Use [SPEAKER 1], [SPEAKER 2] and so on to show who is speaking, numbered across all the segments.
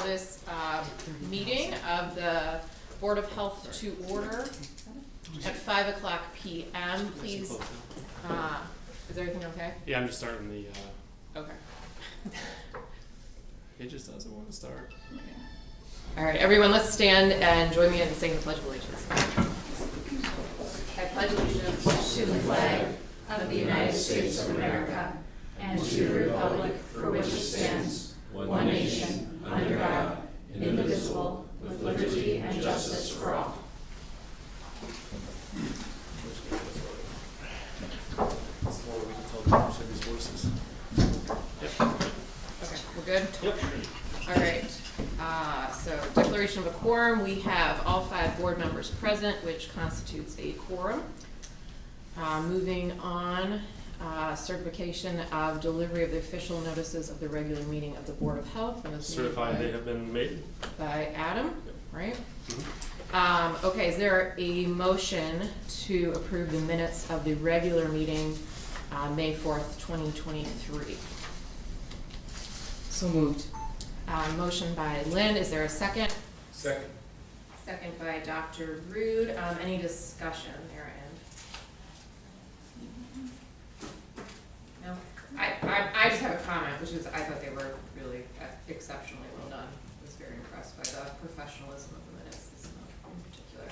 [SPEAKER 1] this meeting of the Board of Health to order at 5:00 p.m. Please, is everything okay?
[SPEAKER 2] Yeah, I'm just starting the,
[SPEAKER 1] Okay.
[SPEAKER 2] it just doesn't want to start.
[SPEAKER 1] All right, everyone, let's stand and join me in saying the Pledge of Allegiance. I pledge allegiance
[SPEAKER 3] to the flag of the United States of America and to the republic for which it stands, one nation, under God, indivisible, with liberty and justice for all.
[SPEAKER 1] Okay, we're good?
[SPEAKER 2] Yep.
[SPEAKER 1] All right, so declaration of a quorum, we have all 5 board members present, which constitutes a quorum. Moving on, certification of delivery of the official notices of the regular meeting of the Board of Health. That was made
[SPEAKER 2] Certified they have been made.
[SPEAKER 1] by Adam, right?
[SPEAKER 2] Mhm.
[SPEAKER 1] Okay, is there a motion to approve the minutes of the regular meeting, May 4th, 2023?
[SPEAKER 3] So moved.
[SPEAKER 1] Motion by Lynn, is there a second?
[SPEAKER 4] Second.
[SPEAKER 1] Second by Dr. Rude. Any discussion therein? No? I just have a comment, which is I thought they were really exceptionally well done. I was very impressed by the professionalism of the minutes this month in particular.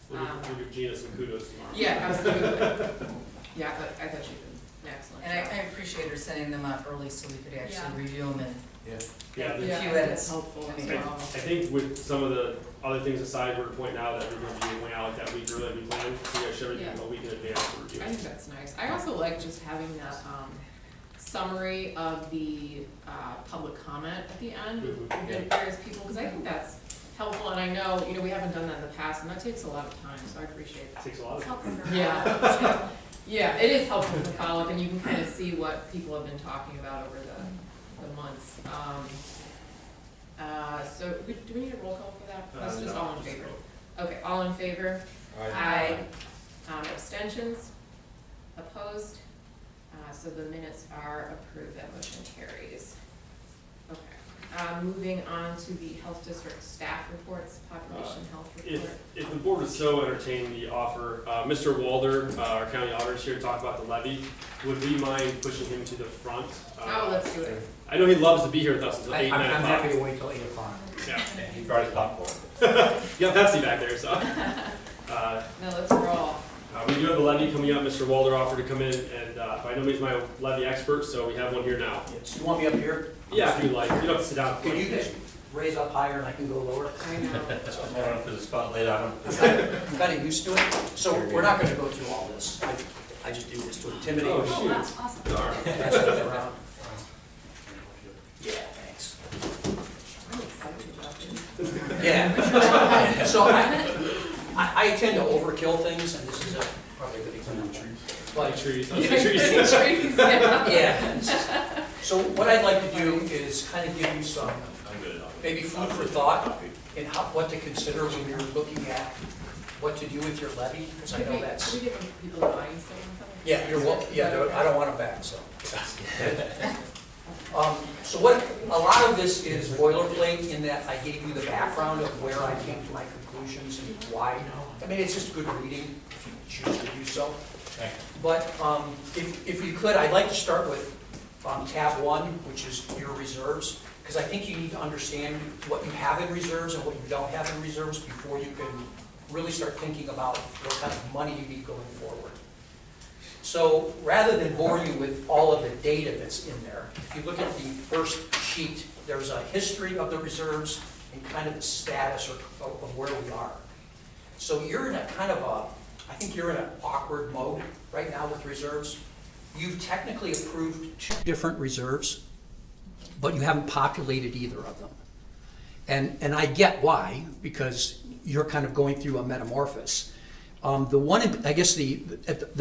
[SPEAKER 2] We'll give Gina some kudos tomorrow.
[SPEAKER 1] Yeah, absolutely. Yeah, I thought she did an excellent
[SPEAKER 5] And
[SPEAKER 1] job.
[SPEAKER 5] I appreciate her sending them out early so we could actually
[SPEAKER 1] Yeah.
[SPEAKER 5] review them and
[SPEAKER 2] Yeah,
[SPEAKER 5] a
[SPEAKER 2] the-
[SPEAKER 5] few
[SPEAKER 1] I think
[SPEAKER 5] edits.
[SPEAKER 1] it's helpful as
[SPEAKER 5] I
[SPEAKER 1] well.
[SPEAKER 2] I think with some of the other things aside, we're pointing out that we're going to be going out like that week early we planned, so you guys should everything a week in advance to review.
[SPEAKER 1] I think that's nice. I also like just having that summary of the public comment at the end with various people, because I think that's helpful, and I know, we haven't done that in the past, and that takes a lot of time, so I appreciate that.
[SPEAKER 2] Takes a lot of.
[SPEAKER 1] Yeah. Yeah, it is helpful to follow up, and you can kind of see what people have been talking about over the months. So, do we need a roll call for that? That's just
[SPEAKER 2] No,
[SPEAKER 1] all in favor. Okay, all in favor?
[SPEAKER 5] Aye.
[SPEAKER 1] Abstentions? Opposed? So the minutes are approved, that motion carries. Okay, moving on to the health district staff reports, population health report.
[SPEAKER 2] If the board would so entertain the offer, Mr. Walder, our county auditor is here to talk about the levy. Would we mind pushing him to the front?
[SPEAKER 1] Oh, let's do it.
[SPEAKER 2] I know he loves to be here with us until 8, 9
[SPEAKER 4] I'm
[SPEAKER 2] o'clock.
[SPEAKER 4] happy to wait till 8 o'clock.
[SPEAKER 2] Yeah.
[SPEAKER 4] He brought his popcorn.
[SPEAKER 2] You got Pepsi back there, so.
[SPEAKER 1] No, let's roll.
[SPEAKER 2] We do have the levy coming up. Mr. Walder offered to come in, and by no means my levy expert, so we have one here now.
[SPEAKER 4] Yes. You want me up here?
[SPEAKER 2] Yeah, if you like. You don't have to sit down.
[SPEAKER 4] Can you just raise up higher and I can go lower?
[SPEAKER 1] I know.
[SPEAKER 4] For the spotlight on him. I'm kind of used to it, so we're not gonna go through all this. I just do this to intimidate.
[SPEAKER 2] Oh,
[SPEAKER 4] you.
[SPEAKER 2] shoot.
[SPEAKER 3] That's awesome.
[SPEAKER 2] Darn.
[SPEAKER 4] Pass those around. Yeah, thanks.
[SPEAKER 1] I'm excited about this.
[SPEAKER 4] Yeah. So I tend to overkill things, and this is probably a good example.
[SPEAKER 2] Like
[SPEAKER 4] But,
[SPEAKER 2] trees.
[SPEAKER 1] Trees, yeah.
[SPEAKER 4] yeah. So what I'd like to do is kind of give you some, maybe food for thought in what to consider when you're looking at what to do with your levy, because I know that's.
[SPEAKER 1] Should we give people the audience something?
[SPEAKER 4] Yeah, I don't want them back, so. So what, a lot of this is boilerplate in that I gave you the background of where I came to my conclusions and why. I mean, it's just good reading if you choose to do so. But if you could, I'd like to start with tab 1, which is your reserves, because I think you need to understand what you have in reserves and what you don't have in reserves before you can really start thinking about what kind of money you need going forward. So rather than bore you with all of the data that's in there, if you look at the first sheet, there's a history of the reserves and kind of the status of where we are. So you're in a kind of I think you're in an awkward mode right now with reserves. You've technically approved 2 different reserves, but you haven't populated either of them. And I get why, because you're kind of going through a metamorphosis. The one, I guess the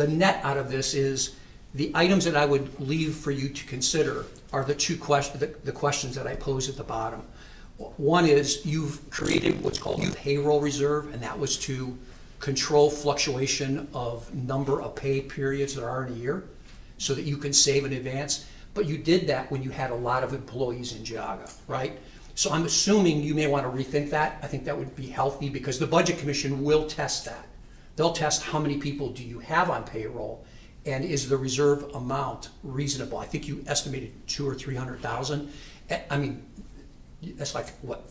[SPEAKER 4] net out of this is the items that I would leave for you to consider are the 2 questions, the questions that I pose at the bottom. One is you've created what's called a payroll reserve, and that was to control fluctuation of number of pay periods there are in a year so that you can save in advance. But you did that when you had a lot of employees in Geauga, right? So I'm assuming you may want to rethink that. I think that would be healthy because the Budget Commission will test that. They'll test how many people do you have on payroll and is the reserve amount reasonable? I think you estimated 200,000 or 300,000. I mean, that's like, what,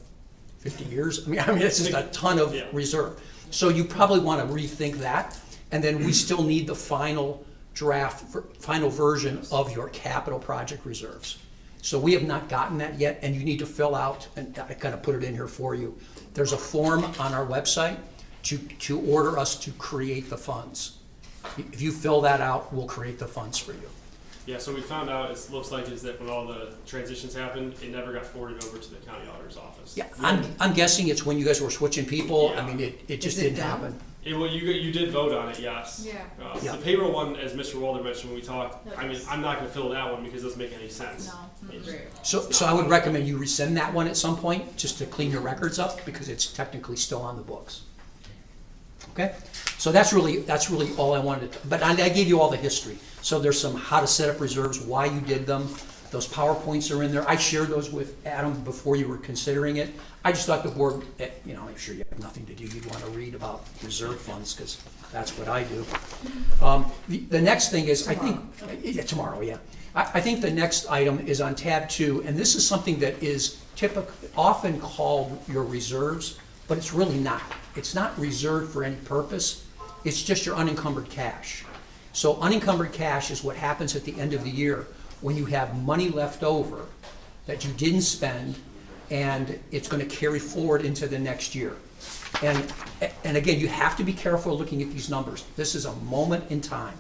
[SPEAKER 4] 50 years? I mean, it's just a ton of
[SPEAKER 2] Yeah.
[SPEAKER 4] reserve. So you probably want to rethink that. And then we still need the final draft, final version of your capital project reserves. So we have not gotten that yet, and you need to fill out, and I kind of put it in here for you. There's a form on our website to order us to create the funds. If you fill that out, we'll create the funds for you.
[SPEAKER 2] Yeah, so we found out, it looks like is that when all the transitions happened, it never got forwarded over to the county auditor's office.
[SPEAKER 4] Yeah, I'm guessing it's when you guys were switching people. I
[SPEAKER 2] Yeah.
[SPEAKER 4] mean, it just
[SPEAKER 1] Is it
[SPEAKER 4] didn't
[SPEAKER 1] done?
[SPEAKER 4] happen.
[SPEAKER 2] Well, you did vote on it, yes.
[SPEAKER 3] Yeah.
[SPEAKER 4] Yeah.
[SPEAKER 2] The payroll one, as Mr. Walder mentioned when we talked,
[SPEAKER 3] No,
[SPEAKER 2] I mean,
[SPEAKER 3] it's-
[SPEAKER 2] I'm not gonna fill that one because it doesn't make any sense.
[SPEAKER 3] No.
[SPEAKER 1] Great.
[SPEAKER 4] So I would recommend you rescind that one at some point, just to clean your records up, because it's technically still on the books. Okay? So that's really all I wanted to, but I gave you all the history. So there's some how to set up reserves, why you did them. Those PowerPoints are in there. I shared those with Adam before you were considering it. I just thought the board, I'm sure you have nothing to do. You'd want to read about reserve funds, because that's what I do. The next thing is, I think, tomorrow, yeah. I think the next item is on tab 2, and this is something that is often called your reserves, but it's really not. It's not reserved for any purpose. It's just your unencumbered cash. So unencumbered cash is what happens at the end of the year when you have money left over that you didn't spend, and it's going to carry forward into the next year. And again, you have to be careful looking at these numbers. This is a moment in time.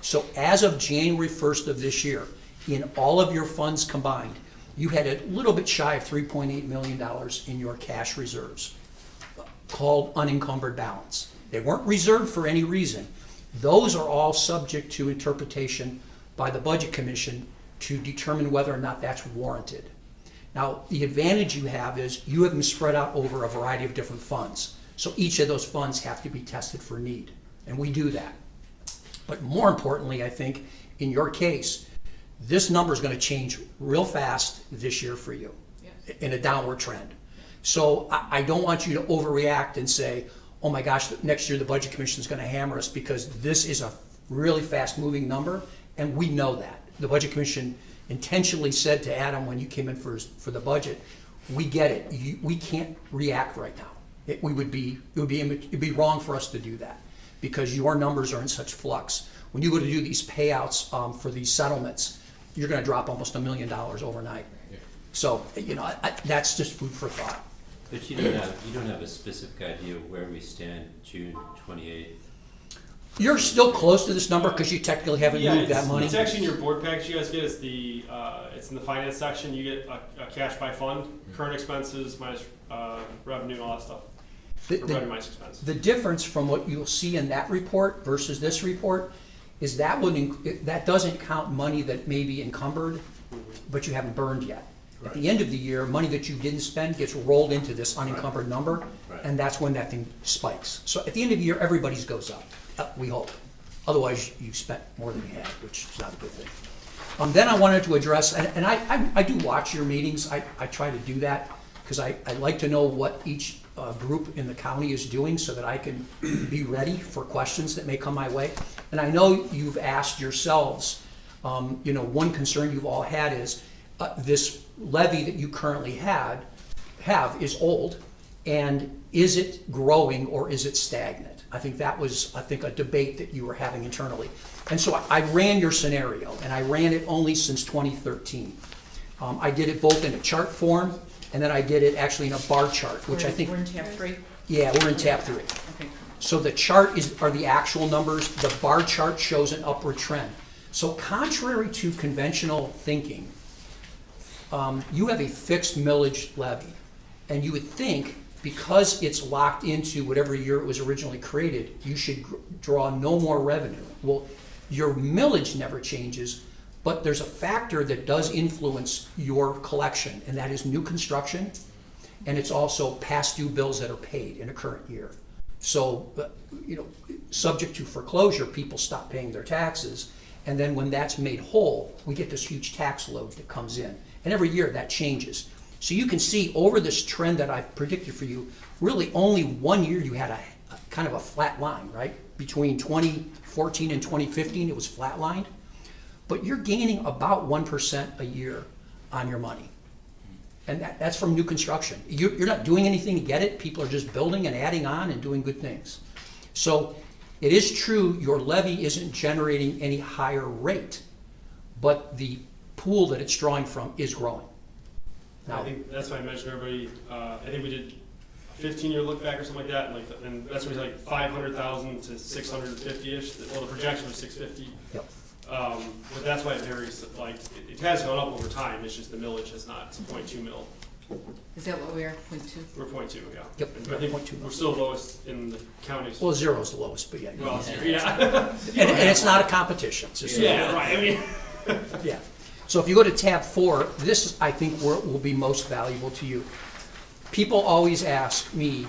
[SPEAKER 4] So as of January 1st of this year, in all of your funds combined, you had a little bit shy of $3.8 million in your cash reserves, called unencumbered balance. They weren't reserved for any reason. Those are all subject to interpretation by the Budget Commission to determine whether or not that's warranted. Now, the advantage you have is you have them spread out over a variety of different funds. So each of those funds have to be tested for need, and we do that. But more importantly, I think, in your case, this number is going to change real fast this year for you in a downward trend. So I don't want you to overreact and say, oh my gosh, next year the Budget Commission is going to hammer us, because this is a really fast moving number, and we know that. The Budget Commission intentionally said to Adam when you came in for the budget, we get it. We can't react right now. It would be wrong for us to do that, because your numbers are in such flux. When you go to do these payouts for these settlements, you're going to drop almost $1 million overnight. So, that's just food for thought.
[SPEAKER 6] But you don't have a specific idea of where we stand June 28th?
[SPEAKER 4] You're still close to this number because you technically haven't moved that money.
[SPEAKER 2] It's actually in your board package you guys get. It's in the finance section. You get a cash by fund, current expenses minus revenue and all that stuff. Revenue minus expense.
[SPEAKER 4] The difference from what you'll see in that report versus this report is that that doesn't count money that may be encumbered, but you haven't burned yet. At the end of the year, money that you didn't spend gets rolled into this unencumbered number, and that's when that thing spikes. So at the end of the year, everybody's goes up, we hope. Otherwise, you spent more than you had, which is not a good thing. Then I wanted to address, and I do watch your meetings. I try to do that because I like to know what each group in the county is doing so that I can be ready for questions that may come my way. And I know you've asked yourselves, one concern you've all had is this levy that you currently have is old, and is it growing or is it stagnant? I think that was, a debate that you were having internally. And so I ran your scenario, and I ran it only since 2013. I did it both in a chart form, and then I did it actually in a bar chart, which I think...
[SPEAKER 1] We're in tab 3?
[SPEAKER 4] Yeah, we're in tab 3.
[SPEAKER 1] Okay.
[SPEAKER 4] So the chart are the actual numbers. The bar chart shows an upward trend. So contrary to conventional thinking, you have a fixed millage levy, and you would think because it's locked into whatever year it was originally created, you should draw no more revenue. Well, your millage never changes, but there's a factor that does influence your collection, and that is new construction, and it's also past due bills that are paid in a current year. So, subject to foreclosure, people stop paying their taxes, and then when that's made whole, we get this huge tax load that comes in. And every year that changes. So you can see over this trend that I've predicted for you, really only 1 year you had a kind of a flat line, right? Between 2014 and 2015, it was flatlined. But you're gaining about 1% a year on your money. And that's from new construction. You're not doing anything to get it. People are just building and adding on and doing good things. So it is true your levy isn't generating any higher rate, but the pool that it's drawing from is growing.
[SPEAKER 2] I think that's why I mentioned everybody, I think we did a 15-year look back or something like that, and that's where it's like 500,000 to 650-ish, well, the projection was 650.
[SPEAKER 4] Yep.
[SPEAKER 2] But that's why it varies, like, it has gone up over time, it's just the millage has not, it's 0.2 mil.
[SPEAKER 1] Is that what we are, 0.2?
[SPEAKER 2] We're 0.2, yeah.
[SPEAKER 4] Yep,
[SPEAKER 2] And I think
[SPEAKER 4] 0.2 mil.
[SPEAKER 2] we're still lowest in the counties.
[SPEAKER 4] Well, zero is the lowest, but yeah.
[SPEAKER 2] Well, yeah.
[SPEAKER 4] And it's not a competition. It's just-
[SPEAKER 2] Yeah, right, I mean.
[SPEAKER 4] Yeah. So if you go to tab 4, this I think will be most valuable to you. People always ask me,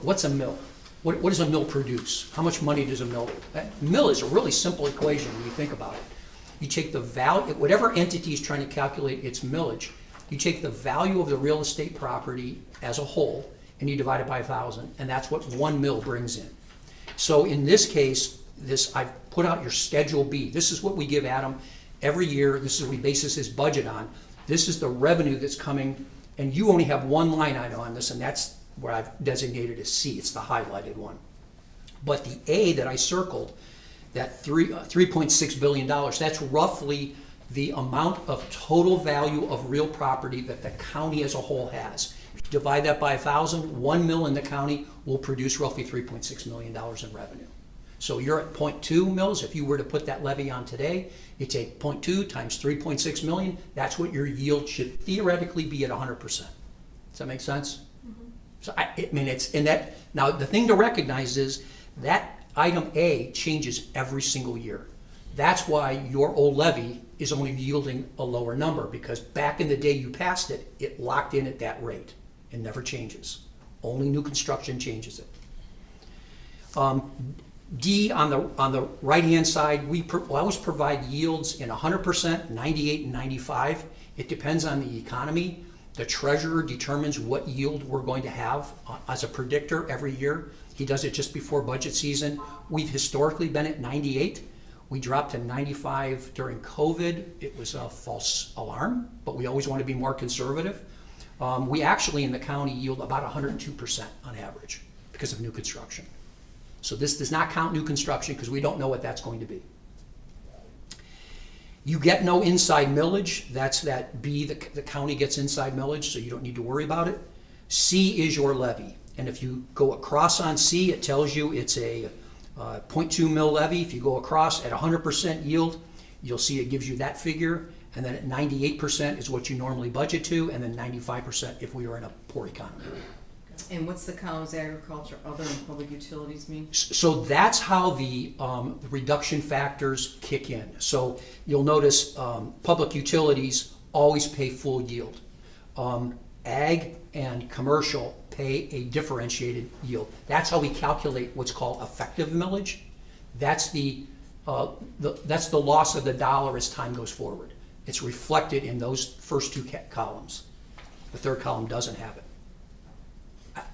[SPEAKER 4] what's a mill? What does a mill produce? How much money does a mill? Mill is a really simple equation when you think about it. You take the value, whatever entity is trying to calculate its millage, you take the value of the real estate property as a whole and you divide it by 1,000, and that's what 1 mill brings in. So in this case, I've put out your Schedule B. This is what we give Adam every year. This is what we base his budget on. This is the revenue that's coming, and you only have one line item on this, and that's where I've designated as C. It's the highlighted one. But the A that I circled, that $3.6 billion, that's roughly the amount of total value of real property that the county as a whole has. If you divide that by 1,000, 1 mill in the county will produce roughly $3.6 million in revenue. So you're at 0.2 mils. If you were to put that levy on today, you take 0.2 times 3.6 million. That's what your yield should theoretically be at 100%. Does that make sense? Mm-hmm. So I mean, it's in that. Now the thing to recognize is that item A changes every single year. That's why your old levy is only yielding a lower number, because back in the day you passed it, it locked in at that rate. It never changes. Only new construction changes it. D, on the right-hand side, we always provide yields in 100%, 98, and 95. It depends on the economy. The treasurer determines what yield we're going to have as a predictor every year. He does it just before budget season. We've historically been at 98. We dropped to 95 during COVID. It was a false alarm, but we always want to be more conservative. We actually in the county yield about 102% on average because of new construction. So this does not count new construction because we don't know what that's going to be. You get no inside millage. That's that B, the county gets inside millage, so you don't need to worry about it. C is your levy. And if you go across on C, it tells you it's a 0.2 mil levy. If you go across at 100% yield, you'll see it gives you that figure. And then at 98% is what you normally budget to, and then 95% if we were in a poor economy.
[SPEAKER 5] And what's the columns agriculture, other and public utilities mean?
[SPEAKER 4] So that's how the reduction factors kick in. So you'll notice public utilities always pay full yield. Ag and commercial pay a differentiated yield. That's how we calculate what's called effective millage. That's the loss of the dollar as time goes forward. It's reflected in those first two columns. The third column doesn't have it.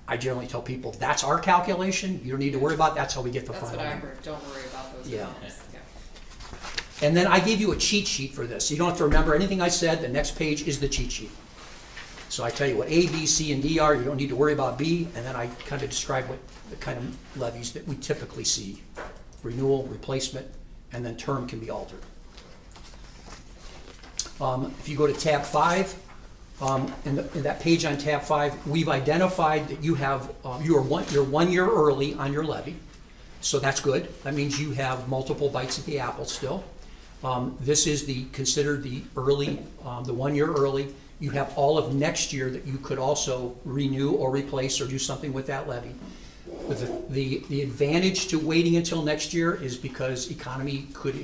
[SPEAKER 4] I generally tell people that's our calculation. You don't need to worry about it. That's how we get the
[SPEAKER 1] That's
[SPEAKER 4] final
[SPEAKER 1] what I
[SPEAKER 4] number.
[SPEAKER 1] heard, don't worry about those
[SPEAKER 4] Yeah.
[SPEAKER 1] columns. Yeah.
[SPEAKER 4] And then I gave you a cheat sheet for this. You don't have to remember anything I said. The next page is the cheat sheet. So I tell you what A, B, C, and D are. You don't need to worry about B. And then I kind of describe what the kind of levies that we typically see. Renewal, replacement, and then term can be altered. If you go to tab 5, in that page on tab 5, we've identified that you have you're 1 year early on your levy, so that's good. That means you have multiple bites at the apple still. This is considered the early, the 1 year early. You have all of next year that you could also renew or replace or do something with that levy. But the advantage to waiting until next year is because economy could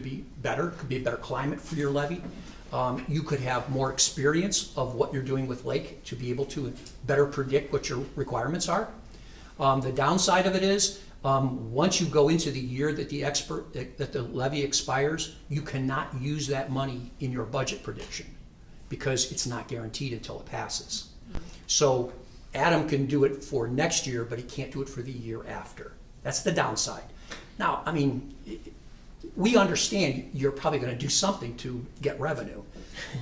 [SPEAKER 4] be better, could be a better climate for your levy. You could have more experience of what you're doing with Lake to be able to better predict what your requirements are. The downside of it is once you go into the year that the levy expires, you cannot use that money in your budget prediction.
[SPEAKER 7] because it's not guaranteed until it passes. So Adam can do it for next year, but he can't do it for the year after. That's the downside. Now, I mean, we understand you're probably gonna do something to get revenue,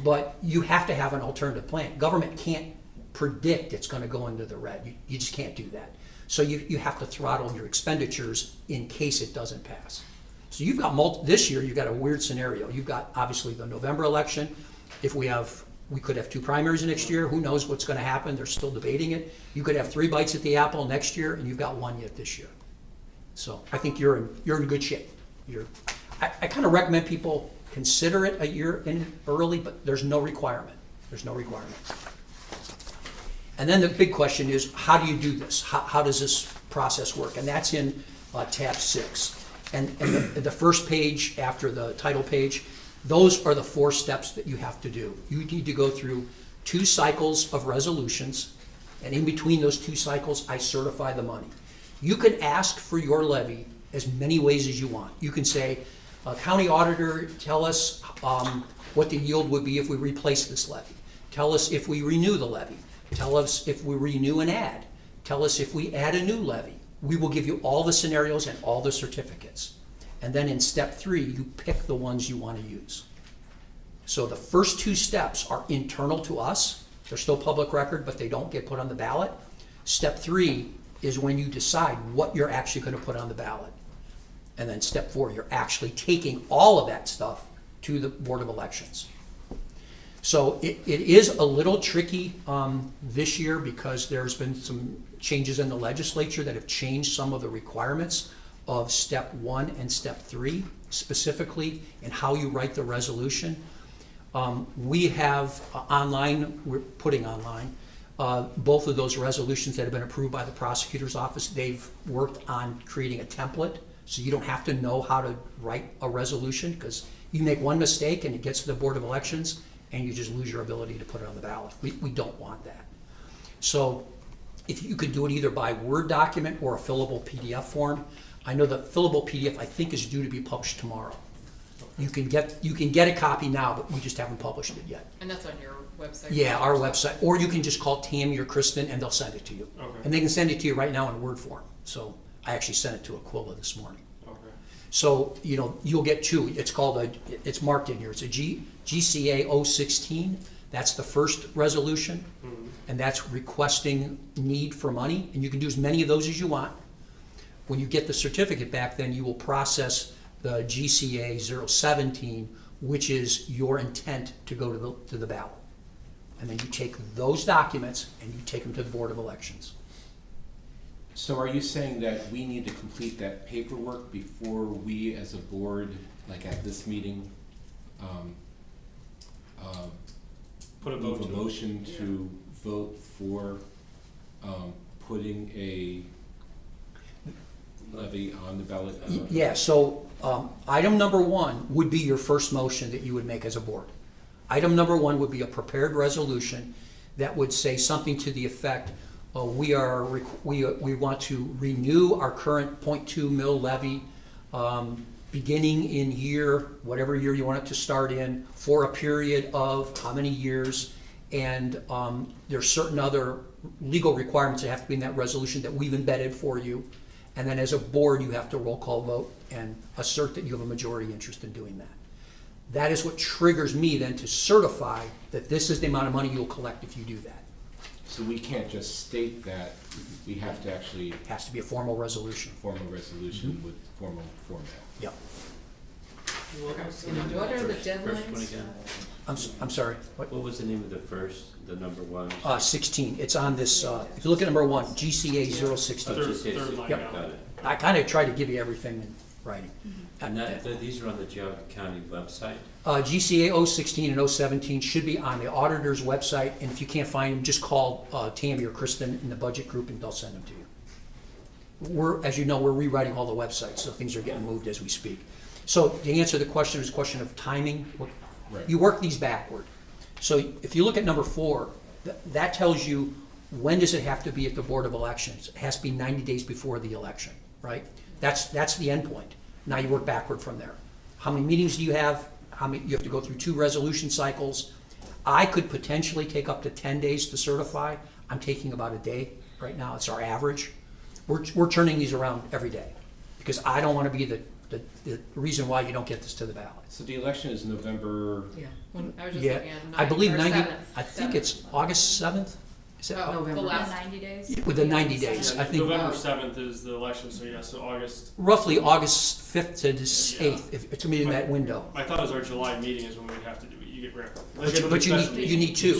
[SPEAKER 7] but you have to have an alternative plan. Government can't predict it's gonna go into the red. You just can't do that. So you have to throttle your expenditures in case it doesn't pass. So you've got this year you've got a weird scenario. You've got obviously the November election. If we could have 2 primaries next year. Who knows what's gonna happen? They're still debating it. You could have 3 bites at the apple next year, and you've got 1 yet this year. So I think you're in good shape. I kind of recommend people consider it a year in early, but there's no requirement. There's no requirement. And then the big question is, how do you do this? How does this process work? And that's in tab 6. And the first page after the title page, those are the 4 steps that you have to do. You need to go through 2 cycles of resolutions, and in between those 2 cycles, I certify the money. You can ask for your levy as many ways as you want. You can say, county auditor, tell us what the yield would be if we replace this levy. Tell us if we renew the levy. Tell us if we renew and add. Tell us if we add a new levy. We will give you all the scenarios and all the certificates. And then in step 3, you pick the ones you want to use. So the first 2 steps are internal to us. They're still public record, but they don't get put on the ballot. Step 3 is when you decide what you're actually going to put on the ballot. And then step 4, you're actually taking all of that stuff to the Board of Elections. So it is a little tricky this year because there's been some changes in the legislature that have changed some of the requirements of step 1 and step 3, specifically in how you write the resolution. We have online, we're putting online, both of those resolutions that have been approved by the prosecutor's office. They've worked on creating a template, so you don't have to know how to write a resolution, because you make one mistake and it gets to the Board of Elections and you just lose your ability to put it on the ballot. We don't want that. So if you could do it either by Word document or a fillable PDF form. I know the fillable PDF I think is due to be published tomorrow. You can get a copy now, but we just haven't published it yet.
[SPEAKER 1] And that's on your website?
[SPEAKER 7] Yeah, our website, or you can just call Tammy or Kristen and they'll send it to you.
[SPEAKER 2] Okay.
[SPEAKER 7] And they can send it to you right now in Word form. So I actually sent it to Aquila this morning.
[SPEAKER 2] Okay.
[SPEAKER 7] So, you'll get 2. It's marked in here. It's a GCA 016. That's the first resolution.
[SPEAKER 2] Mm-hmm.
[SPEAKER 7] And that's requesting need for money. And you can do as many of those as you want. When you get the certificate back, then you will process the GCA 017, which is your intent to go to the ballot. And then you take those documents and you take them to the Board of Elections.
[SPEAKER 8] So are you saying that we need to complete that paperwork before we as a board, like at this meeting,
[SPEAKER 2] Put a
[SPEAKER 8] move
[SPEAKER 2] vote
[SPEAKER 8] a
[SPEAKER 2] to it.
[SPEAKER 8] motion to vote for putting a levy on the ballot?
[SPEAKER 7] Yeah, so item number 1 would be your first motion that you would make as a board. Item number 1 would be a prepared resolution that would say something to the effect, we want to renew our current 0.2 mil levy beginning in whatever year you want it to start in, for a period of how many years, and there's certain other legal requirements that have to be in that resolution that we've embedded for you. And then as a board, you have to roll call vote and assert that you have a majority interest in doing that. That is what triggers me then to certify that this is the amount of money you'll collect if you do that.
[SPEAKER 8] So we can't just state that, we have to actually
[SPEAKER 7] It has to be a formal resolution.
[SPEAKER 8] form a resolution with formal format.
[SPEAKER 7] Yep.
[SPEAKER 1] What are the
[SPEAKER 6] First one
[SPEAKER 1] deadlines?
[SPEAKER 6] again?
[SPEAKER 7] I'm sorry, what?
[SPEAKER 6] What was the name of the number 1?
[SPEAKER 7] 16, it's on this, if you look at number 1, GCA
[SPEAKER 6] Oh,
[SPEAKER 7] 016.
[SPEAKER 2] Third line
[SPEAKER 7] Yep.
[SPEAKER 2] down.
[SPEAKER 6] Got it.
[SPEAKER 7] I kind of tried to give you everything in writing.
[SPEAKER 6] And these are on the Geauga County website?
[SPEAKER 7] GCA 016 and 017 should be on the auditor's website, and if you can't find them, just call Tammy or Kristen in the budget group and they'll send them to you. As you know, we're rewriting all the websites, so things are getting moved as we speak. So to answer the question, is a question of timing.
[SPEAKER 8] Right.
[SPEAKER 7] You work these backward. So if you look at number 4, that tells you when does it have to be at the Board of Elections. It has to be 90 days before the election, right? That's the end point. Now you work backward from there. How many meetings do you have? You have to go through 2 resolution cycles. I could potentially take up to 10 days to certify. I'm taking about a day right now. It's our average. We're turning these around every day because I don't want to be the reason why you don't get this to the ballot.
[SPEAKER 8] So the election is November,
[SPEAKER 5] Yeah.
[SPEAKER 1] I was just
[SPEAKER 7] Yeah,
[SPEAKER 1] looking at
[SPEAKER 7] I believe
[SPEAKER 1] 9th or
[SPEAKER 7] 90,
[SPEAKER 1] 7th.
[SPEAKER 7] I think it's August 7th? Is it?
[SPEAKER 1] Oh, the
[SPEAKER 5] November.
[SPEAKER 1] last,
[SPEAKER 3] 90 days?
[SPEAKER 7] With the 90 days, I think
[SPEAKER 2] November 7th is the election, so yeah, so August.
[SPEAKER 7] roughly August 5th to the 8th, if it's gonna be in that window.
[SPEAKER 2] I thought it was our July meeting is when we'd have to do it. You get grant.
[SPEAKER 7] But you need two,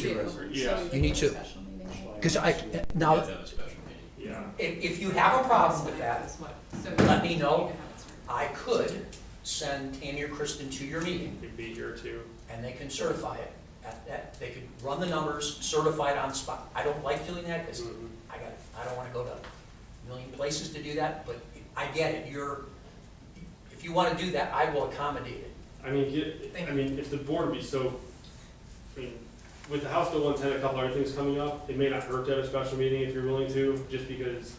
[SPEAKER 2] Yeah,
[SPEAKER 7] you need two. Because now,
[SPEAKER 2] yeah.
[SPEAKER 4] If you have a problem with that,
[SPEAKER 1] is what, so.
[SPEAKER 4] let me know. I could send Tammy or Kristen to your meeting,
[SPEAKER 2] It'd be here too.
[SPEAKER 4] and they can certify it. They could run the numbers, certify it on the spot. I don't like doing that, because
[SPEAKER 2] Mhm.
[SPEAKER 4] I don't wanna go to a million places to do that, but I get it. If you wanna do that, I will accommodate it.
[SPEAKER 2] I mean, if the board would be so, I mean, with the House Bill 110, a couple other things coming up, it may not hurt to have a special meeting if you're willing to, just because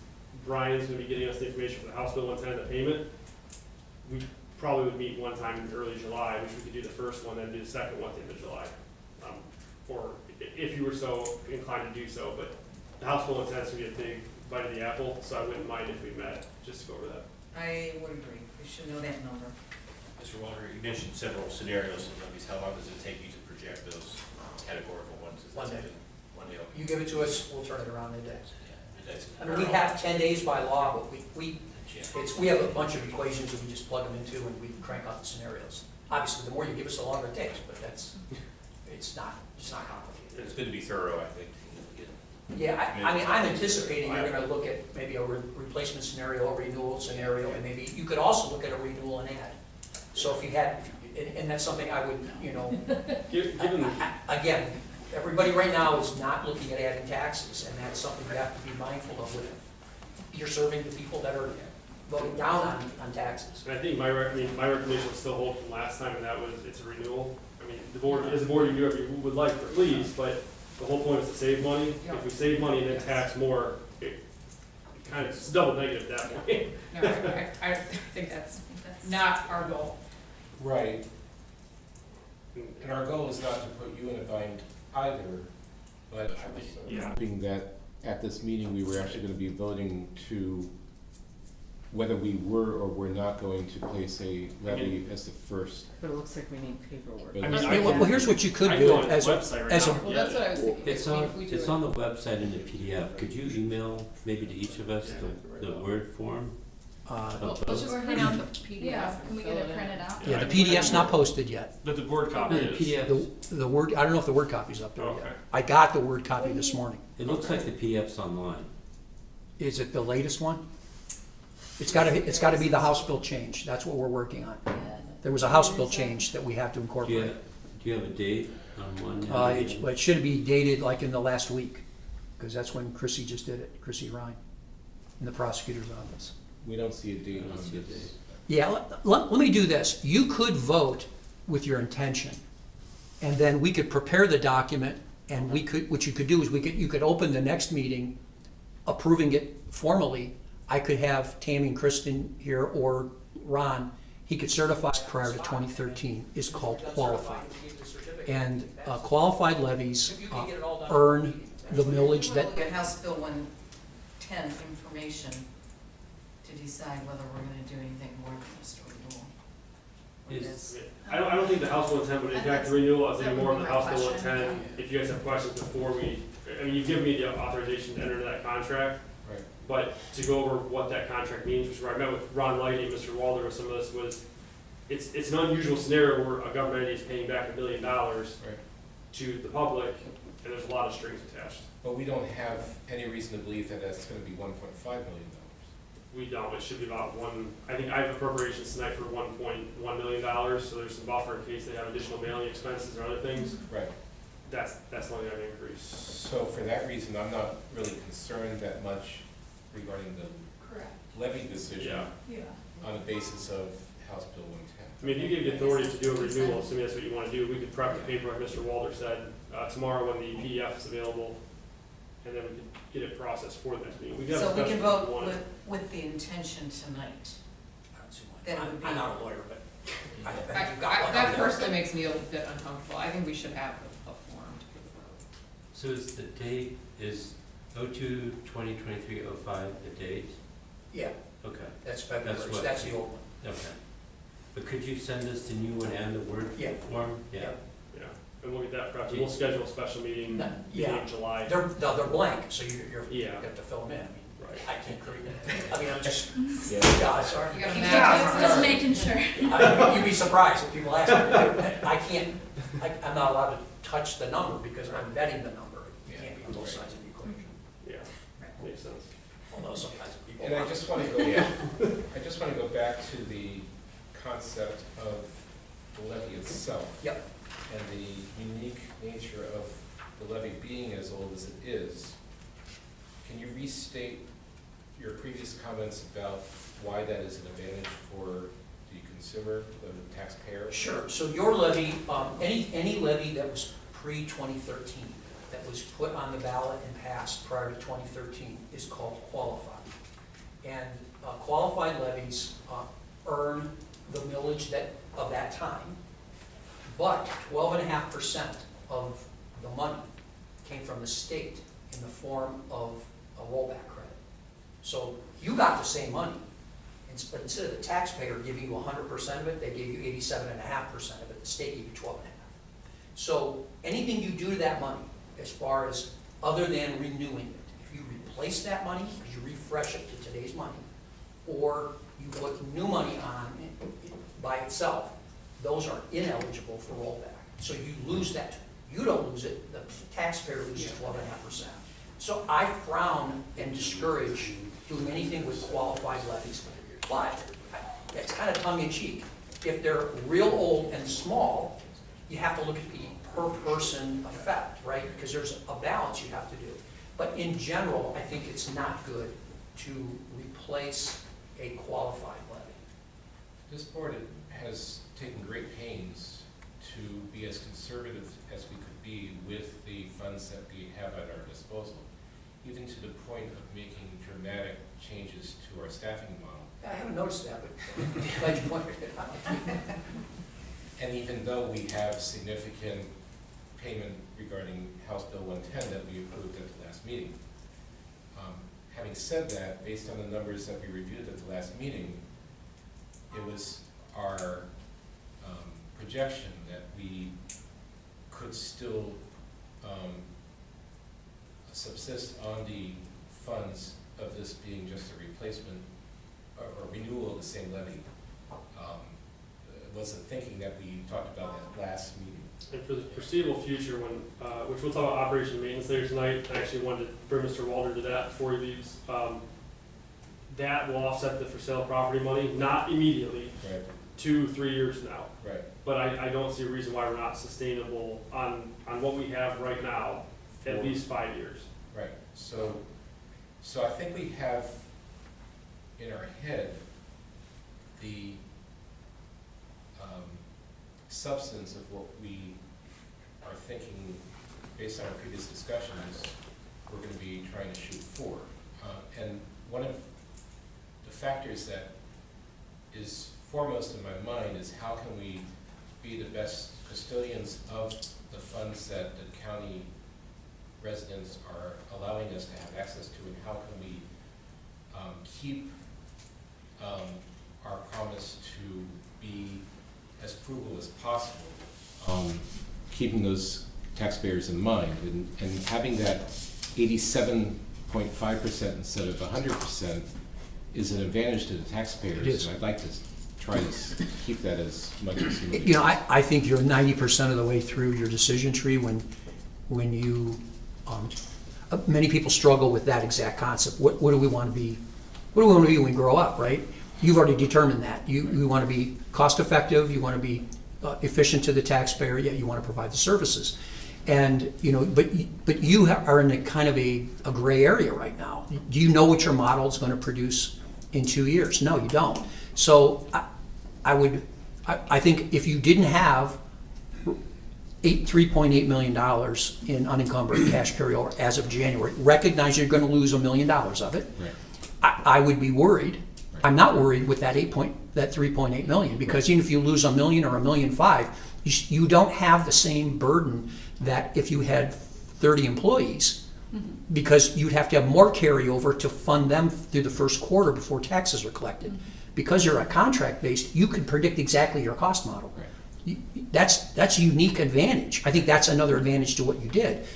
[SPEAKER 2] Brian's gonna be getting us the information for the House Bill 110, the payment. We probably would meet one time in early July, which we could do the first one, then do the second one at the end of July. Or if you were so inclined to do so, but the House Bill 110 is gonna be a big bite of the apple, so I wouldn't mind if we met, just to go over that.
[SPEAKER 5] I would agree, we should know that number.
[SPEAKER 9] Mr. Walter, you mentioned several scenarios of levies. How long does it take you to project those categorical ones? Is that
[SPEAKER 4] One day.
[SPEAKER 9] something- 1 day, okay.
[SPEAKER 4] You give it to us, we'll turn it around in a day.
[SPEAKER 9] Yeah, that's-
[SPEAKER 4] I mean, we have 10 days by law, but we
[SPEAKER 9] Yeah.
[SPEAKER 4] have a bunch of equations that we just plug them into and we crank out the scenarios. Obviously, the more you give us, the longer it takes, but it's not complicated.
[SPEAKER 9] It's good to be thorough, I think.
[SPEAKER 4] Yeah, I mean, I'm anticipating you're gonna look at maybe a replacement scenario, a renewal scenario, and maybe you could also look at a renewal and add. So if you had, and that's something I would,
[SPEAKER 2] Given,
[SPEAKER 4] again, everybody right now is not looking at adding taxes, and that's something you have to be mindful of when you're serving the people that are voting down on taxes.
[SPEAKER 2] and I think my recommendation will still hold from last time, and that was, it's a renewal. I mean, the board, as a board, you can do whatever you would like for please, but the whole point is to save money. If we save money and then tax more, it kind of, it's double negative at that point.
[SPEAKER 1] No, I think that's not our goal.
[SPEAKER 8] right, and our goal is not to put you in a bind either, but I was
[SPEAKER 2] Yeah.
[SPEAKER 8] hoping that at this meeting, we were actually gonna be voting to whether we were or were not going to place a levy as the first.
[SPEAKER 5] But it looks like we need paperwork.
[SPEAKER 8] But-
[SPEAKER 2] I mean,
[SPEAKER 7] Yeah, well, here's what you could
[SPEAKER 2] I can go
[SPEAKER 7] do
[SPEAKER 2] on the
[SPEAKER 7] as,
[SPEAKER 2] website right
[SPEAKER 7] as
[SPEAKER 2] now.
[SPEAKER 7] a,
[SPEAKER 1] Well, that's what I was thinking.
[SPEAKER 6] It's
[SPEAKER 1] If we do
[SPEAKER 6] it's
[SPEAKER 1] it-
[SPEAKER 6] on the website in the PDF. Could you email maybe to each of us the Word form?
[SPEAKER 1] Well, let's just print out the PDF.
[SPEAKER 3] Yeah,
[SPEAKER 1] and
[SPEAKER 3] can we
[SPEAKER 1] fill
[SPEAKER 3] get it
[SPEAKER 1] in.
[SPEAKER 3] printed out?
[SPEAKER 7] yeah, the PDF's not posted yet.
[SPEAKER 2] But the board copy
[SPEAKER 6] No, the
[SPEAKER 2] is.
[SPEAKER 6] PDF,
[SPEAKER 7] The Word, I don't know if the Word copy's up there
[SPEAKER 2] Okay.
[SPEAKER 7] yet. I got the Word copy this morning.
[SPEAKER 6] it looks like the PDF's online.
[SPEAKER 7] Is it the latest one? It's gotta be the House Bill change, that's what we're working on. There was a House Bill change that we have to
[SPEAKER 6] Do you
[SPEAKER 7] incorporate.
[SPEAKER 6] have, do you have a date on one?
[SPEAKER 7] It should be dated like in the last week, because that's when Chrissy just did it, Chrissy Ryan, in the prosecutor's office.
[SPEAKER 8] We don't see a date
[SPEAKER 6] I don't
[SPEAKER 8] on
[SPEAKER 6] see a
[SPEAKER 8] this.
[SPEAKER 6] date.
[SPEAKER 7] Yeah, let me do this. You could vote with your intention, and then we could prepare the document, and what you could do is you could open the next meeting approving it formally. I could have Tammy and Kristen here, or Ron, he could certify prior to 2013, is called qualified. And qualified levies earn the millage that,
[SPEAKER 5] Look at House Bill 110 information to decide whether we're gonna do anything more than just a renewal. Or
[SPEAKER 6] Is-
[SPEAKER 5] this.
[SPEAKER 2] I don't think the House Bill 110 would impact the renewal as any more than the House Bill 110. If you guys have questions before you've given me the authorization to enter into that contract.
[SPEAKER 8] Right.
[SPEAKER 2] But to go over what that contract means, which is where I met with Ron Lighty and Mr. Walder with some of this, was it's an unusual scenario where a government entity is paying back $1 billion
[SPEAKER 8] Right.
[SPEAKER 2] to the public, and there's a lot of strings attached.
[SPEAKER 8] But we don't have any reason to believe that that's gonna be $1.5 million.
[SPEAKER 2] We don't, it should be about I think I have appropriations tonight for $1.1 million, so there's some buffer in case they have additional mailing expenses or other things.
[SPEAKER 8] Right.
[SPEAKER 2] That's the only thing I've increased.
[SPEAKER 8] So for that reason, I'm not really concerned that much regarding the
[SPEAKER 3] Correct.
[SPEAKER 8] levy decision
[SPEAKER 2] Yeah.
[SPEAKER 3] Yeah.
[SPEAKER 8] on the basis of House Bill 110.
[SPEAKER 2] I mean, if you gave the authority to do a renewal, assuming that's what you want to do, we could prep the paper, like Mr. Walter said, tomorrow when the PDF is available, and then we could get it processed for the next meeting. We could have a
[SPEAKER 5] So we
[SPEAKER 2] special
[SPEAKER 5] can
[SPEAKER 2] if you
[SPEAKER 5] vote
[SPEAKER 2] wanted.
[SPEAKER 5] with the intention tonight.
[SPEAKER 4] I don't see why.
[SPEAKER 5] Then it would be-
[SPEAKER 4] I'm not a lawyer, but I think you've got one.
[SPEAKER 1] That personally makes me a bit uncomfortable. I think we should have a form
[SPEAKER 6] So is the date, is 02/2023/05 the date?
[SPEAKER 4] Yeah,
[SPEAKER 6] Okay,
[SPEAKER 4] that's February,
[SPEAKER 6] That's
[SPEAKER 4] so
[SPEAKER 6] what-
[SPEAKER 4] that's the old one.
[SPEAKER 6] okay. But could you send us the new one and the Word
[SPEAKER 4] Yeah.
[SPEAKER 6] form?
[SPEAKER 4] Yeah.
[SPEAKER 2] Yeah, and we'll get that prepped. We'll schedule a special meeting
[SPEAKER 4] No,
[SPEAKER 2] beginning
[SPEAKER 4] yeah.
[SPEAKER 2] of July.
[SPEAKER 4] They're blank, so you
[SPEAKER 2] Yeah.
[SPEAKER 4] have to fill them in. I mean,
[SPEAKER 2] Right.
[SPEAKER 4] I can't create it. I mean, I'm just,
[SPEAKER 8] Yeah.
[SPEAKER 4] yeah, sorry.
[SPEAKER 1] You gotta
[SPEAKER 5] Yeah.
[SPEAKER 1] match
[SPEAKER 3] Just
[SPEAKER 1] it.
[SPEAKER 3] making sure.
[SPEAKER 4] You'd be surprised if people ask me. I can't, I'm not allowed to touch the number because I'm vetting the number. You can't be on both sides of the equation.
[SPEAKER 2] Yeah, makes sense.
[SPEAKER 4] Although sometimes people.
[SPEAKER 8] And I just want to go, I just want to go back to the concept of the levy itself.
[SPEAKER 4] Yep.
[SPEAKER 8] And the unique nature of the levy being as old as it is. Can you restate your previous comments about why that is an advantage for the consumer, the taxpayer?
[SPEAKER 4] Sure, so your levy, any levy that was pre-2013, that was put on the ballot and passed prior to 2013 is called qualified. And qualified levies earn the millage of that time, but 12.5% of the money came from the state in the form of a rollback credit. So you got the same money, but instead of the taxpayer giving you 100% of it, they gave you 87.5% of it, the state gave you 12.5%. So anything you do to that money, as far as other than renewing it, if you replace that money, because you refresh it to today's money, or you put new money on it by itself, those are ineligible for rollback. So you lose that. You don't lose it, the taxpayer loses 12.5%. So I frown and discourage doing anything with qualified levies. But it's kind of tongue in cheek. If they're real old and small, you have to look at the per person effect, right? Because there's a balance you have to do. But in general, I think it's not good to replace a qualified levy.
[SPEAKER 8] This board has taken great pains to be as conservative as we could be with the funds that we have at our disposal, even to the point of making dramatic changes to our staffing model.
[SPEAKER 4] I haven't noticed that, but glad you pointed it out.
[SPEAKER 8] And even though we have significant payment regarding House Bill 110 that we approved at the last meeting, having said that, based on the numbers that we reviewed at the last meeting, it was our projection that we could still subsist on the funds of this being just a replacement or renewal of the same levy. It was the thinking that we talked about at last meeting.
[SPEAKER 2] And for the foreseeable future, when, which we'll talk about operation and maintenance later tonight, I actually wanted to bring Mr. Walter to that before he leaves. That will offset the for sale property money, not immediately,
[SPEAKER 8] Right,
[SPEAKER 2] 2-3 years from now.
[SPEAKER 8] right.
[SPEAKER 2] But I don't see a reason why we're not sustainable on what we have right now, at least 5 years.
[SPEAKER 8] Right, so I think we have in our head the substance of what we are thinking based on our previous discussions we're going to be trying to shoot for. And one of the factors that is foremost in my mind is how can we be the best custodians of the funds that the county residents are allowing us to have access to, and how can we keep our promise to be as frugal as possible, keeping those taxpayers in mind, and having that 87.5% instead of 100% is an advantage to the taxpayers.
[SPEAKER 7] It is.
[SPEAKER 8] And I'd like to try to keep that as much as humanly
[SPEAKER 7] You know, I think you're 90% of the way through your decision tree when you, many people struggle with that exact concept. What do we want to be? What do we want to be when we grow up, right? You've already determined that. You want to be cost effective, you want to be efficient to the taxpayer, yet you want to provide the services. And, you know, but you are in a kind of a gray area right now. Do you know what your model is going to produce in 2 years? No, you don't. So I think if you didn't have $3.8 million in unencumbered cash carryover as of January, recognize you're going to lose $1 million of it.
[SPEAKER 8] Right.
[SPEAKER 7] I would be worried. I'm not worried with that 3.8 million, because even if you lose $1 million or $1.5 million, you don't have the same burden that if you had 30 employees, because you'd have to have more carryover to fund them through the first quarter before taxes are collected. Because you're a contract-based, you can predict exactly your cost model. That's a unique advantage. I think that's another advantage to what you did.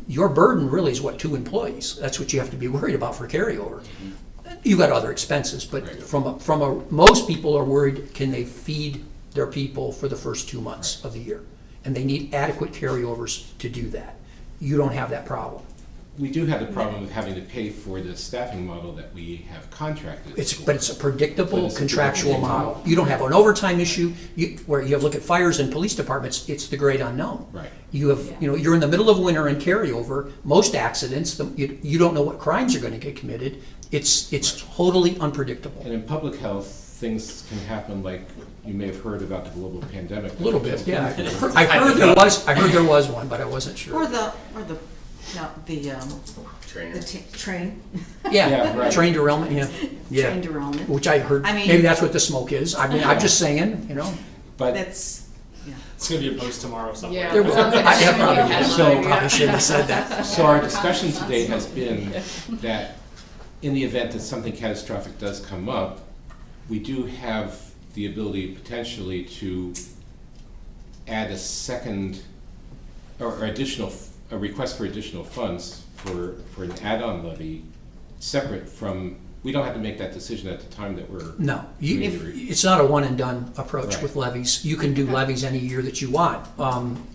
[SPEAKER 7] Your burden really is what, 2 employees. That's what you have to be worried about for carryover. You got other expenses, but most people are worried, can they feed their people for the first 2 months of the year? And they need adequate carryovers to do that. You don't have that problem.
[SPEAKER 8] We do have the problem of having to pay for the staffing model that we have contracted.
[SPEAKER 7] But it's a predictable
[SPEAKER 8] But it's a
[SPEAKER 7] contractual
[SPEAKER 8] predictable
[SPEAKER 7] model. You don't have an overtime issue, where you look at fires and police departments, it's the great unknown.
[SPEAKER 8] Right.
[SPEAKER 7] You have, you're in the middle of winter and carryover, most accidents, you don't know what crimes are gonna get committed. It's totally unpredictable.
[SPEAKER 8] And in public health, things can happen like, you may have heard about the global pandemic.
[SPEAKER 7] A little bit, yeah. I heard there was one, but I wasn't sure.
[SPEAKER 5] Or the
[SPEAKER 9] Trainer.
[SPEAKER 5] train.
[SPEAKER 7] Yeah,
[SPEAKER 8] Yeah, right.
[SPEAKER 7] train derailment, yeah.
[SPEAKER 5] Train derailment.
[SPEAKER 7] Which I heard,
[SPEAKER 5] I mean-
[SPEAKER 7] maybe that's what the smoke is. I mean, I'm just saying,
[SPEAKER 8] But
[SPEAKER 5] That's,
[SPEAKER 2] It's gonna be a post tomorrow somewhere.
[SPEAKER 1] Yeah.
[SPEAKER 7] There was,
[SPEAKER 1] Sounds like
[SPEAKER 7] I
[SPEAKER 1] it should be a
[SPEAKER 7] probably,
[SPEAKER 1] headline.
[SPEAKER 7] probably shouldn't have said that.
[SPEAKER 8] So our discussion today has been that in the event that something catastrophic does come up, we do have the ability potentially to add a second or additional, a request for additional funds for an add-on levy separate from, we don't have to make that decision at the time that we're.
[SPEAKER 7] No,
[SPEAKER 8] doing
[SPEAKER 7] it's not a one and done approach
[SPEAKER 8] Right.
[SPEAKER 7] with levies. You can do levies any year that you want.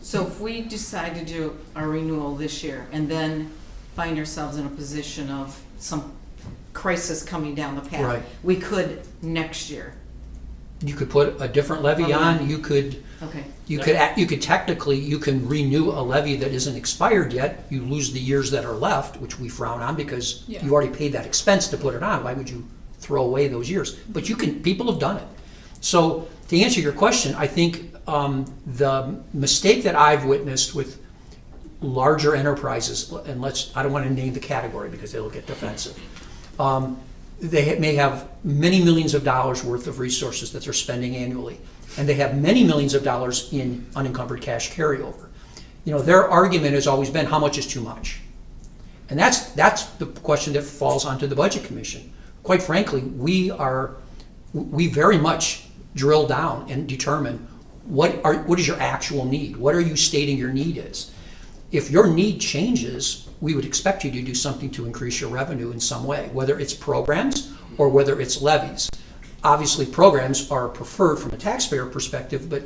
[SPEAKER 5] so if we decide to do our renewal this year and then find ourselves in a position of some crisis coming down the path,
[SPEAKER 7] Right.
[SPEAKER 5] we could next year.
[SPEAKER 7] You could put a different levy on, you could,
[SPEAKER 5] Okay.
[SPEAKER 7] you could technically, you can renew a levy that isn't expired yet. You lose the years that are left, which we frown on because
[SPEAKER 1] Yeah.
[SPEAKER 7] you already paid that expense to put it on. Why would you throw away those years? But people have done it. So to answer your question, I think the mistake that I've witnessed with larger enterprises, and I don't want to name the category because they'll get defensive. They may have many millions of dollars worth of resources that they're spending annually, and they have many millions of dollars in unencumbered cash carryover. Their argument has always been, how much is too much? And that's the question that falls onto the Budget Commission. Quite frankly, we very much drill down and determine what is your actual need? What are you stating your need is? If your need changes, we would expect you to do something to increase your revenue in some way, whether it's programs or whether it's levies. Obviously, programs are preferred from a taxpayer perspective, but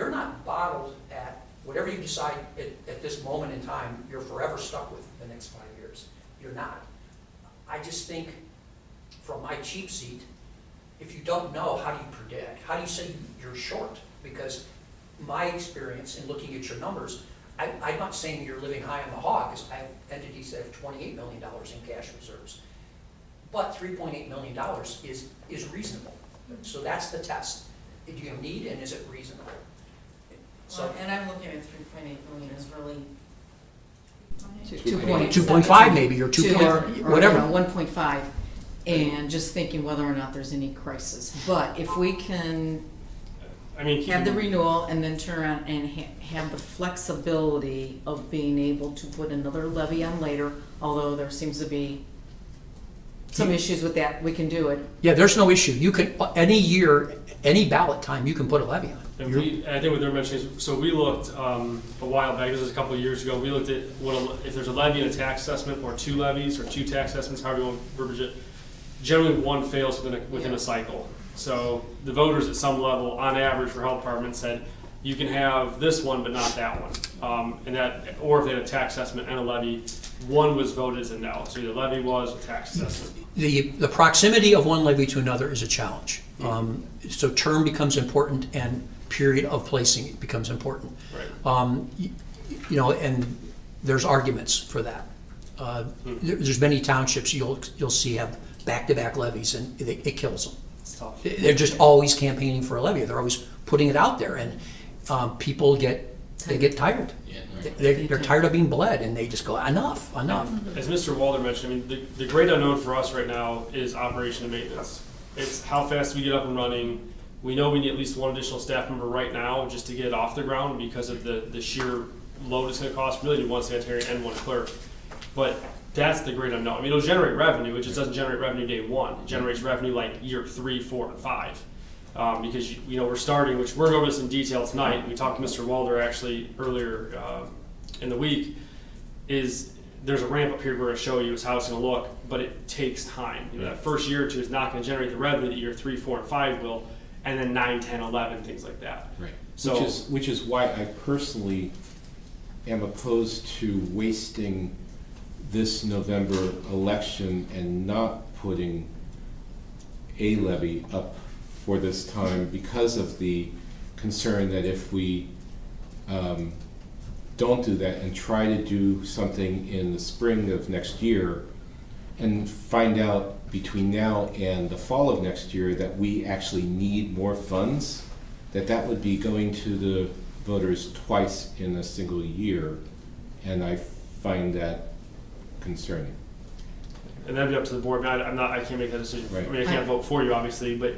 [SPEAKER 4] You're not bottled at whatever you decide at this moment in time, you're forever stuck with the next 5 years. You're not. I just think, from my cheap seat, if you don't know, how do you predict? How do you say you're short? Because my experience in looking at your numbers, I'm not saying you're living high on the hog, because I have entities that have $28 million in cash reserves. But $3.8 million is reasonable. So that's the test. Do you need and is it reasonable? So,
[SPEAKER 5] And I'm looking at 3.8 million as really.
[SPEAKER 7] 2.5 maybe, or 2 whatever.
[SPEAKER 5] 1.5, and just thinking whether or not there's any crisis. But if we can
[SPEAKER 2] I mean,
[SPEAKER 5] have the renewal and then turn around and have the flexibility of being able to put another levy on later, although there seems to be some issues with that, we can do it.
[SPEAKER 7] Yeah, there's no issue. You can, any year, any ballot time, you can put a levy on.
[SPEAKER 2] And I think what they're mentioning is, so we looked a while back, this was a couple of years ago, we looked at if there's a levy and a tax assessment, or 2 levies, or 2 tax assessments, however you want to verbiage it, generally one fails within a cycle. So the voters at some level, on average for health department, said, you can have this one, but not that one. Or if they had a tax assessment and a levy, one was voted as a no. So either levy was or tax assessment.
[SPEAKER 7] The proximity of one levy to another is a challenge. So term becomes important and period of placing becomes important.
[SPEAKER 2] Right.
[SPEAKER 7] And there's arguments for that. There's many townships you'll see have back-to-back levies, and it kills them.
[SPEAKER 2] It's tough.
[SPEAKER 7] They're just always campaigning for a levy. They're always putting it out there, and people get tired.
[SPEAKER 8] Yeah,
[SPEAKER 7] They're tired of being bled, and they just go, enough.
[SPEAKER 2] As Mr. Walder mentioned, I mean, the great unknown for us right now is operation and maintenance. It's how fast we get up and running. We know we need at least one additional staff member right now just to get it off the ground because of the sheer load it's gonna cost, really need one sanitary and one clerk. But that's the great unknown. I mean, it'll generate revenue, it just doesn't generate revenue day one. It generates revenue like year 3, 4, and 5. Because, you know, we're starting, which we're going over this in detail tonight. We talked to Mr. Walder actually earlier in the week, is there's a ramp up here we're going to show you is how it's going to look, but it takes time. You know, that first year or two is not going to generate the revenue that year 3, 4, and 5 will, and then 9, 10, 11, things like that.
[SPEAKER 8] Right.
[SPEAKER 2] So-
[SPEAKER 8] Which is why I personally am opposed to wasting this November election and not putting a levy up for this time, because of the concern that if we don't do that and try to do something in the spring of next year and find out between now and the fall of next year that we actually need more funds, that would be going to the voters twice in a single year, and I find that concerning.
[SPEAKER 2] And that'd be up to the board. I mean, I can't make that decision.
[SPEAKER 8] Right.
[SPEAKER 2] I mean, I can't vote for you, obviously, but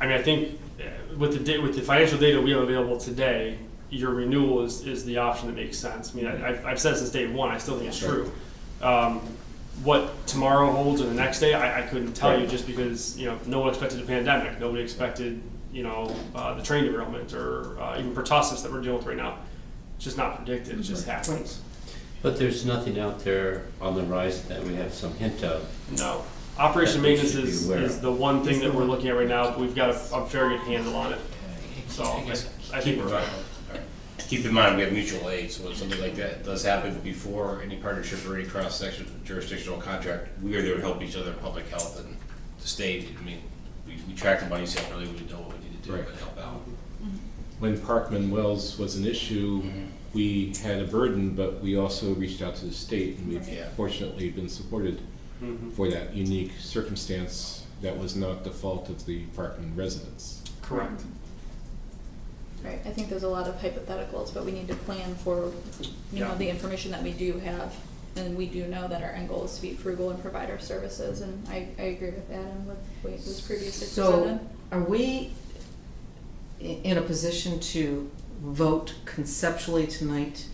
[SPEAKER 2] I mean, I think with the financial data we have available today, your renewal is the option that makes sense. I mean, I've said since day one, I still think it's true. What tomorrow holds or the next day, I couldn't tell you, just because, you know, no one expected a pandemic. Nobody expected, you know, the train derailment or even pertussis that we're dealing with right now. It's just not predicted. It just happens.
[SPEAKER 6] But there's nothing out there on the horizon that we have some hint of.
[SPEAKER 2] No. Operation
[SPEAKER 6] That we
[SPEAKER 2] maintenance
[SPEAKER 6] should be
[SPEAKER 2] is,
[SPEAKER 6] aware
[SPEAKER 2] is
[SPEAKER 6] of.
[SPEAKER 2] the one thing that we're looking at right now, but we've got a very good handle on it. So I think we're right.
[SPEAKER 9] Keep in mind, we have mutual aid, so if something like that does happen before any partnership or any cross-section jurisdictional contract, we are there to help each other in public health and the state. I mean, we track the money separately, we know what we need to do
[SPEAKER 8] Right.
[SPEAKER 9] and help out.
[SPEAKER 8] When Parkman Wells was an issue, we had a burden, but we also reached out to the state, and we've
[SPEAKER 9] Yeah.
[SPEAKER 8] fortunately been supported for that unique circumstance that was not the fault of the Parkman residents.
[SPEAKER 2] Correct.
[SPEAKER 3] Right, I think there's a lot of hypotheticals, but we need to plan for, you know,
[SPEAKER 2] Yeah.
[SPEAKER 3] the information that we do have. And we do know that our end goal is to be frugal and provide our services, and I agree with Adam with what was previously
[SPEAKER 5] So,
[SPEAKER 3] presented.
[SPEAKER 5] are we in a position to vote conceptually tonight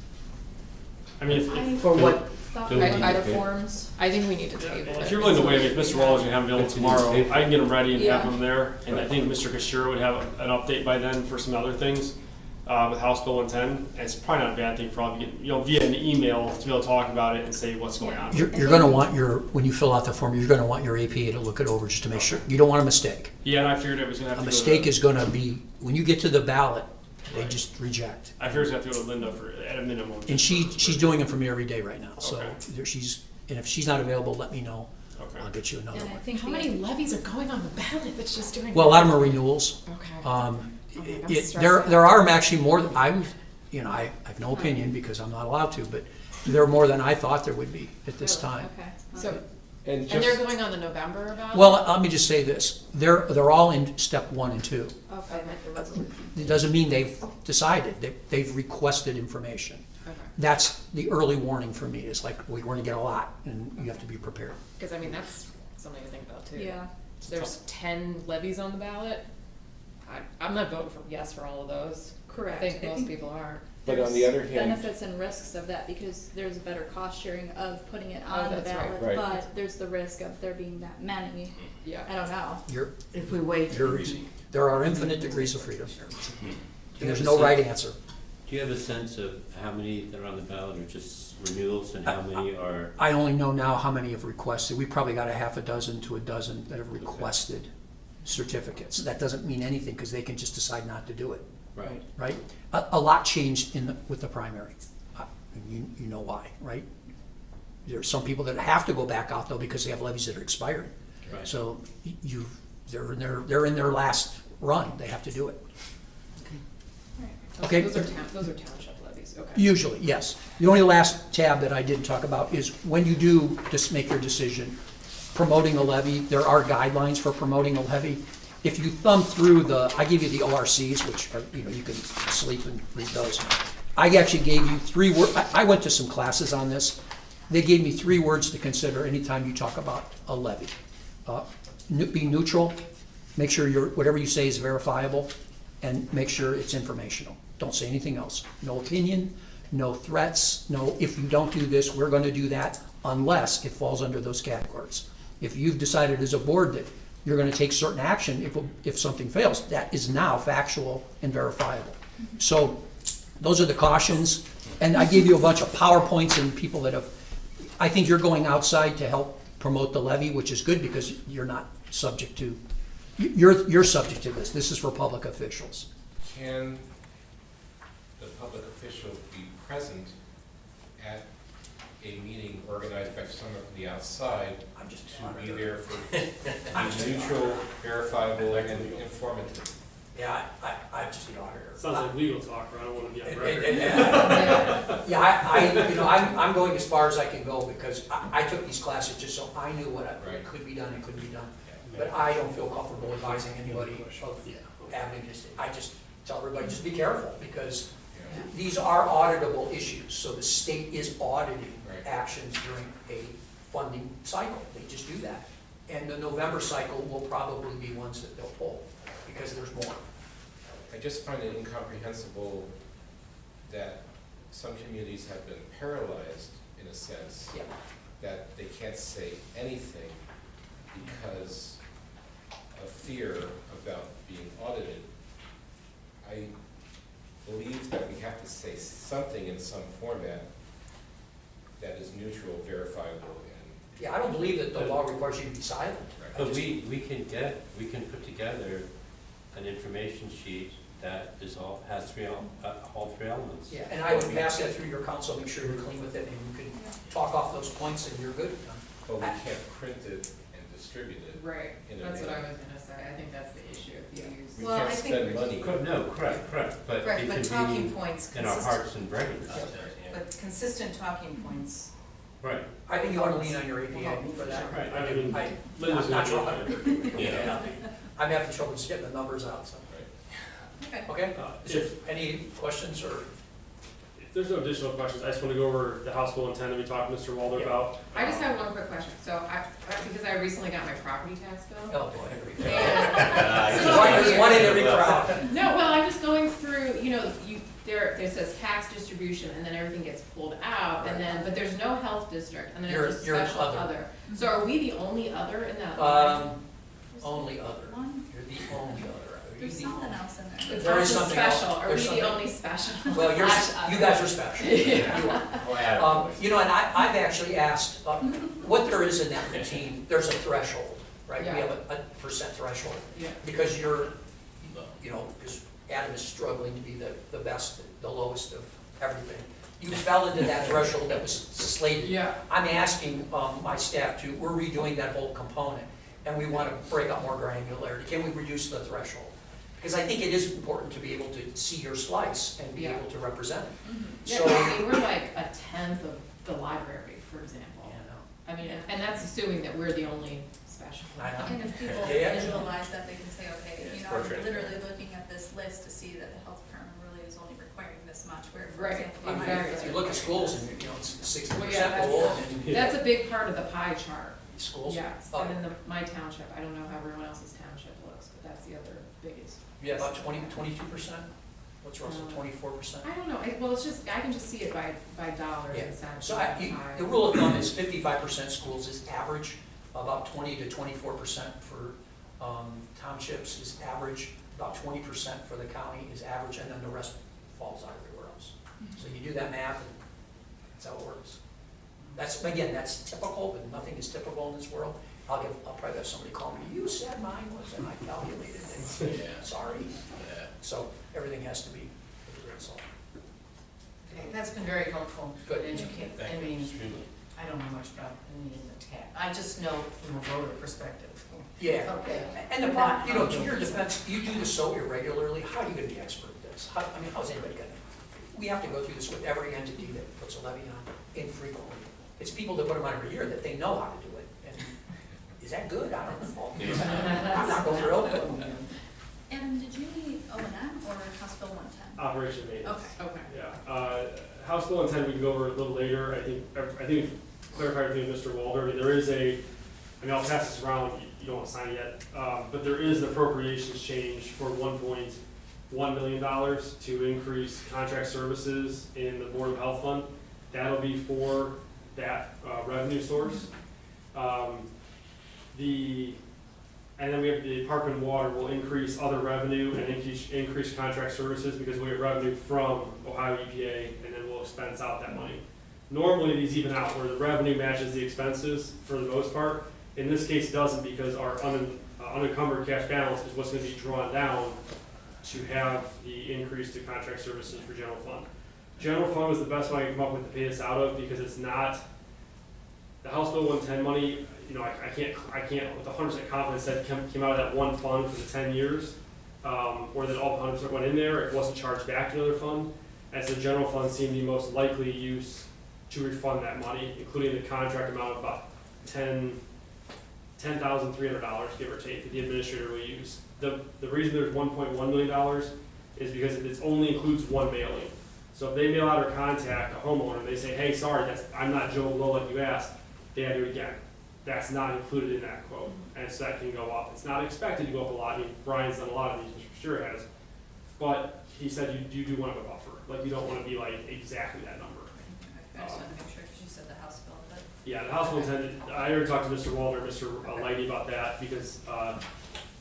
[SPEAKER 2] I mean, if
[SPEAKER 5] for what?
[SPEAKER 1] Either forms, I think we need to table it.
[SPEAKER 2] If you're willing to waive, if Mr. Wallace can have them available tomorrow, I can get them ready and have
[SPEAKER 3] Yeah.
[SPEAKER 2] them there. And I think Mr. Kashira would have an update by then for some other things with House Bill 110. And it's probably not a bad thing for all of you, via an email to be able to talk about it and say what's going on.
[SPEAKER 7] You're gonna want when you fill out the form, you're gonna want your APA to look it over just to make sure. You don't want a mistake.
[SPEAKER 2] Yeah, and I figured it was gonna have
[SPEAKER 7] A
[SPEAKER 2] to
[SPEAKER 7] mistake is gonna be, when you get to the ballot, they just reject.
[SPEAKER 2] I figured it was gonna have to go to Linda for, at a minimum.
[SPEAKER 7] And she's doing it for me every day right now, so
[SPEAKER 2] Okay.
[SPEAKER 7] and if she's not available, let me know.
[SPEAKER 2] Okay.
[SPEAKER 7] I'll get you another
[SPEAKER 3] And I
[SPEAKER 7] one.
[SPEAKER 3] think
[SPEAKER 1] How many levies are going on the ballot that's just doing?
[SPEAKER 7] Well, a lot of them are renewals.
[SPEAKER 1] Okay.
[SPEAKER 7] I'm
[SPEAKER 1] stressed out.
[SPEAKER 7] There are actually more, I have no opinion because I'm not allowed to, but there are more than I thought there would be at this
[SPEAKER 3] Really?
[SPEAKER 7] time.
[SPEAKER 3] Okay.
[SPEAKER 1] So,
[SPEAKER 8] And
[SPEAKER 1] and
[SPEAKER 8] just,
[SPEAKER 1] they're going on the November ballot?
[SPEAKER 7] Well, let me just say this, they're all in step 1 and 2.
[SPEAKER 3] Okay.
[SPEAKER 7] It doesn't mean they've decided, they've requested information.
[SPEAKER 1] Okay.
[SPEAKER 7] That's the early warning for me, is like, we're gonna get a lot, and you have to be prepared.
[SPEAKER 1] Because I mean, that's something to think about too.
[SPEAKER 3] Yeah,
[SPEAKER 1] There's 10 levies on the ballot. I'm not voting for yes for all of those.
[SPEAKER 3] correct.
[SPEAKER 1] I think most people are.
[SPEAKER 8] but on the other hand,
[SPEAKER 3] Benefits and risks of that, because there's a better cost sharing of putting it
[SPEAKER 1] Oh,
[SPEAKER 3] on the
[SPEAKER 1] that's right.
[SPEAKER 3] ballot,
[SPEAKER 8] Right.
[SPEAKER 3] but there's the risk of there being that many.
[SPEAKER 1] Yeah.
[SPEAKER 3] I don't know.
[SPEAKER 5] If we wait?
[SPEAKER 7] There are infinite degrees of freedom here,
[SPEAKER 6] Do you
[SPEAKER 7] and there's
[SPEAKER 6] have
[SPEAKER 7] no
[SPEAKER 6] a
[SPEAKER 7] right
[SPEAKER 6] sense-
[SPEAKER 7] answer.
[SPEAKER 6] Do you have a sense of how many that are on the ballot are just renewals and how many are?
[SPEAKER 7] I only know now how many have requested. We probably got a half a dozen to a dozen that have requested certificates. That doesn't mean anything, because they can just decide not to do it,
[SPEAKER 6] Right.
[SPEAKER 7] right? A lot changed with the primary. And you know why, right? There are some people that have to go back out though because they have levies that are expiring.
[SPEAKER 6] Right.
[SPEAKER 7] So they're in their last run. They have to do it. Okay.
[SPEAKER 1] Those are township levies, okay.
[SPEAKER 7] Usually, yes. The only last tab that I didn't talk about is when you do just make your decision, promoting a levy, there are guidelines for promoting a levy. If you thumb through I gave you the ORCs, which are, you can sleep and read those. I actually gave you 3 words. I went to some classes on this. They gave me 3 words to consider anytime you talk about a levy. Be neutral, make sure whatever you say is verifiable, and make sure it's informational. Don't say anything else. No opinion, no threats, no, if you don't do this, we're gonna do that, unless it falls under those categories. If you've decided as a board that you're gonna take certain action if something fails, that is now factual and verifiable. So, those are the cautions, and I gave you a bunch of PowerPoints and people that have, I think you're going outside to help promote the levy, which is good because you're not subject to, you're subject to this. This is for public officials.
[SPEAKER 8] Can the public official be present at a meeting organized by someone from the outside
[SPEAKER 4] I'm just
[SPEAKER 8] to
[SPEAKER 4] honored.
[SPEAKER 8] be there for, be neutral, verifiable, and informative?
[SPEAKER 4] Yeah, I'm just the auditor.
[SPEAKER 2] Sounds like legal talk, but I don't wanna be on
[SPEAKER 4] And-
[SPEAKER 2] record.
[SPEAKER 4] Yeah, you know, I'm going as far as I can go because I took these classes just so I knew what
[SPEAKER 8] Right.
[SPEAKER 4] could be done and couldn't be done. But I don't feel comfortable advising anybody of having I just tell everybody, just be careful because
[SPEAKER 8] Yeah.
[SPEAKER 4] these are auditable issues. So the state is auditing
[SPEAKER 8] Right.
[SPEAKER 4] actions during a funding cycle. They just do that. And the November cycle will probably be ones that they'll pull because there's more.
[SPEAKER 8] I just find it incomprehensible that some communities have been paralyzed, in a sense,
[SPEAKER 4] Yeah.
[SPEAKER 8] that they can't say anything because of fear about being audited. I believe that we have to say something in some format that is neutral, verifiable, and.
[SPEAKER 4] Yeah, I don't believe that the law requires you to be silent. I
[SPEAKER 6] But
[SPEAKER 4] just-
[SPEAKER 6] we can put together an information sheet that is has all three elements.
[SPEAKER 4] Yeah, and I would pass that through your council, make sure you're clean with it, and you can talk off those points and you're good.
[SPEAKER 8] But we can't print it and distribute it.
[SPEAKER 1] Right,
[SPEAKER 8] In a
[SPEAKER 1] that's what I
[SPEAKER 8] manner.
[SPEAKER 1] was gonna say, I think that's the issue, if you use.
[SPEAKER 8] We
[SPEAKER 3] Well,
[SPEAKER 8] can't
[SPEAKER 3] I think
[SPEAKER 8] spend money.
[SPEAKER 6] No, correct, but
[SPEAKER 3] Correct,
[SPEAKER 6] it
[SPEAKER 3] but
[SPEAKER 6] can
[SPEAKER 3] talking
[SPEAKER 6] be
[SPEAKER 3] points,
[SPEAKER 6] in our
[SPEAKER 3] consistent,
[SPEAKER 6] hearts and brains.
[SPEAKER 3] but consistent talking points.
[SPEAKER 6] Right.
[SPEAKER 4] I think you want to lean on your APA for that.
[SPEAKER 2] Right, I mean,
[SPEAKER 4] I-
[SPEAKER 2] Linda's
[SPEAKER 4] not
[SPEAKER 2] gonna
[SPEAKER 4] wrong.
[SPEAKER 6] Yeah.
[SPEAKER 4] I'm having trouble just getting the numbers out, so,
[SPEAKER 3] Okay.
[SPEAKER 4] okay? Is there
[SPEAKER 2] if
[SPEAKER 4] any questions or?
[SPEAKER 2] there's no additional questions, I just wanna go over the House Bill 10 that we talked to Mr. Walder
[SPEAKER 4] Yeah.
[SPEAKER 2] about.
[SPEAKER 1] I just have one quick question, so because I recently got my property tax bill.
[SPEAKER 4] Oh, boy, here we go.
[SPEAKER 1] And-
[SPEAKER 4] There's one in every crowd.
[SPEAKER 1] No, well, I'm just going through, there says tax distribution, and then everything gets pulled out, and then, but there's no health district, and then
[SPEAKER 4] You're-
[SPEAKER 1] it's just
[SPEAKER 4] you're
[SPEAKER 1] special
[SPEAKER 4] other.
[SPEAKER 1] other. So are we the only other in that line?
[SPEAKER 4] Only other.
[SPEAKER 3] One,
[SPEAKER 4] You're the only other. Are you
[SPEAKER 3] there's
[SPEAKER 4] the
[SPEAKER 3] something
[SPEAKER 4] only-
[SPEAKER 3] else in there.
[SPEAKER 1] It's
[SPEAKER 4] There is
[SPEAKER 1] also
[SPEAKER 4] something else.
[SPEAKER 1] special, are we
[SPEAKER 4] There's
[SPEAKER 1] the
[SPEAKER 4] something-
[SPEAKER 1] only special?
[SPEAKER 4] Well, you guys are special.
[SPEAKER 1] Yeah.
[SPEAKER 4] You are.
[SPEAKER 8] Oh, I have
[SPEAKER 4] You know, and I've actually asked, what there is in that routine, there's a threshold, right? We
[SPEAKER 1] Yeah.
[SPEAKER 4] have a percent threshold.
[SPEAKER 1] Yeah.
[SPEAKER 4] Because because Adam is struggling to be the best, the lowest of everything. You fell into that threshold that was slated.
[SPEAKER 1] Yeah.
[SPEAKER 4] I'm asking my staff we're redoing that whole component, and we want to break out more granularity. Can we reduce the threshold? Because I think it is important to be able to see your slice and be
[SPEAKER 1] Yeah.
[SPEAKER 4] able to represent it.
[SPEAKER 1] Yeah,
[SPEAKER 4] So,
[SPEAKER 1] I mean, we're like a tenth of the library, for example.
[SPEAKER 4] Yeah,
[SPEAKER 1] I mean, and that's assuming that we're the only special.
[SPEAKER 4] I know.
[SPEAKER 3] And if people
[SPEAKER 4] Yeah.
[SPEAKER 3] visualize that, they can say, okay,
[SPEAKER 8] Yeah,
[SPEAKER 3] I'm
[SPEAKER 8] portrait.
[SPEAKER 3] literally looking at this list to see that the health department really is only requiring this much, where, for
[SPEAKER 1] Right,
[SPEAKER 3] example, my
[SPEAKER 1] exactly.
[SPEAKER 4] If you look at schools, and it's the 60%
[SPEAKER 1] Well, yeah,
[SPEAKER 4] goal, and
[SPEAKER 1] That's a big part of the pie chart.
[SPEAKER 4] schools.
[SPEAKER 1] Yes,
[SPEAKER 4] Oh.
[SPEAKER 1] and then my township, I don't know how everyone else's township looks, but that's the other biggest.
[SPEAKER 4] Yeah, about 22%? What's Russell,
[SPEAKER 1] Um,
[SPEAKER 4] 24%?
[SPEAKER 1] I don't know, well, it's just, I can just see it by dollars
[SPEAKER 4] Yeah.
[SPEAKER 1] and cents.
[SPEAKER 4] So
[SPEAKER 1] not
[SPEAKER 4] the
[SPEAKER 1] by-
[SPEAKER 4] rule of thumb is 55% schools is average, about 20 to 24% for townships is average, about 20% for the county is average, and then the rest falls out everywhere else. So you do that math, and that's how it works. That's typical, but nothing is typical in this world. I'll probably have somebody call me, you said mine was, and I calculated it.
[SPEAKER 9] Yeah.
[SPEAKER 4] Sorry.
[SPEAKER 9] Yeah.
[SPEAKER 4] So everything has to be with a grain of salt.
[SPEAKER 5] Okay, that's been very helpful
[SPEAKER 4] Good.
[SPEAKER 5] and educated. I
[SPEAKER 9] Thank you.
[SPEAKER 5] mean,
[SPEAKER 6] Extremely.
[SPEAKER 5] I don't know much about any of the tax. I just know from a voter perspective.
[SPEAKER 4] Yeah.
[SPEAKER 5] Okay.
[SPEAKER 4] And the problem, to your defense, you do this so irregularly, how are you gonna be expert at this? How's anybody gonna? We have to go through this with every entity that puts a levy on infrequently. It's people that put them on every year that they know how to do it. And is that good? I don't know. I'm not going through it.
[SPEAKER 3] And did you need O and M or House Bill 110?
[SPEAKER 2] Operation maintenance.
[SPEAKER 3] Okay.
[SPEAKER 1] Okay.
[SPEAKER 2] Yeah, House Bill 10 we can go over a little later. I think we've clarified everything with Mr. Walder. I mean, there is I'll pass this around, you don't want to sign it yet, but there is an appropriations change for $1 million to increase contract services in the Board of Health Fund. That'll be for that revenue source. And then we have the Department of Water will increase other revenue and increase contract services because we have revenue from Ohio EPA, and then we'll expense out that money. Normally, these even out where the revenue matches the expenses for the most part. In this case, it doesn't, because our unencumbered cash balance is what's gonna be drawn down to have the increase to contract services for general fund. General fund was the best one I could come up with to pay this out of, because it's not, the House Bill 110 money, you know, I can't with 100% confidence that came out of that one fund for the 10 years, or that all 100% went in there, it wasn't charged back to another fund, as the general fund seemed the most likely use to refund that money, including the contract amount of about $10,300, give or take, that the administrator will use. The reason there's $1.1 million is because it only includes one mailing. So if they mail out or contact a homeowner and they say, hey, sorry, I'm not Joe Blow like you asked, they have to do it again. That's not included in that quote, and so that can go up. It's not expected to go up a lot. I mean, Brian's done a lot of these, Mr. Sure has, but he said you do want to have a buffer. Like, you don't want to be like exactly that number.
[SPEAKER 3] I just wanted to make sure, because you said the House bill, but.
[SPEAKER 2] Yeah, the House will intend, I already talked to Mr. Walter, Mr. Lighty about that, because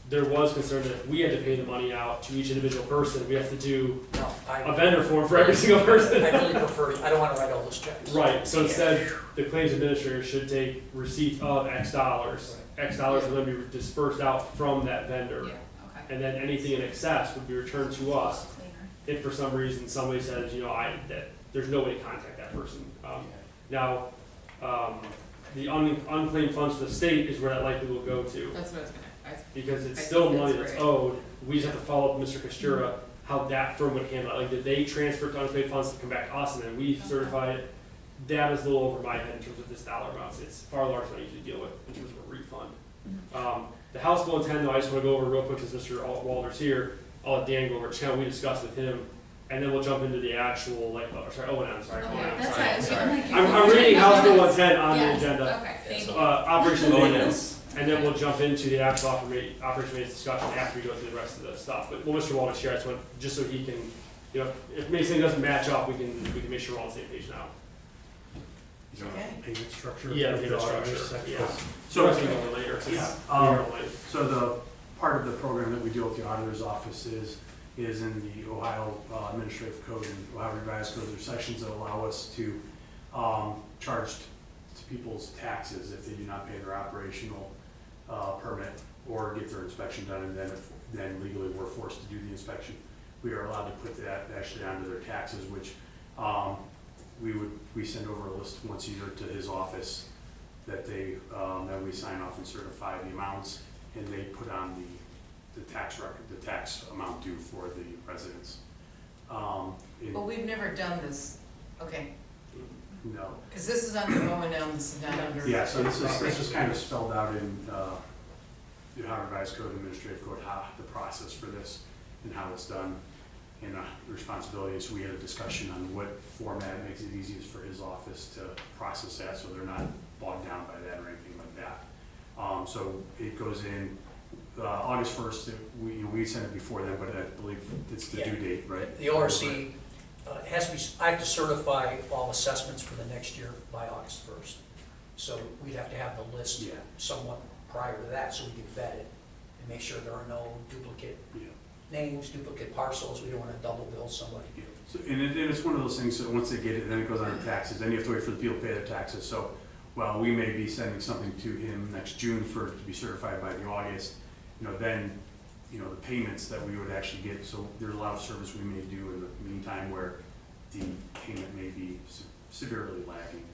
[SPEAKER 2] there was concern that if we had to pay the money out to each individual person, we have to do
[SPEAKER 4] No,
[SPEAKER 2] a vendor form for every single person.
[SPEAKER 4] I really prefer, I don't wanna write all those checks.
[SPEAKER 2] Right, so instead, the claims administrator should take receipt of X dollars. X dollars will then be dispersed out from that vendor.
[SPEAKER 3] Yeah, okay.
[SPEAKER 2] And then anything in excess would be returned to us
[SPEAKER 3] Cleaner.
[SPEAKER 2] if for some reason somebody says, you know, that there's no way to contact that person. Now, the unclaimed funds for the state is where that likely will go to,
[SPEAKER 1] That's what I was gonna,
[SPEAKER 2] because it's
[SPEAKER 1] I
[SPEAKER 2] still
[SPEAKER 1] think
[SPEAKER 2] money
[SPEAKER 1] that's
[SPEAKER 2] that's
[SPEAKER 1] right.
[SPEAKER 2] owed. We just have to follow up with Mr. Kostura, how that firm would handle it. Like, did they transfer to unpaid funds to come back to us and then we certify it? That is a little over my head in terms of this dollar amounts. It's far larger than I usually deal with in terms of a refund. The House Bill 10, though, I just want to go over real quick because Mr. Walter's here. I'll let Dan go over just kind of what we discussed with him, and then we'll jump into the actual, like, O&M, sorry.
[SPEAKER 3] Okay,
[SPEAKER 2] O&M,
[SPEAKER 3] that's
[SPEAKER 2] sorry.
[SPEAKER 3] right, I was like,
[SPEAKER 2] I'm reading House Bill
[SPEAKER 3] no,
[SPEAKER 2] 110 on the
[SPEAKER 3] Yes,
[SPEAKER 2] agenda.
[SPEAKER 3] Okay, thank you.
[SPEAKER 2] Operation and
[SPEAKER 6] O&M.
[SPEAKER 2] maintenance, and then we'll jump into the actual operation maintenance discussion after we go through the rest of the stuff. But well, Mr. Walter's here, I just want, just so he can, you know, if anything doesn't match up, we can make sure we're on the same page now.
[SPEAKER 10] Payment structure.
[SPEAKER 2] Yeah,
[SPEAKER 10] with
[SPEAKER 2] the
[SPEAKER 10] the
[SPEAKER 2] structure,
[SPEAKER 10] auditors.
[SPEAKER 2] yeah.
[SPEAKER 10] So,
[SPEAKER 2] Rest of it over later, 'cause
[SPEAKER 10] yeah,
[SPEAKER 2] we're on late.
[SPEAKER 10] so the part of the program that we do with the auditor's office is in the Ohio Administrative Code and Ohio Revised Code. There are sections that allow us to charge to people's taxes if they do not pay their operational permit or get their inspection done, and then legally we're forced to do the inspection. We are allowed to put that actually onto their taxes, which we send over a list once a year to his office that they that we sign off and certify the amounts, and they put on the tax record, the tax amount due for the residents.
[SPEAKER 5] But we've never done this, okay,
[SPEAKER 10] No.
[SPEAKER 5] because this is under O&M, this is not under.
[SPEAKER 10] Yeah, so this is kind of spelled out in the Ohio Revised Code, Administrative Code, how the process for this and how it's done, and the responsibilities. We had a discussion on what format makes it easiest for his office to process that, so they're not bogged down by that or anything like that. So it goes in August 1st. We sent it before then, but I believe it's the due date, right?
[SPEAKER 4] The ORC has to be, I have to certify all assessments for the next year by August 1st. So we'd have to have the list
[SPEAKER 10] Yeah.
[SPEAKER 4] somewhat prior to that, so we can vet it and make sure there are no duplicate
[SPEAKER 10] Yeah.
[SPEAKER 4] names, duplicate parcels. We don't want to double bill somebody.
[SPEAKER 10] Yeah. So, and it's one of those things that once they get it, then it goes on to taxes, then you have to wait for the people to pay their taxes. So while we may be sending something to him next June for it to be certified by the August, then, the payments that we would actually get, so there's a lot of service we may do in the meantime where the payment may be severely lagging.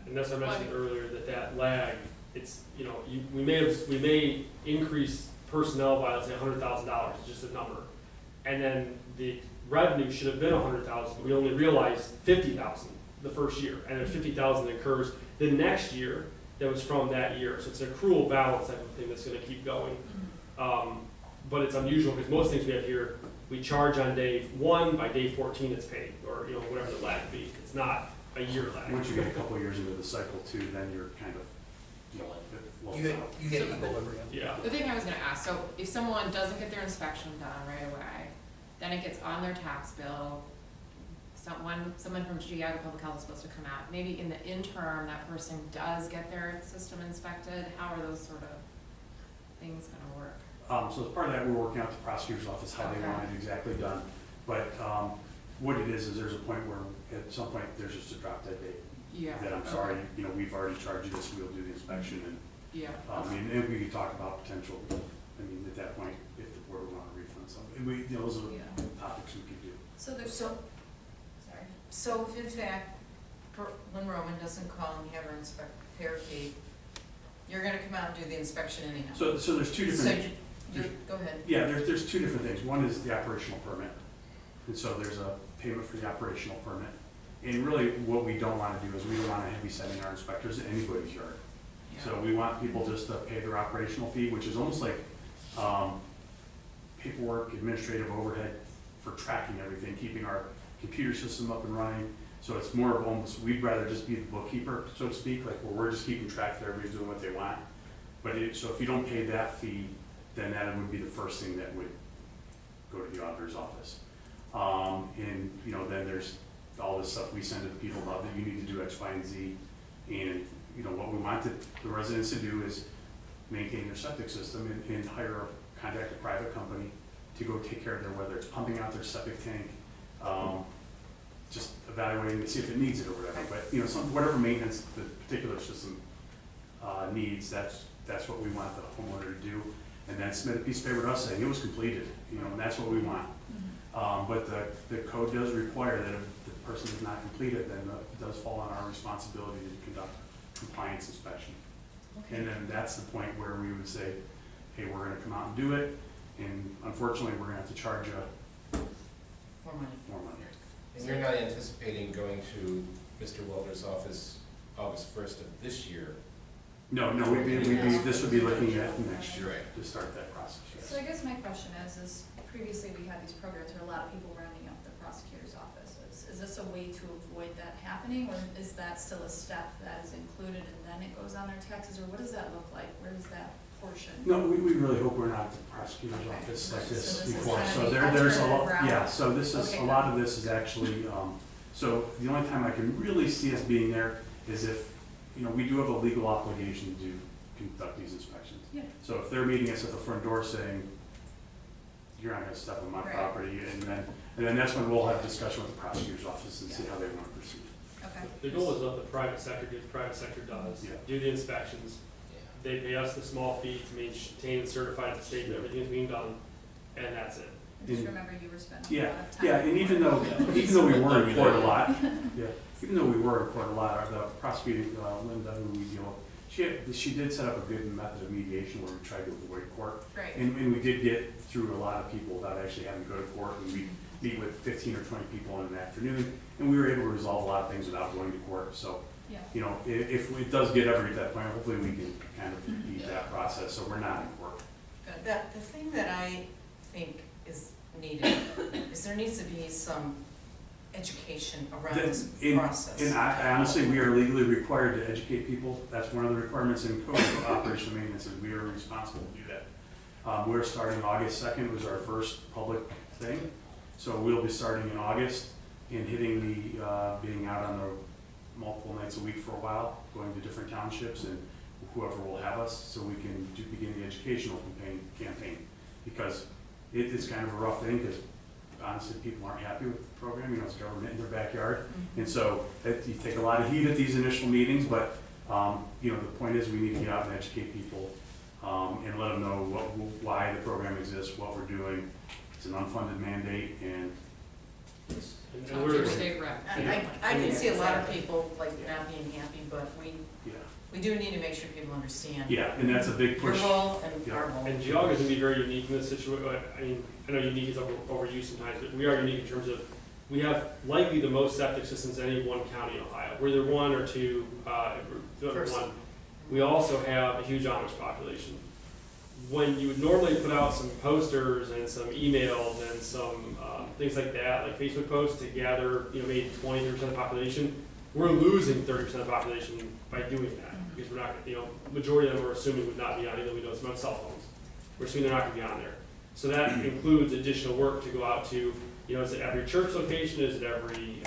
[SPEAKER 2] And that's what I mentioned earlier, that lag, it's, we may increase personnel by, let's say, $100,000, it's just a number. And then the revenue should have been $100,000, but we only realized $50,000 the first year, and then $50,000 occurs the next year that was from that year. So it's an accrual balance type of thing that's gonna keep going. But it's unusual, because most things we have here, we charge on day 1, by day 14 it's paid, or, whatever the lag be. It's not a year lag.
[SPEAKER 10] Once you get a couple of years into the cycle too, then you're kind of,
[SPEAKER 4] You get equilibrium.
[SPEAKER 2] Yeah.
[SPEAKER 1] The thing I was gonna ask, so if someone doesn't get their inspection done right away, then it gets on their tax bill. Someone from Geauga Public Health is supposed to come out. Maybe in the interim, that person does get their system inspected. How are those sort of things gonna work?
[SPEAKER 10] So as part of that, we're working out the prosecutor's office, how they
[SPEAKER 1] Okay.
[SPEAKER 10] want it exactly done. But what it is there's a point where, at some point, there's just a drop dead date.
[SPEAKER 1] Yeah.
[SPEAKER 10] That I'm sorry, you know, we've already charged you this, we'll do the inspection, and,
[SPEAKER 1] Yeah.
[SPEAKER 10] and we could talk about potential, I mean, at that point, if the board would want to refund something. And we, you know, those are
[SPEAKER 3] Yeah.
[SPEAKER 10] topics we could do.
[SPEAKER 3] So there's,
[SPEAKER 5] So,
[SPEAKER 3] sorry.
[SPEAKER 5] so if in fact, Lynn Roman doesn't call and have her inspect repair fee, you're gonna come out and do the inspection anyhow?
[SPEAKER 10] So there's two
[SPEAKER 5] So
[SPEAKER 10] different,
[SPEAKER 5] go ahead.
[SPEAKER 10] yeah, there's two different things. One is the operational permit. And so there's a payment for the operational permit. And really, what we don't want to do is we don't want to be sending our inspectors to anybody's yard. So we want people just to pay their operational fee, which is almost like paperwork, administrative overhead for tracking everything, keeping our computer system up and running. So it's more of almost, we'd rather just be the bookkeeper, so to speak, like where we're just keeping track that everybody's doing what they want. But so if you don't pay that fee, then that would be the first thing that would go to the auditor's office. And, you know, then there's all this stuff we send to the people about that you need to do X, Y, and Z. And, you know, what we want the residents to do is maintain their septic system and hire, contact a private company to go take care of their, whether it's pumping out their septic tank, just evaluating to see if it needs it or whatever. But, you know, whatever maintenance the particular system needs, that's what we want the homeowner to do. And then submit a piece of paper to us saying it was completed, you know, and that's what we want. But the code does require that if the person does not complete it, then it does fall on our responsibility to conduct compliance inspection. And then that's the point where we would say, hey, we're gonna come out and do it, and unfortunately, we're gonna have to charge you
[SPEAKER 5] More money.
[SPEAKER 10] more money.
[SPEAKER 8] And you're not anticipating going to Mr. Welder's office August 1st of this year?
[SPEAKER 10] No, this would be looking at next year
[SPEAKER 8] Right.
[SPEAKER 10] to start that process,
[SPEAKER 3] So I
[SPEAKER 10] yes.
[SPEAKER 3] guess my question is previously we had these programs where a lot of people were ending up at the prosecutor's office. Is this a way to avoid that happening, or is that still a step that is included and then it goes on their taxes, or what does that look like? Where is that portion?
[SPEAKER 10] No, we really hope we're not at the prosecutor's
[SPEAKER 3] Okay.
[SPEAKER 10] office like
[SPEAKER 3] So
[SPEAKER 10] this
[SPEAKER 3] this is
[SPEAKER 10] before.
[SPEAKER 3] kind of
[SPEAKER 10] So
[SPEAKER 3] the
[SPEAKER 10] there's a lot,
[SPEAKER 3] alternative
[SPEAKER 10] yeah,
[SPEAKER 3] route?
[SPEAKER 10] so this is,
[SPEAKER 3] Okay,
[SPEAKER 10] a lot of this is actually, so the only time I can really see us being there is if, you know, we do have a legal obligation to conduct these inspections.
[SPEAKER 3] Yeah.
[SPEAKER 10] So if they're meeting us at the front door saying, you're not gonna step on my
[SPEAKER 3] Right.
[SPEAKER 10] property, and then that's when we'll have discussion with the prosecutor's office and see how they wanna proceed.
[SPEAKER 3] Okay.
[SPEAKER 2] The goal is what the private sector does,
[SPEAKER 10] Yeah.
[SPEAKER 2] do the inspections. They pay us the small fee to maintain and certify to the state that everything's being done, and that's it.
[SPEAKER 3] I just
[SPEAKER 10] And-
[SPEAKER 3] remember you were spending a lot
[SPEAKER 10] Yeah,
[SPEAKER 3] of time.
[SPEAKER 10] yeah, and even though we were in court a lot, yeah, even though we were in court a lot, the prosecuting, Linda, who we deal with, she did set up a good method of mediation where we tried to avoid court.
[SPEAKER 3] Right.
[SPEAKER 10] And we did get through a lot of people without actually having to go to court, and we meet with 15 or 20 people in an afternoon, and we were able to resolve a lot of things without going to court, so,
[SPEAKER 3] Yeah.
[SPEAKER 10] you know, if it does get ever to that point, hopefully we can kind of beat that process, so we're not in court.
[SPEAKER 3] Good.
[SPEAKER 5] The thing that I think is needed is there needs to be some education around this process.
[SPEAKER 10] And I honestly, we are legally required to educate people. That's one of the requirements in code of operational maintenance, is we are responsible to do that. We're starting August 2nd was our first public thing. So we'll be starting in August and hitting being out on the multiple nights a week for a while, going to different townships and whoever will have us, so we can begin the educational campaign. Because it is kind of a rough thing, because honestly, people aren't happy with the program, you know, it's government in their backyard. And so you take a lot of heat at these initial meetings, but, you know, the point is we need to get out and educate people and let them know why the program exists, what we're doing. It's an unfunded mandate, and
[SPEAKER 2] And
[SPEAKER 1] Talk to
[SPEAKER 2] we're,
[SPEAKER 1] your state rep.
[SPEAKER 5] I can see a lot of people like not being happy, but
[SPEAKER 10] yeah.
[SPEAKER 5] we do need to make sure people understand
[SPEAKER 10] Yeah, and that's a big
[SPEAKER 5] your
[SPEAKER 10] push.
[SPEAKER 5] role and
[SPEAKER 10] Yeah.
[SPEAKER 5] our role.
[SPEAKER 2] and Geauga is gonna be very unique in this situation. I mean, I know unique is overused sometimes, but we are unique in terms of, we have likely the most septic systems in any one county in Ohio. We're either one or two,
[SPEAKER 5] First.
[SPEAKER 2] one. We also have a huge Amish population. When you would normally put out some posters and some emails and some things like that, like Facebook posts to gather, you know, maybe 20% of the population, we're losing 30% of the population by doing that, because we're not, you know, majority of them we're assuming would not be on, even though we know it's about cell phones. We're assuming they're not gonna be on there. So that includes additional work to go out to, you know, is it every church location, is it every,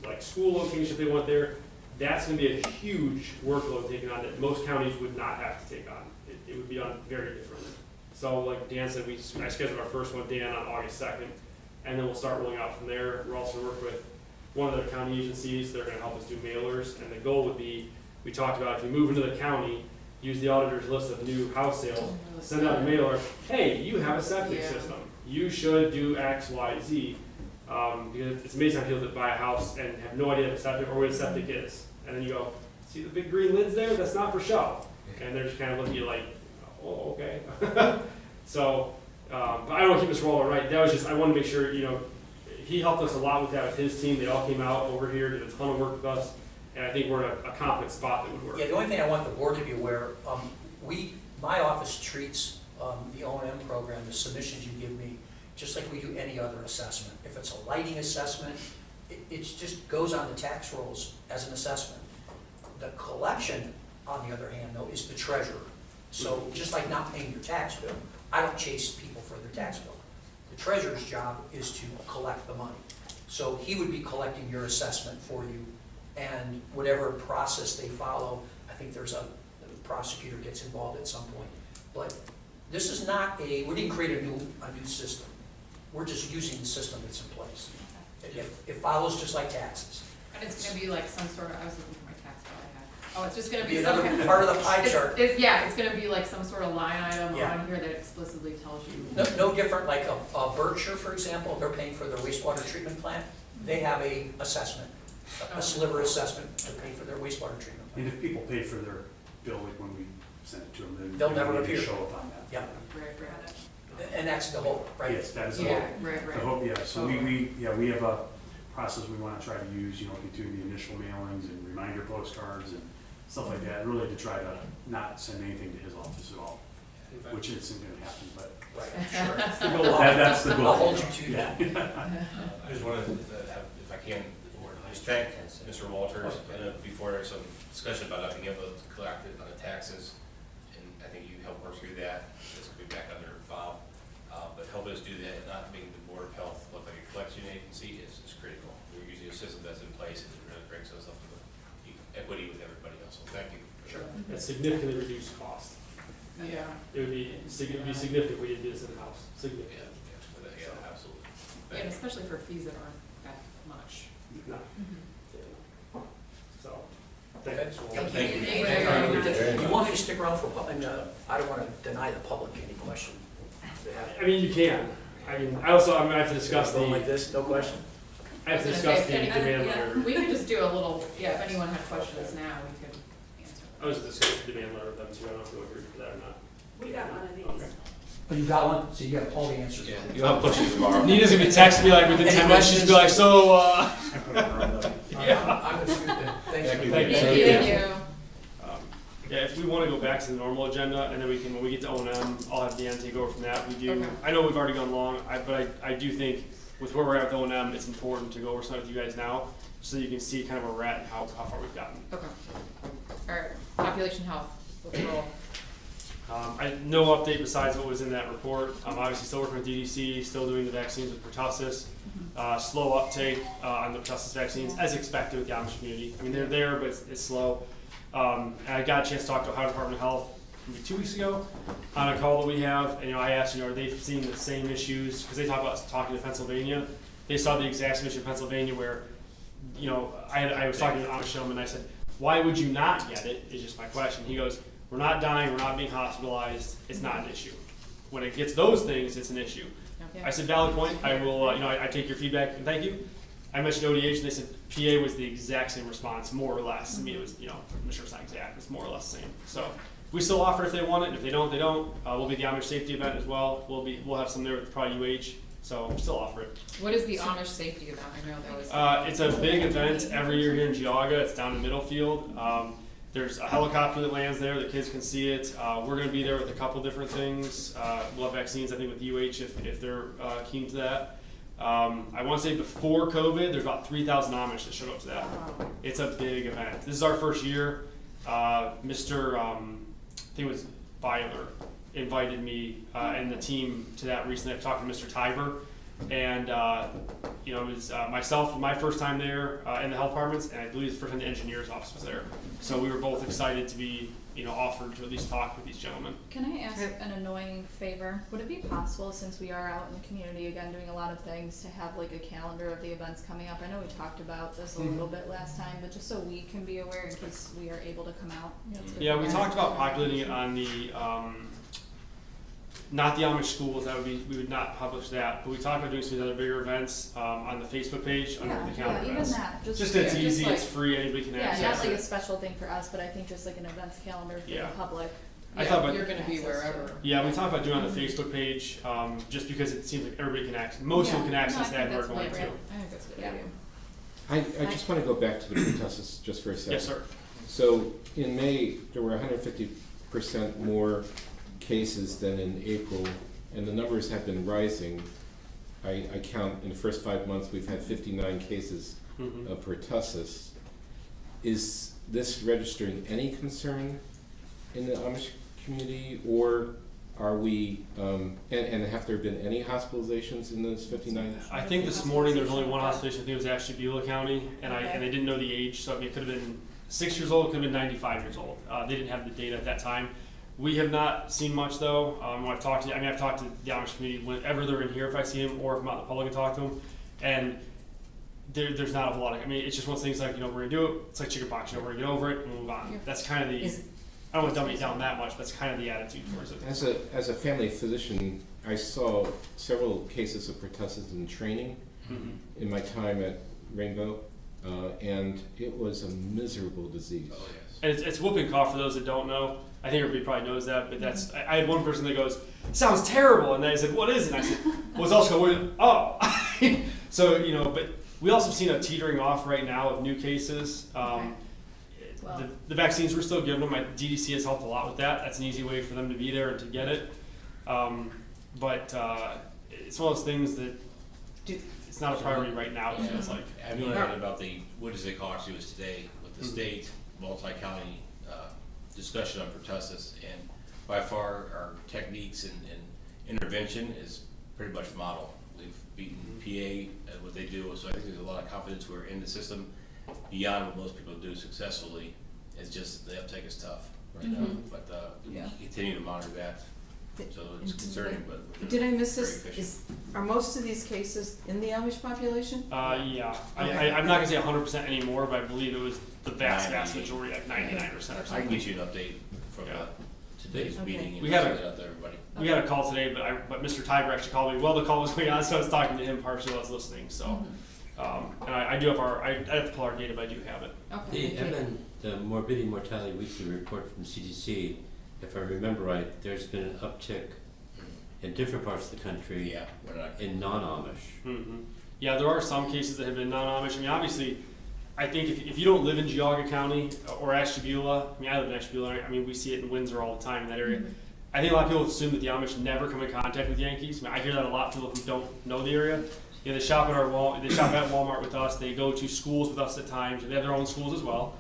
[SPEAKER 2] like, school location if they want there? That's gonna be a huge workload taken on that most counties would not have to take on. It would be on very different. So like Dan said, I scheduled our first one, Dan, on August 2nd, and then we'll start rolling out from there. We're also working with one of the county agencies. They're gonna help us do mailers, and the goal would be, we talked about if you move into the county, use the auditor's list of new house sales, send out a mailer, hey, you have a septic
[SPEAKER 1] Yeah.
[SPEAKER 2] system. You should do X, Y, Z. Because it's amazing how people that buy a house and have no idea what a septic or what a septic is. And then you go, see the big green lids there? That's not for show. And they're just kind of looking at you like, oh, okay. So, but I don't want to keep this rolling, right? That was just, I want to make sure, you know, he helped us a lot with that with his team. They all came out over here, did a ton of work with us. And I think we're in a competent spot that would work.
[SPEAKER 4] Yeah, the only thing I want the board to be aware, my office treats the O&M program, the submissions you give me, just like we do any other assessment. If it's a lighting assessment, it just goes on the tax rolls as an assessment. The collection, on the other hand, though, is the treasurer. So just like not paying your tax bill, I don't chase people for their tax bill. The treasurer's job is to collect the money. So he would be collecting your assessment for you, and whatever process they follow, I think the prosecutor gets involved at some point. But this is not we didn't create a new system. We're just using the system that's in place. It follows just like taxes.
[SPEAKER 3] And it's gonna be like some sort of, I was looking for my tax bill I had. Oh, it's just gonna
[SPEAKER 4] Be
[SPEAKER 3] be some
[SPEAKER 4] another
[SPEAKER 3] kind of.
[SPEAKER 4] part of the pie chart.
[SPEAKER 3] Yeah, it's gonna be like some sort of line item
[SPEAKER 4] Yeah.
[SPEAKER 3] on here that explicitly tells you.
[SPEAKER 4] No different, like a Berkshire, for example, they're paying for their wastewater treatment plant. They have a assessment, a sliver assessment to pay for their wastewater treatment
[SPEAKER 10] And
[SPEAKER 4] plant.
[SPEAKER 10] if people pay for their bill, like when we send it to them, then.
[SPEAKER 4] They'll
[SPEAKER 10] they
[SPEAKER 4] never
[SPEAKER 10] don't need to
[SPEAKER 4] appear.
[SPEAKER 10] show up on that.
[SPEAKER 4] Yeah.
[SPEAKER 3] Right.
[SPEAKER 4] And that's the hope, right?
[SPEAKER 10] Yes, that is the
[SPEAKER 3] Yeah,
[SPEAKER 10] hope.
[SPEAKER 3] right.
[SPEAKER 10] The hope, yeah, so we have a process we want to try to use, you know, between the initial mailings and reminder postcards and stuff like that, really to try to not send anything to his office at all, which isn't gonna happen, but
[SPEAKER 4] Right, sure.
[SPEAKER 2] That's the goal.
[SPEAKER 10] that's the goal.
[SPEAKER 4] I'll hold you to that.
[SPEAKER 9] I just wanted to, if I can, just thank Mr. Walters, before there's some discussion about not being able to collect it on the taxes, and I think you helped work through that, this could be back under file, but helping us do that and not making the Board of Health look like a collection agency is critical. We're using a system that's in place and it really brings us up to the equity with everybody else, so thank you.
[SPEAKER 4] Sure.
[SPEAKER 2] At significantly reduced cost.
[SPEAKER 3] Yeah.
[SPEAKER 2] It would be significant if we did this in-house, significant.
[SPEAKER 9] Yeah, absolutely.
[SPEAKER 3] Yeah, and especially for fees that aren't that much.
[SPEAKER 2] No. So,
[SPEAKER 4] Okay.
[SPEAKER 2] thanks.
[SPEAKER 9] Thank you.
[SPEAKER 3] Thank you.
[SPEAKER 4] You want me to stick around for, I don't want to deny the public any question. They have-
[SPEAKER 2] I mean, you can. I mean, I have to discuss
[SPEAKER 4] Going like
[SPEAKER 2] the,
[SPEAKER 4] this, no question?
[SPEAKER 2] I have to
[SPEAKER 3] I was
[SPEAKER 2] discuss
[SPEAKER 3] gonna
[SPEAKER 2] the
[SPEAKER 3] say, if any-
[SPEAKER 2] demand
[SPEAKER 3] yeah,
[SPEAKER 2] letter.
[SPEAKER 3] We could just do a little, if anyone had questions now, we could answer.
[SPEAKER 2] I was discussing the demand letter with them too, I don't know if you'll agree with that or not.
[SPEAKER 3] We got one of these.
[SPEAKER 2] Okay.
[SPEAKER 7] But you got one, so you have all the answers.
[SPEAKER 9] Yeah, you'll have questions tomorrow.
[SPEAKER 2] Nina's gonna be texting me like within
[SPEAKER 7] Any
[SPEAKER 2] 10 minutes, she's gonna be like, so, yeah.
[SPEAKER 4] I'm gonna shoot that. Thank you.
[SPEAKER 2] Thank you.
[SPEAKER 3] Thank you.
[SPEAKER 2] Yeah, if we wanna go back to the normal agenda, and then we can, when we get to O&M, I'll have Dan take over from that. We do,
[SPEAKER 3] Okay.
[SPEAKER 2] I know we've already gone long, but I do think with where we're at with O&M, it's important to go over something with you guys now, so you can see kind of where we're at and how far we've gotten.
[SPEAKER 1] Okay. All right, population health, let's roll.
[SPEAKER 2] No update besides what was in that report. Obviously still working with DDC, still doing the vaccines with pertussis. Slow uptake on the pertussis vaccines, as expected with the Amish community. I mean, they're there, but it's slow. And I got a chance to talk to Ohio Department of Health maybe 2 weeks ago on a call that we have. And, I asked, are they seeing the same issues? Because they talk about talking to Pennsylvania. They saw the exact same issue in Pennsylvania where, I was talking to an Amish gentleman and I said, why would you not get it, is just my question. He goes, we're not dying, we're not being hospitalized, it's not an issue. When it gets those things, it's an issue.
[SPEAKER 1] Yeah.
[SPEAKER 2] I said, valid point, I will, I take your feedback and thank you. I mentioned ODH and they said PA was the exact same response, more or less. I mean, it was, I'm sure it's not exact, it's more or less the same. So we still offer if they want it, and if they don't, they don't. We'll be the Amish safety event as well. We'll have some there with probably UH, so we'll still offer it.
[SPEAKER 1] What is the Amish safety event? I know that was.
[SPEAKER 2] It's a big event every year here in Geauga. It's down in Middlefield. There's a helicopter that lands there. The kids can see it. We're going to be there with a couple different things. We'll have vaccines, I think, with UH if they're keen to that. I want to say before COVID, there's about 3,000 Amish that showed up to that. It's a big event. This is our first year. Mr. I think it was Byler invited me and the team to that recently. I've talked to Mr. Tiber, and you know, it was myself, my first time there in the health departments, and I believe it's the first time the engineer's office was there. So we were both excited to be, you know, offered to at least talk with these gentlemen.
[SPEAKER 3] Can I ask an annoying favor? Would it be possible, since we are out in the community again doing a lot of things, to have like a calendar of the events coming up? I know we talked about this a little bit last time, but just so we can be aware in case we are able to come out. You know, it's good
[SPEAKER 2] Yeah,
[SPEAKER 3] for
[SPEAKER 2] we
[SPEAKER 3] us.
[SPEAKER 2] talked about populating it on the, not the Amish schools, that would be, we would not publish that, but we talked about doing some of the other bigger events on the Facebook page under the calendar
[SPEAKER 3] even
[SPEAKER 2] events.
[SPEAKER 3] that,
[SPEAKER 2] Just
[SPEAKER 3] just
[SPEAKER 2] it's
[SPEAKER 3] yeah,
[SPEAKER 2] easy,
[SPEAKER 3] just
[SPEAKER 2] it's free, anybody can
[SPEAKER 3] yeah,
[SPEAKER 2] access
[SPEAKER 3] not like a
[SPEAKER 2] it.
[SPEAKER 3] special thing for us, but I think just like an events calendar for
[SPEAKER 2] Yeah.
[SPEAKER 3] the public.
[SPEAKER 2] I thought about-
[SPEAKER 1] You're gonna be wherever.
[SPEAKER 2] Yeah, we talked about doing it on the Facebook page, just because it seems like everybody can access, most people can
[SPEAKER 3] Yeah.
[SPEAKER 2] access
[SPEAKER 3] No, I
[SPEAKER 2] that
[SPEAKER 3] think
[SPEAKER 2] who are
[SPEAKER 3] that's
[SPEAKER 2] going to.
[SPEAKER 3] great.
[SPEAKER 1] I think that's a good
[SPEAKER 3] Yeah.
[SPEAKER 1] idea.
[SPEAKER 8] I just want to go back to the pertussis just for a second.
[SPEAKER 2] Yes, sir.
[SPEAKER 8] So in May, there were 150% more cases than in April, and the numbers have been rising. I count in the first 5 months, we've had 59 cases
[SPEAKER 2] Mhm.
[SPEAKER 8] of pertussis. Is this registering any concern in the Amish community, or are we, and have there been any hospitalizations in those 59?
[SPEAKER 2] I think this morning there was only one hospitalization, I think it was Ashtabula County, and
[SPEAKER 3] Okay.
[SPEAKER 2] they didn't know the age, so I mean, it could have been 6 years old, it could have been 95 years old. They didn't have the data at that time. We have not seen much though. When I've talked to, I've talked to the Amish community whenever they're in here, if I see them, or if I'm out in the public and talk to them, and there's not a whole lot of, I mean, it's just one of those things like, you know, we're gonna do it, it's like chickenpox, you know, we're gonna get over it and move on. That's kind of the,
[SPEAKER 5] Is-
[SPEAKER 2] I don't want to dumb it down that much, that's kind of the attitude towards it.
[SPEAKER 8] As a family physician, I saw several cases of pertussis in training
[SPEAKER 2] Mhm.
[SPEAKER 8] in my time at Rainbow, and it was a miserable disease.
[SPEAKER 9] Oh, yes.
[SPEAKER 2] And it's whooping cough for those that don't know. I think everybody probably knows that, but that's, I had one person that goes, sounds terrible, and I said, what is it? And I said, well, it's also, oh. So, you know, but we also have seen a teetering off right now of new cases.
[SPEAKER 3] Well-
[SPEAKER 2] The vaccines we're still giving them, my DDC has helped a lot with that. That's an easy way for them to be there and to get it. But it's one of those things that it's not a priority right now, it feels like.
[SPEAKER 9] I've been learning about what does it cost to us today with the
[SPEAKER 2] Mhm.
[SPEAKER 9] state multi-county discussion on pertussis, and by far our techniques and intervention is pretty much model. We've beaten PA at what they do, so I think there's a lot of confidence we're in the system beyond what most people do successfully. It's just the uptake is tough right now, but we
[SPEAKER 3] Yeah.
[SPEAKER 9] continue to monitor that. So it's concerning, but we're
[SPEAKER 5] Did I miss
[SPEAKER 9] very
[SPEAKER 5] this?
[SPEAKER 9] efficient.
[SPEAKER 5] Are most of these cases in the Amish population?
[SPEAKER 2] Yeah,
[SPEAKER 5] Okay.
[SPEAKER 2] I'm not gonna say 100% anymore, but I believe it was the vast
[SPEAKER 9] 90.
[SPEAKER 2] majority, like 99% or
[SPEAKER 9] I can
[SPEAKER 2] something.
[SPEAKER 9] get you an update from
[SPEAKER 2] Yeah.
[SPEAKER 9] today's
[SPEAKER 5] Okay.
[SPEAKER 9] meeting and
[SPEAKER 2] We
[SPEAKER 9] send
[SPEAKER 2] had
[SPEAKER 9] it out to everybody.
[SPEAKER 2] We had a call today, but Mr. Tiber actually called me while the call was going on, so I was talking to him partially while I was listening, so. And I do have I have to pull our data, but I do have it.
[SPEAKER 3] Okay.
[SPEAKER 6] The morbidity mortality weekly report from CDC, if I remember right, there's been an uptick in different parts of the country
[SPEAKER 9] Yeah, we're not.
[SPEAKER 6] in non-Amish.
[SPEAKER 2] Yeah, there are some cases that have been non-Amish. I mean, obviously, I think if you don't live in Geauga County or Ashtabula, I mean, I live in Ashtabula, I mean, we see it in Windsor all the time in that area. I think a lot of people assume that the Amish never come in contact with Yankees. I mean, I hear that a lot from people who don't know the area. You know, they shop at Walmart with us. They go to schools with us at times. They have their own schools as well.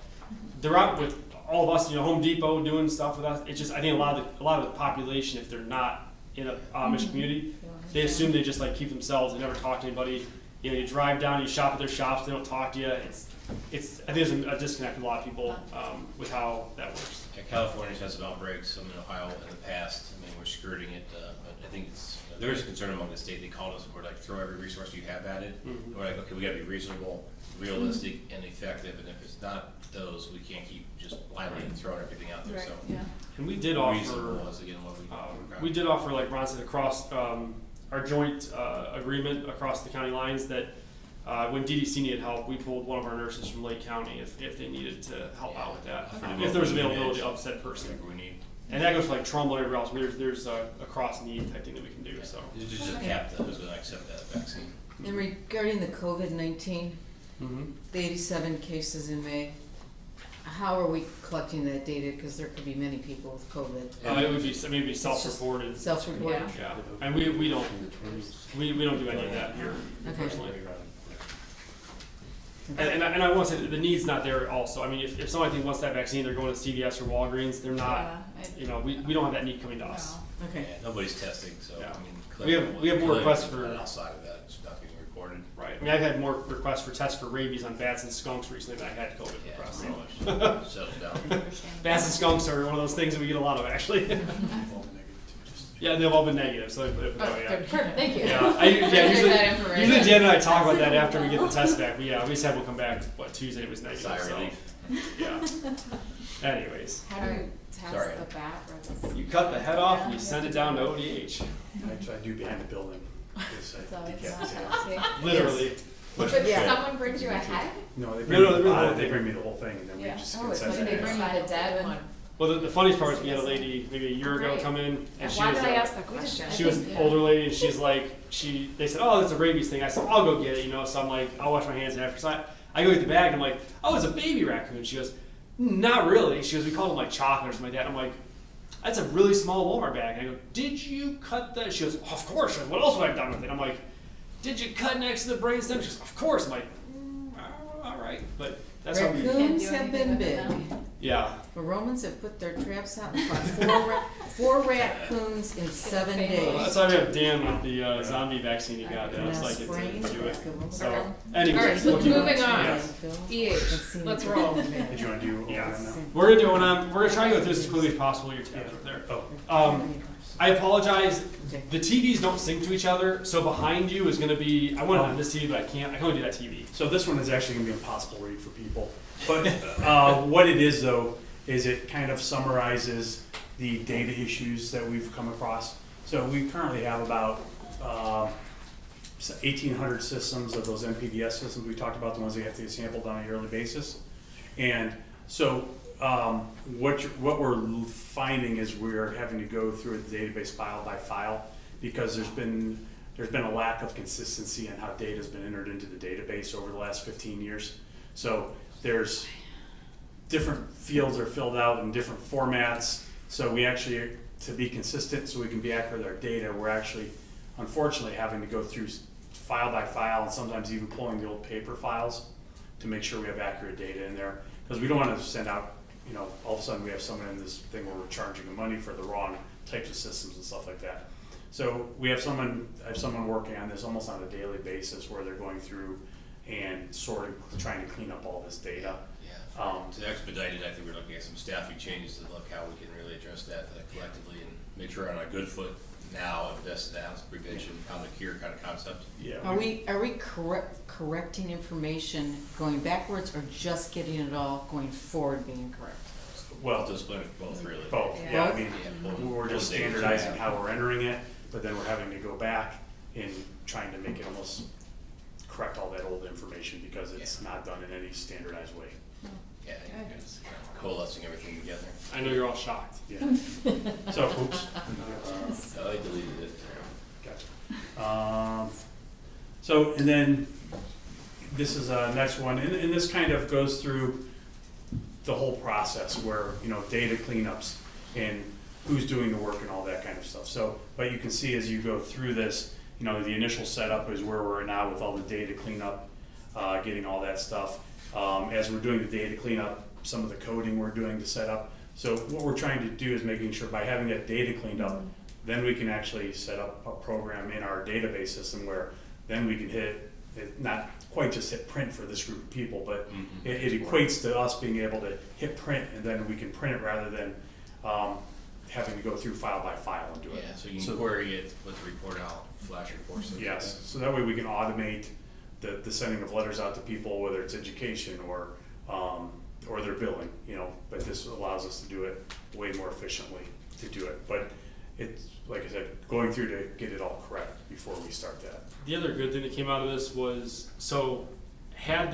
[SPEAKER 2] They're out with all of us, you know, Home Depot doing stuff with us. It's just, I think a lot of the population, if they're not in a Amish community, they assume they just like keep themselves. They never talk to anybody. You know, you drive down, you shop at their shops. They don't talk to you. It's. I think there's a disconnect with a lot of people with how that works.
[SPEAKER 9] Yeah, California's had some outbreaks, some in Ohio in the past. I mean, we're skirting it, but I think there is concern among the state. They called us and we're like, throw every resource you have at it.
[SPEAKER 2] Mhm.
[SPEAKER 9] We're like, okay, we gotta be reasonable, realistic, and effective, and if it's not those, we can't keep just blindly throwing everything out there,
[SPEAKER 3] Right,
[SPEAKER 9] so.
[SPEAKER 3] yeah.
[SPEAKER 2] And we did offer.
[SPEAKER 9] Reasonable is again what
[SPEAKER 2] We did offer, like Ron said, across our joint agreement across the county lines that when DDC needed help, we pulled one of our nurses from Lake County if they needed to help out with that. If there was availability of said person.
[SPEAKER 9] Whatever we need.
[SPEAKER 2] And that goes for like Trumbull and everywhere else. There's a cross need type thing that we can do, so.
[SPEAKER 9] It's just a cap that who's gonna accept that vaccine.
[SPEAKER 5] And regarding the COVID-19,
[SPEAKER 2] Mhm.
[SPEAKER 5] the 87 cases in May, how are we collecting that data? Because there could be many people with COVID.
[SPEAKER 2] It would be, I mean, it'd be self-reported.
[SPEAKER 5] Self-reported?
[SPEAKER 2] Yeah, and we don't do any of that here
[SPEAKER 5] Okay.
[SPEAKER 2] personally. And I want to say that the need's not there also. I mean, if somebody wants that vaccine, they're going to CVS or Walgreens, they're not,
[SPEAKER 3] Yeah,
[SPEAKER 2] you know, we don't have that need coming to us.
[SPEAKER 5] Okay.
[SPEAKER 9] Yeah, nobody's testing, so,
[SPEAKER 2] Yeah.
[SPEAKER 9] I mean.
[SPEAKER 2] We have more requests
[SPEAKER 9] clearly,
[SPEAKER 2] for-
[SPEAKER 9] but outside of that, it's not being recorded.
[SPEAKER 2] Right. I mean, I've had more requests for tests for rabies on bats and skunks recently than I had COVID
[SPEAKER 9] Yeah,
[SPEAKER 2] requests.
[SPEAKER 9] pretty much. Settle down.
[SPEAKER 2] Bats and skunks are one of those things that we get a lot of, actually. Yeah, they've all been negative, so,
[SPEAKER 1] Oh,
[SPEAKER 2] yeah.
[SPEAKER 1] good, perfect, thank you.
[SPEAKER 2] Yeah,
[SPEAKER 1] Take that information.
[SPEAKER 2] usually Jen and I talk about that after we get the test back, but yeah, we just had one come back, Tuesday it was negative,
[SPEAKER 9] Sigh of
[SPEAKER 2] so,
[SPEAKER 9] relief.
[SPEAKER 2] yeah. Anyways,
[SPEAKER 1] How do you test
[SPEAKER 9] Sorry.
[SPEAKER 1] the bat versus?
[SPEAKER 2] you cut the head off and you send it down to ODH,
[SPEAKER 10] I do behind the building. It's,
[SPEAKER 3] It's always
[SPEAKER 10] decapitate.
[SPEAKER 3] not
[SPEAKER 2] literally.
[SPEAKER 1] But someone brings you a head?
[SPEAKER 10] No, they
[SPEAKER 2] No,
[SPEAKER 10] bring,
[SPEAKER 2] no,
[SPEAKER 10] me,
[SPEAKER 2] they
[SPEAKER 10] they
[SPEAKER 2] bring
[SPEAKER 10] bring me the whole thing, and then we
[SPEAKER 3] Yeah.
[SPEAKER 10] just
[SPEAKER 1] Oh,
[SPEAKER 10] can
[SPEAKER 1] it's
[SPEAKER 10] send
[SPEAKER 1] like
[SPEAKER 10] it
[SPEAKER 1] they
[SPEAKER 10] in.
[SPEAKER 1] bring you the dead one.
[SPEAKER 2] Well, the funniest part is we had a lady maybe a year ago
[SPEAKER 1] Great.
[SPEAKER 2] come in, and she
[SPEAKER 1] Why
[SPEAKER 2] was,
[SPEAKER 1] did I ask that question?
[SPEAKER 2] she was an older lady, and she's like, they said, oh, that's a rabies thing. I said, I'll go get it, so I'm like, I'll wash my hands after. So I go get the bag, and I'm like, oh, it's a baby raccoon. She goes, not really. She goes, we call them like chocolate or something like that. I'm like, that's a really small Walmart bag. And I go, did you cut that? She goes, of course. She goes, what else would I have done with it? I'm like, did you cut next to the brainstem? She goes, of course. I'm like, all right, but that's how we.
[SPEAKER 5] Raccoons
[SPEAKER 3] Can't
[SPEAKER 5] have
[SPEAKER 3] do
[SPEAKER 5] been
[SPEAKER 3] anything
[SPEAKER 5] big.
[SPEAKER 3] with
[SPEAKER 2] Yeah.
[SPEAKER 5] The Romans have put their traps out and caught four raccoons in 7
[SPEAKER 2] Well,
[SPEAKER 5] days.
[SPEAKER 2] that's why we have Dan with the zombie vaccine he got.
[SPEAKER 5] And
[SPEAKER 2] It's
[SPEAKER 5] that's
[SPEAKER 2] like it
[SPEAKER 5] sprained.
[SPEAKER 2] to do it. So,
[SPEAKER 1] Okay.
[SPEAKER 2] anyways,
[SPEAKER 1] Alright, so
[SPEAKER 2] looking-
[SPEAKER 1] moving on.
[SPEAKER 2] yeah.
[SPEAKER 1] EH, let's roll.
[SPEAKER 10] Did you want to do all
[SPEAKER 2] Yeah.
[SPEAKER 10] that now?
[SPEAKER 2] We're gonna try to go through this as quickly as possible. Your tabs up there.
[SPEAKER 10] Oh,
[SPEAKER 2] I apologize. The TVs don't sync to each other, so behind you is gonna be. I want it on this TV, but I can't. I can only do that TV.
[SPEAKER 10] so this one is actually going to be impossible to read for people. But what it is, though, is it kind of summarizes the data issues that we've come across. So we currently have about 1,800 systems of those MPDS systems we talked about, the ones that have to get sampled on a yearly basis. And so what we're finding is we're having to go through the database file by file because there's been a lack of consistency in how data has been entered into the database over the last 15 years. So there's different fields are filled out in different formats. So we actually, to be consistent so we can be accurate with our data, we're actually unfortunately having to go through file by file and sometimes even pulling the old paper files to make sure we have accurate data in there. Because we don't want to send out, all of a sudden we have someone in this thing where we're charging them money for the wrong types of systems and stuff like that. So I have someone working on this almost on a daily basis where they're going through and trying to clean up all this data.
[SPEAKER 9] Yeah. To expedite it, I think we're looking at some staffing changes to look how we can really address that collectively and make sure we're on a good foot now, invest now, prevention, pound the cure kind of concept.
[SPEAKER 10] Yeah.
[SPEAKER 5] Are we correcting information going backwards or just getting it all going forward being correct?
[SPEAKER 10] Well,
[SPEAKER 9] Just both really.
[SPEAKER 10] both.
[SPEAKER 3] Yeah.
[SPEAKER 10] Yeah, I mean,
[SPEAKER 9] Yeah, both.
[SPEAKER 10] we're just
[SPEAKER 9] Both data.
[SPEAKER 10] standardizing how we're entering it, but then we're having to go back and trying to make it almost correct all that old information because it's not done in any standardized way.
[SPEAKER 9] Yeah, I think it's coalescing everything together.
[SPEAKER 2] I know you're all shocked.
[SPEAKER 10] Yeah. So, oops.
[SPEAKER 9] I deleted it.
[SPEAKER 10] Gotcha. So, and then this is next one, and this kind of goes through the whole process where, data cleanups and who's doing the work and all that kind of stuff. So, but you can see as you go through this, the initial setup is where we're now with all the data cleanup, getting all that stuff. As we're doing the data cleanup, some of the coding we're doing to set up. So what we're trying to do is making sure by having that data cleaned up, then we can actually set up a program in our database system where then we can not quite just hit print for this group of people, but it equates to us being able to hit print and then we can print it rather than having to go through file by file and do it.
[SPEAKER 9] Yeah, so you can query it with the report out, flash reports.
[SPEAKER 10] Yes, so that way we can automate the sending of letters out to people, whether it's education or their billing, but this allows us to do it way more efficiently to do it. But it's, like I said, going through to get it all correct before we start that.
[SPEAKER 2] The other good thing that came out of this was, so had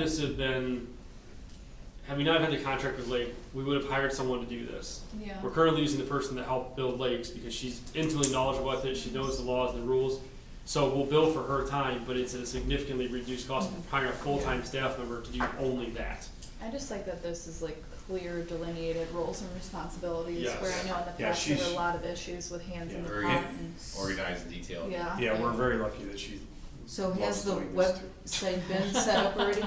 [SPEAKER 2] we not had the contract with Lake, we would have hired someone to do this.
[SPEAKER 3] Yeah.
[SPEAKER 2] We're currently using the person that helped build Lakes because she's intimately knowledgeable with it, she knows the laws and the rules. So we'll bill for her time, but it's a significantly reduced cost of hiring a full-time staff member to do only that.
[SPEAKER 3] I just like that this is like clear delineated roles and responsibilities,
[SPEAKER 2] Yes.
[SPEAKER 3] where I know in the
[SPEAKER 10] Yeah,
[SPEAKER 3] past there were
[SPEAKER 10] she's-
[SPEAKER 3] a lot of issues with hands in the
[SPEAKER 9] Very
[SPEAKER 3] pot and,
[SPEAKER 9] organized and detailed.
[SPEAKER 3] yeah.
[SPEAKER 10] Yeah, we're very lucky that she
[SPEAKER 5] So
[SPEAKER 10] loves
[SPEAKER 5] has the
[SPEAKER 10] doing this too.
[SPEAKER 5] website been set up already?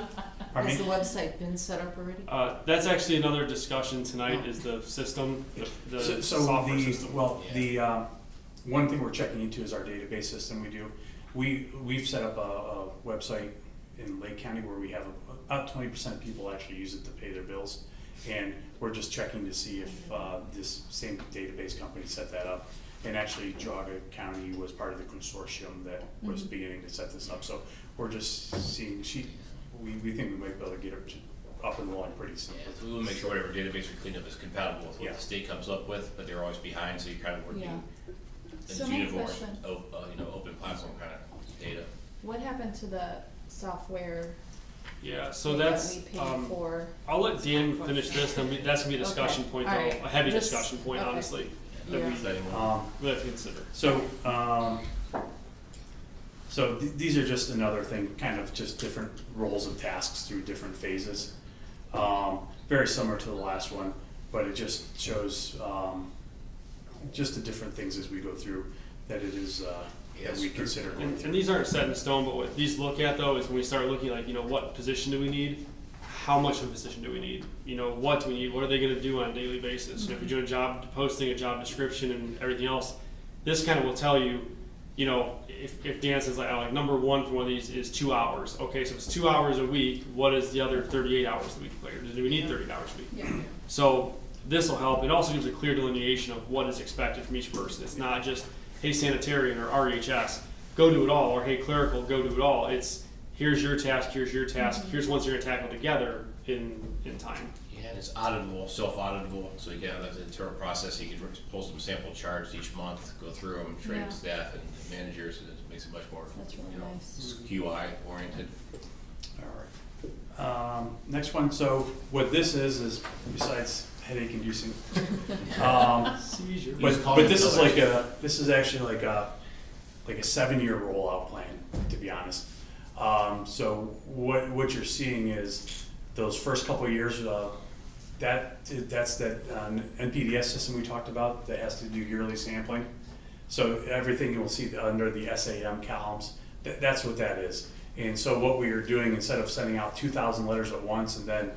[SPEAKER 10] Pardon
[SPEAKER 5] Has the
[SPEAKER 10] me?
[SPEAKER 5] website been set up already?
[SPEAKER 2] That's actually another discussion tonight, is the system, the
[SPEAKER 10] So
[SPEAKER 2] software
[SPEAKER 10] the,
[SPEAKER 2] system.
[SPEAKER 10] well,
[SPEAKER 9] Yeah.
[SPEAKER 10] one thing we're checking into is our database system we do. We've set up a website in Lake County where we have about 20% of people actually use it to pay their bills. And we're just checking to see if this same database company set that up. And actually, Geauga County was part of the consortium that was beginning to set this up. So we're just seeing, we think we might be able to get it up and rolling pretty soon.
[SPEAKER 9] Yeah, so we will make sure whatever database we clean up is compatible with what
[SPEAKER 10] Yeah.
[SPEAKER 9] the state comes up with, but they're always behind, so you're kind of working
[SPEAKER 3] Yeah.
[SPEAKER 9] the
[SPEAKER 3] So my
[SPEAKER 9] uniform,
[SPEAKER 3] question-
[SPEAKER 9] open platform kind of data.
[SPEAKER 3] What happened to the software
[SPEAKER 2] Yeah, so
[SPEAKER 3] that
[SPEAKER 2] that's,
[SPEAKER 3] we paid for?
[SPEAKER 2] I'll let Dan finish this, then that's gonna be a discussion
[SPEAKER 3] Okay,
[SPEAKER 2] point though,
[SPEAKER 3] alright.
[SPEAKER 2] a heavy
[SPEAKER 3] Just-
[SPEAKER 2] discussion point,
[SPEAKER 3] okay.
[SPEAKER 2] honestly, that we
[SPEAKER 3] Yeah.
[SPEAKER 9] Is that anyone?
[SPEAKER 2] really have to consider.
[SPEAKER 10] So these are just another thing, kind of just different roles of tasks through different phases. Very similar to the last one, but it just shows just the different things as we go through that it is that we consider going
[SPEAKER 2] And
[SPEAKER 10] through.
[SPEAKER 2] these aren't set in stone, but what these look at though is when we start looking like, what position do we need? How much of a position do we need? What do we need? What are they gonna do on a daily basis? And if you're doing a job posting, a job description and everything else, this kind of will tell you, if Dan says like number one for one of these is 2 hours. Okay, so if it's 2 hours a week, what is the other 38 hours a week later? Do we need 30 hours a week?
[SPEAKER 3] Yeah.
[SPEAKER 2] So this will help. It also gives a clear delineation of what is expected from each person. It's not just, hey, sanitarian or RHS, go do it all, or hey, clerical, go do it all. It's, here's your task, here's
[SPEAKER 3] Mm-hmm.
[SPEAKER 2] ones you're gonna tackle together in time.
[SPEAKER 9] Yeah, and it's auditable, self-auditable, so you have an internal process, you can pull some sample charts each month, go through them, train
[SPEAKER 3] Yeah.
[SPEAKER 9] staff and managers, and it makes it much more,
[SPEAKER 3] That's really nice.
[SPEAKER 9] QI oriented.
[SPEAKER 10] All right. Next one, so what this is besides headache inducing,
[SPEAKER 2] Seizure.
[SPEAKER 10] but this is like this is actually like a 7-year rollout plan, to be honest. So what you're seeing is those first couple of years, that's that NPDS system we talked about that has to do yearly sampling. So everything you'll see under the SAM columns, that's what that is. And so what we are doing, instead of sending out 2,000 letters at once and then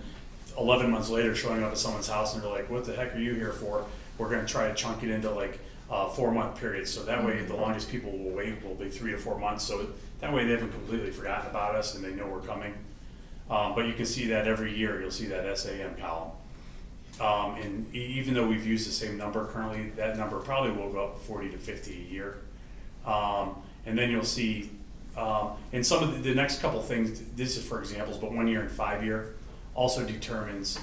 [SPEAKER 10] 11 months later showing up at someone's house and they're like, what the heck are you here for? We're gonna try to chunk it into like 4-month periods. So that way the longest people will wait will be 3 to 4 months. So that way they haven't completely forgotten about us and they know we're coming. But you can see that every year, you'll see that SAM column. And even though we've used the same number currently, that number probably will go up 40 to 50 a year. And then you'll see, and some of the next couple things, this is for examples, but 1 year and 5 year also determines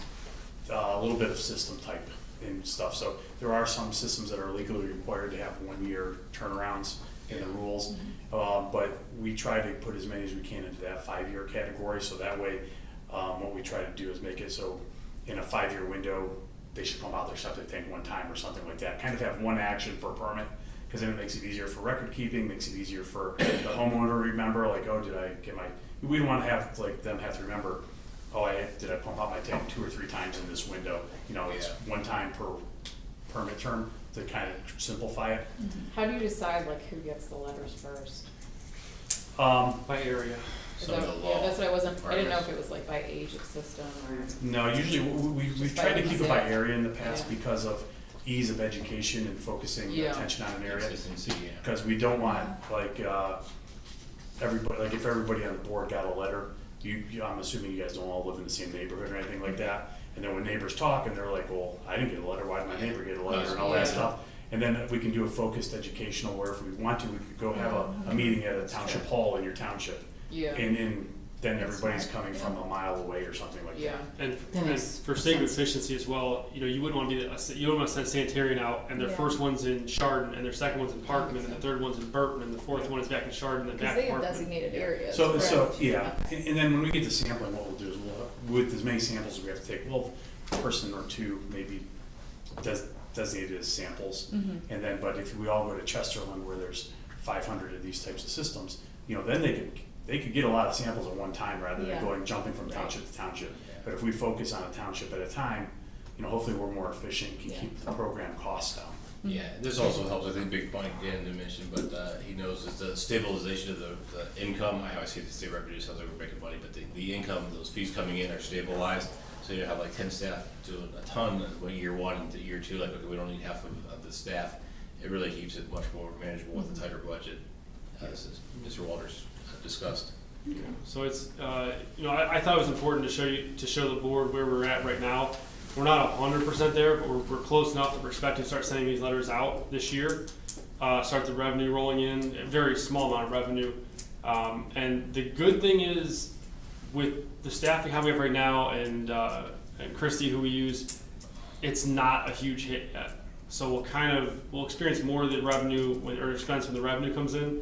[SPEAKER 10] a little bit of system type and stuff. So there are some systems that are legally required to have 1 year turnarounds in the rules. But we try to put as many as we can into that 5-year category. So that way, what we try to do is make it so in a 5-year window, they should pump out their septic tank one time or something like that. Kind of have one action per permit, because then it makes it easier for record keeping, makes it easier for the homeowner to remember, like, oh, did I get my, we don't want to have, like, them have to remember, oh, did I pump out my tank 2 or 3 times in this window? It's one time per permit term to kind of simplify it.
[SPEAKER 1] How do you decide like who gets the letters first?
[SPEAKER 2] By area.
[SPEAKER 1] Is
[SPEAKER 9] Some of
[SPEAKER 1] that-
[SPEAKER 9] the
[SPEAKER 1] yeah,
[SPEAKER 9] law
[SPEAKER 1] that's what I wasn't, I didn't know if
[SPEAKER 9] requirements.
[SPEAKER 1] it was like by age of system or.
[SPEAKER 10] No, usually we've
[SPEAKER 1] Just
[SPEAKER 10] tried to
[SPEAKER 1] by
[SPEAKER 10] keep it by
[SPEAKER 1] zip.
[SPEAKER 10] area in the past
[SPEAKER 1] Yeah.
[SPEAKER 10] because of ease of education and focusing
[SPEAKER 1] Yeah.
[SPEAKER 10] attention on an area.
[SPEAKER 9] Consistency, yeah.
[SPEAKER 10] Because we don't want, like, everybody, like if everybody on the board got a letter, I'm assuming you guys don't all live in the same neighborhood or anything like that. And then when neighbors talk and they're like, well, I didn't get a letter, why did my neighbor get a letter, and all that
[SPEAKER 1] Yeah.
[SPEAKER 10] stuff. And then we can do a focused educational where if we want to, we could go have a meeting at a township hall in your township.
[SPEAKER 1] Yeah.
[SPEAKER 10] And then
[SPEAKER 1] That's
[SPEAKER 10] everybody's
[SPEAKER 1] smart,
[SPEAKER 10] coming
[SPEAKER 1] yeah.
[SPEAKER 10] from a mile away or something like that.
[SPEAKER 1] Yeah.
[SPEAKER 2] And,
[SPEAKER 5] That
[SPEAKER 2] and
[SPEAKER 5] makes
[SPEAKER 2] for sake of
[SPEAKER 5] sense.
[SPEAKER 2] efficiency as well, you wouldn't want to be, you don't want to send sanitarian out and their
[SPEAKER 3] Yeah.
[SPEAKER 2] first one's in Chardon and their second one's in Parkman and the third one's in Burton and the fourth one is back in Chardon and
[SPEAKER 3] Because
[SPEAKER 2] back
[SPEAKER 3] they
[SPEAKER 2] in
[SPEAKER 3] have
[SPEAKER 2] Parkman.
[SPEAKER 3] designated areas.
[SPEAKER 10] So,
[SPEAKER 3] correct?
[SPEAKER 10] yeah, and then when we get to sampling, what we'll do is with as many samples as we have to take, we'll have a person or two maybe designated as samples. And then, but if we all go to Chesterland where there's 500 of these types of systems, then they could get a lot of samples at one time rather
[SPEAKER 3] Yeah.
[SPEAKER 10] than jumping from township to township. But if we focus on a township at a time, hopefully we're more efficient, can
[SPEAKER 3] Yeah.
[SPEAKER 10] keep the program costs down.
[SPEAKER 9] Yeah, this also helps, I think, big point Dan didn't mention, but he knows that the stabilization of the income, I always hate to say revenue, sounds like we're making money, but the income, those fees coming in are stabilized. So you have like 10 staff doing a ton when year 1 into year 2, like, okay, we don't need half of the staff. it really keeps it much more manageable with a tighter budget, as Mr. Walters discussed.
[SPEAKER 2] So it's, I thought it was important to show the board where we're at right now. We're not 100% there, but we're close enough that we're expecting to start sending these letters out this year. Start the revenue rolling in, a very small amount of revenue. And the good thing is, with the staffing how we have right now and Christy who we use, it's not a huge hit yet. So we'll experience more of the revenue or expense when the revenue comes in,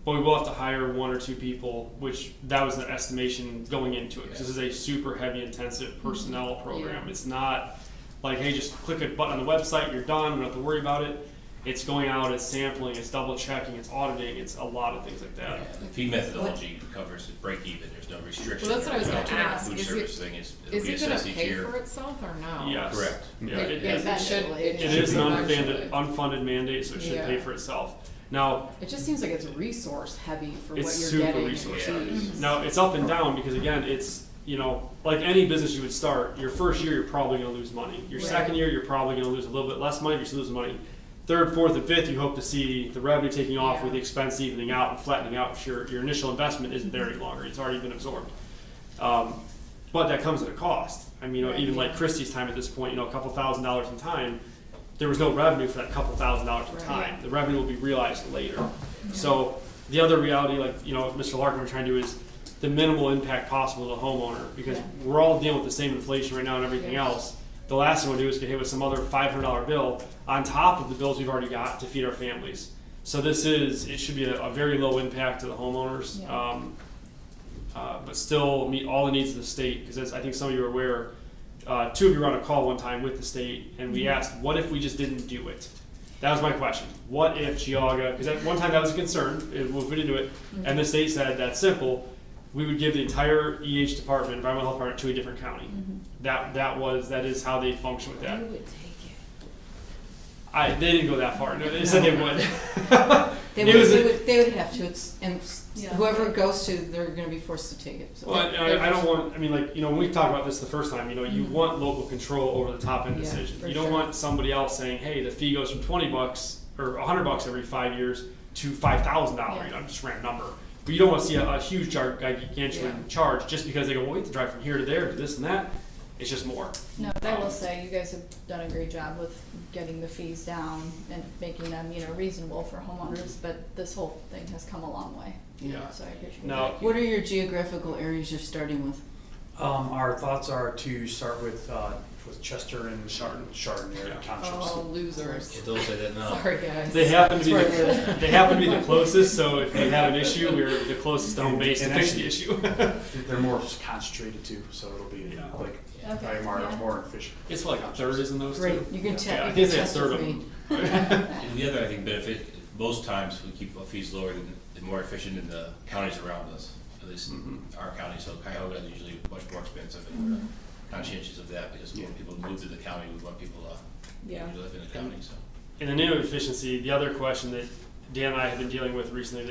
[SPEAKER 2] but we will have to hire 1 or 2 people, which that was the estimation going into it. 'Cause this is a super heavy intensive personnel program.
[SPEAKER 1] Yeah.
[SPEAKER 2] It's not like, hey, just click a button on the website, you're done, we don't have to worry about it. It's going out, it's sampling, it's double checking, it's auditing, it's a lot of things like that.
[SPEAKER 9] Yeah, the fee methodology covers the break even, there's no restriction.
[SPEAKER 1] Well, that's what I was gonna
[SPEAKER 9] relative to the
[SPEAKER 1] ask.
[SPEAKER 9] Food
[SPEAKER 1] Is
[SPEAKER 9] service thing is, it'll
[SPEAKER 1] Is
[SPEAKER 9] be
[SPEAKER 1] it gonna
[SPEAKER 9] assessed each
[SPEAKER 1] pay
[SPEAKER 9] year.
[SPEAKER 1] for itself or no?
[SPEAKER 2] Yes.
[SPEAKER 9] Correct.
[SPEAKER 2] Yeah,
[SPEAKER 1] It should.
[SPEAKER 2] it
[SPEAKER 1] should
[SPEAKER 2] is an
[SPEAKER 1] eventually.
[SPEAKER 2] unfunded mandate, so it should
[SPEAKER 1] Yeah.
[SPEAKER 2] pay for itself. Now,
[SPEAKER 1] It just seems like it's resource heavy for
[SPEAKER 2] it's
[SPEAKER 1] what you're
[SPEAKER 2] super
[SPEAKER 1] getting.
[SPEAKER 2] resource
[SPEAKER 9] Yeah.
[SPEAKER 2] heavy. Now, it's up and down because again, it's, like any business you would start, your first year, you're probably gonna lose money. Your
[SPEAKER 1] Right.
[SPEAKER 2] second year, you're probably gonna lose a little bit less money, you're still losing money. Third, fourth, and fifth, you hope to see the revenue taking off
[SPEAKER 1] Yeah.
[SPEAKER 2] with the expense evening out and flattening out, because your initial investment isn't there any longer, it's already been absorbed. But that comes at a cost. I mean,
[SPEAKER 1] Right.
[SPEAKER 2] even like Christie's time at this point, a couple $1,000s in time, there was no revenue for that couple $1,000s in
[SPEAKER 1] Right.
[SPEAKER 2] time. The revenue will be realized later. So the other reality, like, Mr. Larkin was trying to do is the minimal impact possible to the homeowner, because
[SPEAKER 1] Yeah.
[SPEAKER 2] we're all dealing with the same inflation right now and everything
[SPEAKER 1] Yeah.
[SPEAKER 2] else. The last thing we'll do is get hit with some other $500 bill on top of the bills we've already got to feed our families. So it should be a very low impact to the homeowners,
[SPEAKER 1] Yeah.
[SPEAKER 2] but still meet all the needs of the state, because as I think some of you are aware, 2 of you were on a call one time with the state, and we asked, what if we just didn't do it? That was my question. What if Geauga, because at one time that was a concern, if we didn't do it, and the state said, that's simple, we would give the entire EH department, environmental health department, to a different county. That is how they function with that.
[SPEAKER 1] You would take
[SPEAKER 2] They didn't go that far. No, they said they would.
[SPEAKER 5] They would have to, and
[SPEAKER 3] Yeah.
[SPEAKER 5] whoever it goes to, they're gonna be forced to take it, so.
[SPEAKER 2] Well, I don't want, when we talked about this the first time, you want local control over the top end
[SPEAKER 5] Yeah,
[SPEAKER 2] decision.
[SPEAKER 5] for
[SPEAKER 2] You don't
[SPEAKER 5] sure.
[SPEAKER 2] want somebody else saying, hey, the fee goes from $20 or $100 every 5 years to $5,000,
[SPEAKER 3] Yeah.
[SPEAKER 2] just random number. But you don't want to see a huge gargantuan charge just because they go, well, we have to drive from here to there to this and that. It's just more.
[SPEAKER 3] No, but I will say, you guys have done a great job with getting the fees down and making them, reasonable for homeowners, but this whole thing has come a long way.
[SPEAKER 2] Yeah.
[SPEAKER 3] So I appreciate
[SPEAKER 2] Now,
[SPEAKER 3] it.
[SPEAKER 5] What are your geographical areas you're starting with?
[SPEAKER 10] Our thoughts are to start with Chester and Chardon area townships.
[SPEAKER 1] Oh, losers.
[SPEAKER 9] Don't say that now.
[SPEAKER 1] Sorry, guys.
[SPEAKER 2] they happen to be
[SPEAKER 1] That's where I live.
[SPEAKER 2] they happen to be the closest. So if they have an issue, we're the closest to home base to
[SPEAKER 10] And
[SPEAKER 2] fix the
[SPEAKER 10] actually-
[SPEAKER 2] issue.
[SPEAKER 10] They're more concentrated too, so it'll be
[SPEAKER 2] Yeah.
[SPEAKER 10] like
[SPEAKER 3] Okay,
[SPEAKER 10] probably
[SPEAKER 3] yeah.
[SPEAKER 10] more efficient.
[SPEAKER 2] It's like a third, isn't those
[SPEAKER 5] Great,
[SPEAKER 2] two?
[SPEAKER 5] you can
[SPEAKER 2] Yeah,
[SPEAKER 5] tell,
[SPEAKER 2] I
[SPEAKER 5] you
[SPEAKER 2] think
[SPEAKER 5] can
[SPEAKER 2] they
[SPEAKER 5] test
[SPEAKER 2] have
[SPEAKER 5] with
[SPEAKER 2] third of
[SPEAKER 5] me.
[SPEAKER 2] them.
[SPEAKER 9] And the other, I think, benefit, most times we keep our fees lower than more efficient in the counties around us, at least in our county. So Cuyahoga is usually much more expensive, and we're conscientious of that, because when people move to the county, we want people to live in the county, so.
[SPEAKER 2] In the name of efficiency, the other question that Dan and I have been dealing with recently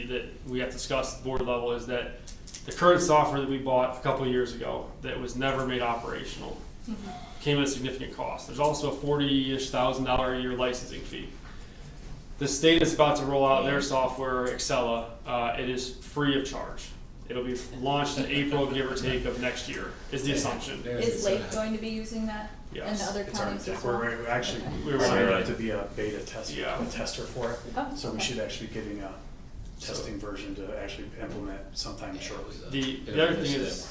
[SPEAKER 2] that we have to discuss at the board level is that the current software that we bought a couple of years ago that was never made operational came at a significant cost. There's also a $40,000 a year licensing fee. The state is about to roll out their software, Excella. It is free of charge. It'll be launched in April, give or take, of next year, is the assumption.
[SPEAKER 3] Is Lake going to be using that in the
[SPEAKER 2] Yes.
[SPEAKER 3] other
[SPEAKER 10] It's our
[SPEAKER 3] counties
[SPEAKER 10] intent.
[SPEAKER 3] as well?
[SPEAKER 10] We're actually
[SPEAKER 3] Okay.
[SPEAKER 2] We were
[SPEAKER 10] signed
[SPEAKER 9] right.
[SPEAKER 10] up to be a beta tester for it.
[SPEAKER 3] Oh,
[SPEAKER 10] So we
[SPEAKER 3] okay.
[SPEAKER 10] should actually be getting a testing version to actually implement sometime shortly.
[SPEAKER 2] The other thing is,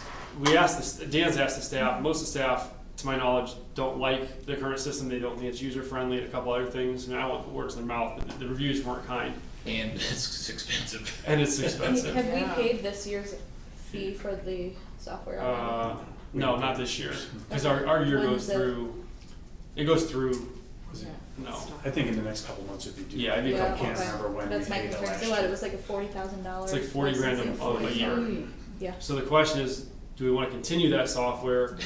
[SPEAKER 2] Dan's asked the staff, most of the staff, to my knowledge, don't like the current system, they don't think it's user-friendly, and a couple other things, I won't put words in their mouth, but the reviews weren't kind,
[SPEAKER 9] And it's expensive.
[SPEAKER 2] and it's expensive.
[SPEAKER 3] Have we
[SPEAKER 1] Yeah.
[SPEAKER 3] paid this year's fee for the software already?
[SPEAKER 2] No, not this year, because our year goes
[SPEAKER 3] When's it?
[SPEAKER 2] through, it goes through,
[SPEAKER 10] Was it-
[SPEAKER 2] no.
[SPEAKER 10] I think in the next couple months it'd be due.
[SPEAKER 2] Yeah, I think
[SPEAKER 10] I
[SPEAKER 2] a
[SPEAKER 10] can't
[SPEAKER 3] okay.
[SPEAKER 10] remember when we
[SPEAKER 3] That's my
[SPEAKER 10] paid it
[SPEAKER 3] concern.
[SPEAKER 10] last
[SPEAKER 3] So what,
[SPEAKER 10] year.
[SPEAKER 3] it was like a $40,000?
[SPEAKER 2] It's like 40 grand a-
[SPEAKER 3] licensing
[SPEAKER 2] a
[SPEAKER 3] fee?
[SPEAKER 2] year.
[SPEAKER 3] Yeah.
[SPEAKER 2] So the question is, do we want to continue that software?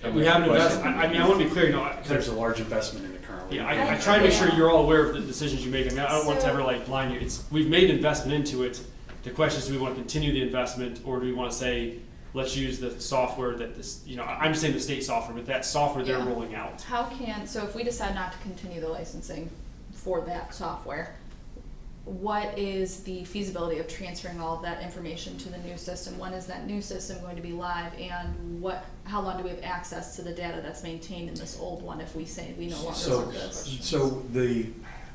[SPEAKER 9] And
[SPEAKER 2] We haven't
[SPEAKER 9] question-
[SPEAKER 2] invested, I want to be clear,
[SPEAKER 10] There's a large investment in it currently.
[SPEAKER 2] Yeah, I try to make sure you're all aware of the decisions you make. I don't want to ever like blind you. We've made investment into it. The question is, do we want to continue the investment, or do we want to say, let's use the software that this, I'm just saying the state software, but that software they're
[SPEAKER 3] Yeah.
[SPEAKER 2] rolling out.
[SPEAKER 3] So if we decide not to continue the licensing for that software, what is the feasibility of transferring all of that information to the new system? When is that new system going to be live, and how long do we have access to the data that's maintained in this old one if we say we no longer want this?
[SPEAKER 10] So the,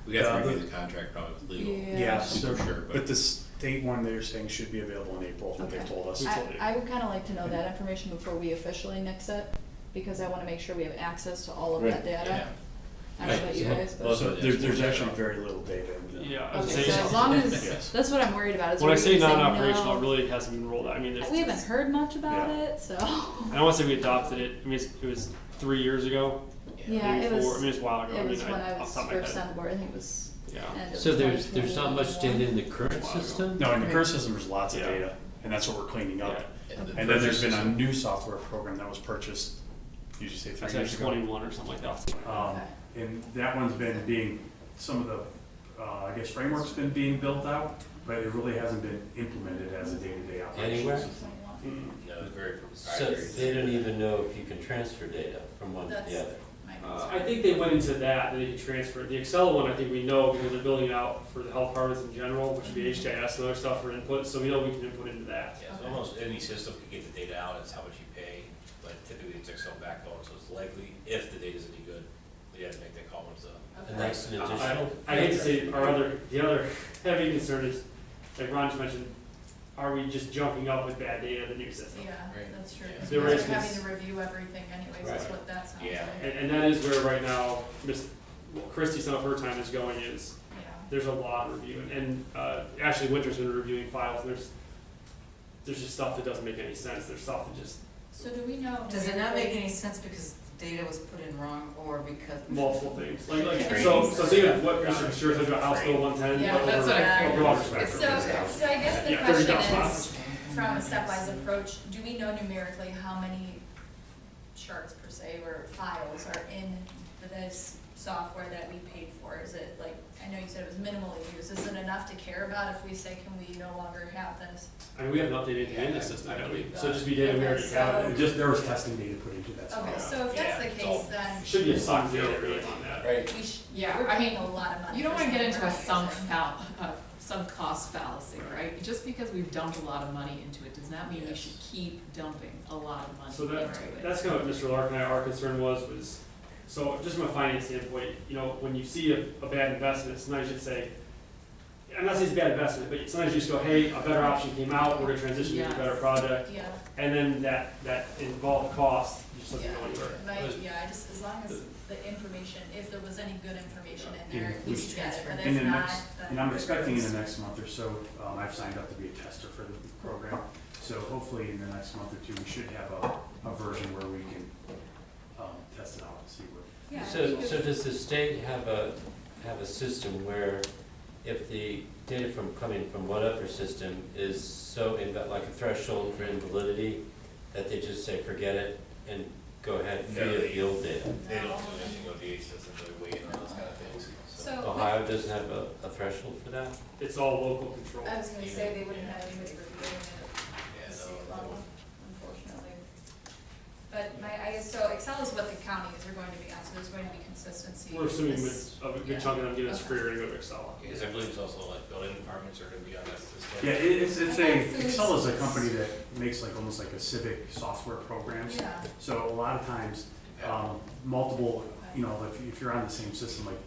[SPEAKER 9] We have to review the contract probably with legal.
[SPEAKER 10] yeah,
[SPEAKER 9] For sure,
[SPEAKER 10] but the state one they're saying should be available in April, what they've
[SPEAKER 3] Okay.
[SPEAKER 10] told us.
[SPEAKER 3] I would kinda like to know that information before we officially nix it, because I wanna make sure we have access to all of that data.
[SPEAKER 9] Yeah.
[SPEAKER 3] I don't know about you guys, but.
[SPEAKER 9] Well,
[SPEAKER 10] So there's actually very little data in the.
[SPEAKER 2] Yeah, I would
[SPEAKER 3] Okay,
[SPEAKER 2] say,
[SPEAKER 3] so as long as,
[SPEAKER 10] Yes.
[SPEAKER 3] that's what I'm worried about, is
[SPEAKER 2] when I
[SPEAKER 3] we're
[SPEAKER 2] say
[SPEAKER 3] gonna
[SPEAKER 2] non-operational,
[SPEAKER 3] no.
[SPEAKER 2] it really hasn't been rolled out. I mean, there's.
[SPEAKER 3] We haven't heard much about
[SPEAKER 10] Yeah.
[SPEAKER 3] it, so.
[SPEAKER 2] I don't want to say we adopted it. I mean, it was 3 years ago.
[SPEAKER 3] Yeah,
[SPEAKER 2] maybe
[SPEAKER 3] it
[SPEAKER 2] 4. I
[SPEAKER 3] was,
[SPEAKER 2] mean, it's a while ago.
[SPEAKER 3] it was
[SPEAKER 2] I mean,
[SPEAKER 3] when I
[SPEAKER 2] off
[SPEAKER 3] was
[SPEAKER 2] the top of my
[SPEAKER 3] first
[SPEAKER 2] head.
[SPEAKER 3] on board, I think it was
[SPEAKER 2] Yeah.
[SPEAKER 3] end of
[SPEAKER 6] So there's not much
[SPEAKER 3] 2021.
[SPEAKER 6] data in the current system?
[SPEAKER 10] No, in the current system, there's lots of
[SPEAKER 2] Yeah.
[SPEAKER 10] data, and that's what we're cleaning up.
[SPEAKER 2] Yeah.
[SPEAKER 9] And the
[SPEAKER 10] And then there's
[SPEAKER 9] purchase
[SPEAKER 10] been a
[SPEAKER 9] system-
[SPEAKER 10] new software program that was purchased, you just say 3
[SPEAKER 2] I'd say
[SPEAKER 10] years ago.
[SPEAKER 2] 21 or something like that.
[SPEAKER 10] And that one's been being, some of the, I guess framework's been being built out, but it really hasn't been implemented as a day-to-day operation.
[SPEAKER 6] Anywhere?
[SPEAKER 10] Mm.
[SPEAKER 9] No, it's very
[SPEAKER 6] So
[SPEAKER 9] proprietary.
[SPEAKER 6] they don't even know if you can transfer data from one to the
[SPEAKER 3] That's-
[SPEAKER 6] other?
[SPEAKER 2] I think they went into that they could transfer. The Excel one, I think we know because they're building it out for the health departments in general, which would be HGIS and other stuff for input, so we know we can input into that.
[SPEAKER 9] Yeah, so almost any system can get the data out, it's how much you pay, but typically it's Excel backbone, so it's likely, if the data's any good, you have to make that call once
[SPEAKER 6] And that's an additional?
[SPEAKER 2] I hate to say, the other heavy concern is, like Ron just mentioned, are we just junking up with bad data in the new system?
[SPEAKER 3] Yeah,
[SPEAKER 9] Right.
[SPEAKER 3] that's true.
[SPEAKER 9] Yeah.
[SPEAKER 3] 'Cause
[SPEAKER 2] There
[SPEAKER 3] we
[SPEAKER 2] is
[SPEAKER 3] are having
[SPEAKER 2] this-
[SPEAKER 3] to review everything anyways, is
[SPEAKER 6] Right.
[SPEAKER 3] what that sounds like.
[SPEAKER 9] Yeah.
[SPEAKER 2] And that is where right now, Christy, some of her time is going is,
[SPEAKER 3] Yeah.
[SPEAKER 2] there's a lot of review, and Ashley Winter's been reviewing files, and there's just stuff that doesn't make any sense, there's stuff that just,
[SPEAKER 3] So do we know?
[SPEAKER 5] Does it not make any sense because the data was put in wrong or because?
[SPEAKER 2] multiple things, like,
[SPEAKER 3] Okay.
[SPEAKER 2] so think of what Mr. Sure said about House Bill 110.
[SPEAKER 3] Yeah,
[SPEAKER 2] but
[SPEAKER 1] that's
[SPEAKER 2] over
[SPEAKER 1] what I
[SPEAKER 2] a
[SPEAKER 1] figured.
[SPEAKER 2] broader spectrum.
[SPEAKER 3] So I guess the
[SPEAKER 2] Yeah,
[SPEAKER 3] question
[SPEAKER 2] 30,000
[SPEAKER 3] is,
[SPEAKER 2] miles.
[SPEAKER 3] from a stepwise approach, do we know numerically how many charts per se or files are in this software that we paid for? Is it like, I know you said it was minimally used, is it enough to care about if we say, can we no longer have this?
[SPEAKER 2] I mean, we haven't updated anything in the system,
[SPEAKER 9] I
[SPEAKER 2] have we?
[SPEAKER 9] believe
[SPEAKER 2] So
[SPEAKER 9] that.
[SPEAKER 2] just be data we already
[SPEAKER 3] Okay,
[SPEAKER 2] have.
[SPEAKER 3] so-
[SPEAKER 10] It just, there was testing data put into that
[SPEAKER 3] Okay,
[SPEAKER 10] software.
[SPEAKER 3] so if that's
[SPEAKER 9] Yeah,
[SPEAKER 3] the
[SPEAKER 9] it's
[SPEAKER 3] case,
[SPEAKER 9] all-
[SPEAKER 3] then
[SPEAKER 2] Should be a sum data really on that.
[SPEAKER 9] Right.
[SPEAKER 1] Yeah,
[SPEAKER 3] we're
[SPEAKER 1] I
[SPEAKER 3] paying
[SPEAKER 1] mean,
[SPEAKER 3] a lot of money.
[SPEAKER 1] you don't
[SPEAKER 3] for
[SPEAKER 1] wanna get
[SPEAKER 3] something
[SPEAKER 1] into
[SPEAKER 3] we're
[SPEAKER 1] a
[SPEAKER 3] not using.
[SPEAKER 1] some cost fallacy, right? Just because we've dumped a lot of money into it does not mean we
[SPEAKER 9] Yes.
[SPEAKER 1] should keep dumping a lot of money
[SPEAKER 2] So
[SPEAKER 1] into
[SPEAKER 2] that,
[SPEAKER 1] it.
[SPEAKER 2] that's kind of what Mr. Lark and I, our concern was, so just from a finance standpoint, when you see a bad investment, sometimes you'd say, I'm not saying it's a bad investment, but sometimes you just go, hey, a better option came out, we're gonna transition to a better
[SPEAKER 1] Yes.
[SPEAKER 2] project,
[SPEAKER 3] Yeah,
[SPEAKER 2] and then that involved cost, you just let
[SPEAKER 3] yeah,
[SPEAKER 2] it go anywhere.
[SPEAKER 3] I just, as long as the information, if there was any good information in there,
[SPEAKER 10] Yeah,
[SPEAKER 3] we
[SPEAKER 10] we
[SPEAKER 3] should get it, but
[SPEAKER 10] In
[SPEAKER 3] if
[SPEAKER 10] the
[SPEAKER 3] not,
[SPEAKER 10] next,
[SPEAKER 3] then.
[SPEAKER 10] and I'm
[SPEAKER 3] good
[SPEAKER 10] expecting in
[SPEAKER 3] riddance.
[SPEAKER 10] the next month or so, I've signed up to be a tester for the program. So hopefully in the next month or two, we should have a version where we can, test it out and see what.
[SPEAKER 3] Yeah, I
[SPEAKER 6] So,
[SPEAKER 3] think
[SPEAKER 6] so
[SPEAKER 3] if-
[SPEAKER 6] does the state have a system where if the data coming from whatever system is so like a threshold for invalidity, that they just say, forget it, and go ahead and free
[SPEAKER 9] No,
[SPEAKER 6] up
[SPEAKER 9] they-
[SPEAKER 6] the old data?
[SPEAKER 9] They don't do anything with the H doesn't really weigh in on those kind of things, so.
[SPEAKER 3] So,
[SPEAKER 6] Ohio doesn't have a threshold for that?
[SPEAKER 2] It's all local control.
[SPEAKER 3] I was gonna say they wouldn't have anybody reviewing it
[SPEAKER 9] Yeah,
[SPEAKER 3] at the
[SPEAKER 9] no,
[SPEAKER 3] state
[SPEAKER 9] no.
[SPEAKER 3] level, unfortunately. But I guess, so Excel is what the counties are going to be on, so there's going to be consistency.
[SPEAKER 2] We're assuming
[SPEAKER 3] This-
[SPEAKER 2] with a good chunk of them giving us free or to go to Excel.
[SPEAKER 9] Because I believe it's also like building departments are gonna be on that system.
[SPEAKER 10] Yeah, it's
[SPEAKER 3] I thought foods-
[SPEAKER 10] Excel is a company that makes like, almost like a civic software programs.
[SPEAKER 3] Yeah,
[SPEAKER 10] So a lot of times, multiple, if you're on the same system, like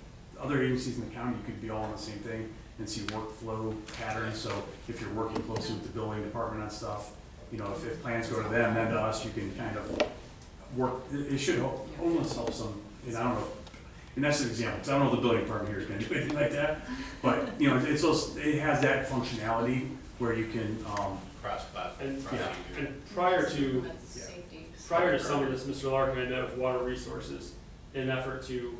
[SPEAKER 10] other agencies in the county, you could be all on the same thing and see workflow patterns. So if you're working closely with the building department on stuff, if plans go to them, then to us, you can kind of work, it should almost help some, and I don't know, and that's an example, because I don't know if the building department here is gonna do anything like that. But, it has that functionality where you can,
[SPEAKER 9] Cross-platform,
[SPEAKER 2] And,
[SPEAKER 9] cross-user.
[SPEAKER 2] and prior to,
[SPEAKER 3] that's safety.
[SPEAKER 2] prior to some of this, Mr. Larkin and I met with Water Resources in an effort to,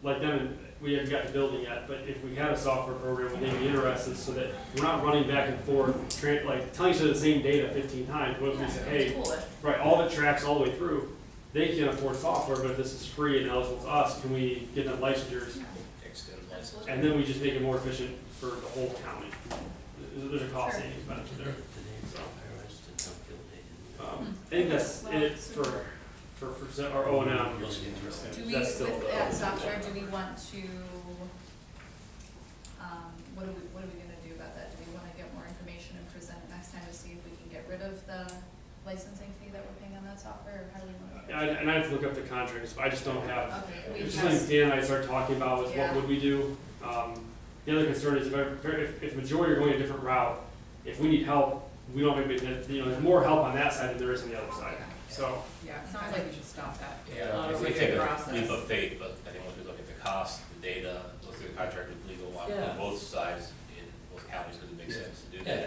[SPEAKER 2] like them, we haven't got the building yet, but if we had a software program, would they be interested so that we're not running back and forth, like telling each other the same data 15 times, what if we say, hey,
[SPEAKER 3] Cool it.
[SPEAKER 2] right, all of it tracks all the way through, they can afford software, but if this is free and eligible to us, can we get them licensures?
[SPEAKER 9] Extend license.
[SPEAKER 2] And then we just make it more efficient for the whole county. There's a cost
[SPEAKER 3] Sure.
[SPEAKER 2] savings benefit there. So. I think that's it for our O and M.
[SPEAKER 3] Do we,
[SPEAKER 2] That's still
[SPEAKER 3] with
[SPEAKER 2] the-
[SPEAKER 3] that software, do we want to, what are we gonna do about that? Do we wanna get more information and present it next time to see if we can get rid of the licensing fee that we're paying on that software, or how do we wanna?
[SPEAKER 2] And I have to look up the contracts, but I just don't have,
[SPEAKER 3] Okay,
[SPEAKER 2] it's
[SPEAKER 3] we
[SPEAKER 2] just like
[SPEAKER 3] have,
[SPEAKER 2] Dan and I started talking about was
[SPEAKER 3] Yeah.
[SPEAKER 2] what would we do? The other concern is if majority are going a different route, if we need help, we don't make, there's more help on that side than there is on the other side, so.
[SPEAKER 1] Yeah, it sounds like we should stop that.
[SPEAKER 9] Yeah,
[SPEAKER 1] Not
[SPEAKER 9] I
[SPEAKER 1] a
[SPEAKER 9] think
[SPEAKER 1] rigid
[SPEAKER 9] take a
[SPEAKER 1] process.
[SPEAKER 9] leap of faith, but I think once we look at the cost, the data, look at the contract with legal on
[SPEAKER 1] Yeah.
[SPEAKER 9] both sides in both counties, because it makes sense to do that.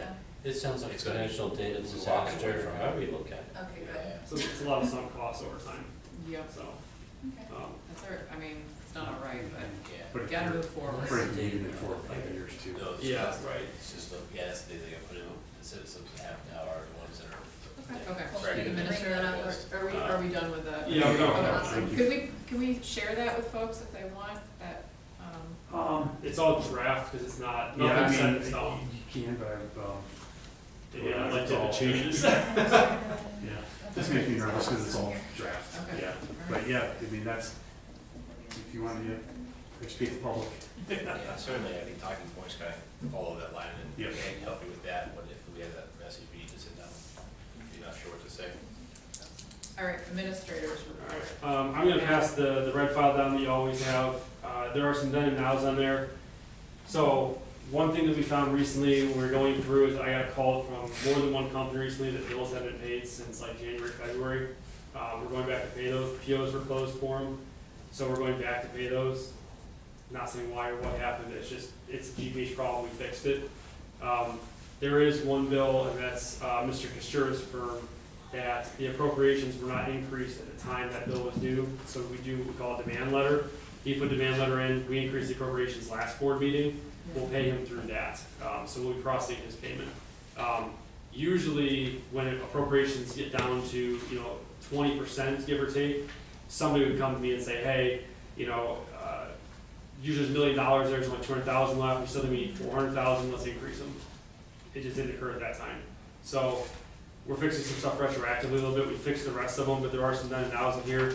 [SPEAKER 6] Yeah, it sounds like
[SPEAKER 9] It's
[SPEAKER 6] a
[SPEAKER 9] gonna
[SPEAKER 6] potential data
[SPEAKER 9] move a lot
[SPEAKER 6] disaster,
[SPEAKER 9] away from it.
[SPEAKER 6] however you look at it.
[SPEAKER 3] okay, good,
[SPEAKER 9] Yeah.
[SPEAKER 2] So it's a lot of sunk costs over time,
[SPEAKER 1] Yep,
[SPEAKER 2] so.
[SPEAKER 3] okay.
[SPEAKER 1] that's our, I mean, it's not all right, but
[SPEAKER 9] Yeah.
[SPEAKER 10] But if
[SPEAKER 1] gotta
[SPEAKER 10] you're
[SPEAKER 1] move forward.
[SPEAKER 10] breaking even in 4 or 5 years too.
[SPEAKER 9] No, it's
[SPEAKER 2] Yeah,
[SPEAKER 9] just-
[SPEAKER 2] right.
[SPEAKER 9] It's just, yeah, that's the thing, they gotta put in, the citizens that have now are the ones that are.
[SPEAKER 1] Okay,
[SPEAKER 3] Cool.
[SPEAKER 9] Right.
[SPEAKER 3] You can bring
[SPEAKER 1] Administrator,
[SPEAKER 3] that up.
[SPEAKER 1] are we done with the?
[SPEAKER 2] Yeah, we're done.
[SPEAKER 1] Okay.
[SPEAKER 3] Awesome.
[SPEAKER 1] Can we share that with folks if they want, that,
[SPEAKER 2] It's all draft, because it's not,
[SPEAKER 10] Yeah, I
[SPEAKER 2] nothing's set in
[SPEAKER 10] mean,
[SPEAKER 2] stone.
[SPEAKER 10] you can, but
[SPEAKER 2] Yeah, I'd like to have changes.
[SPEAKER 10] yeah, this makes me nervous because it's all draft.
[SPEAKER 1] Okay.
[SPEAKER 10] Yeah, but yeah, I mean, that's, if you want to educate the public.
[SPEAKER 9] Yeah, certainly, I think talking points kind of follow that line and
[SPEAKER 10] Yep.
[SPEAKER 9] and help you with that, but if we have that message, we need to sit down, if you're not sure what to say.
[SPEAKER 1] all right, administrators report.
[SPEAKER 2] I'm gonna pass the red file down that you always have. There are some then and nows on there. So, one thing that we found recently, when we were going through, is I got called from more than one company recently that bills haven't been paid since like January, February. We're going back to pay those, POs were closed for them, so we're going back to pay those. Not saying why or what happened, it's just, it's a GPH problem, we fixed it. There is one bill, and that's Mr. Kostura's firm, that the appropriations were not increased at the time that bill was due, so we do what we call a demand letter. He put a demand letter in, we increased the appropriations last board meeting, we'll pay him through that, so we'll be processing his payment. Usually, when appropriations get down to, 20%, give or take, somebody would come to me and say, hey, usually there's $1 million, there's only 200,000 left, we still need 400,000, let's increase them. It just didn't occur at that time. So, we're fixing some stuff retroactively a little bit, we fixed the rest of them, but there are some then and nows in here.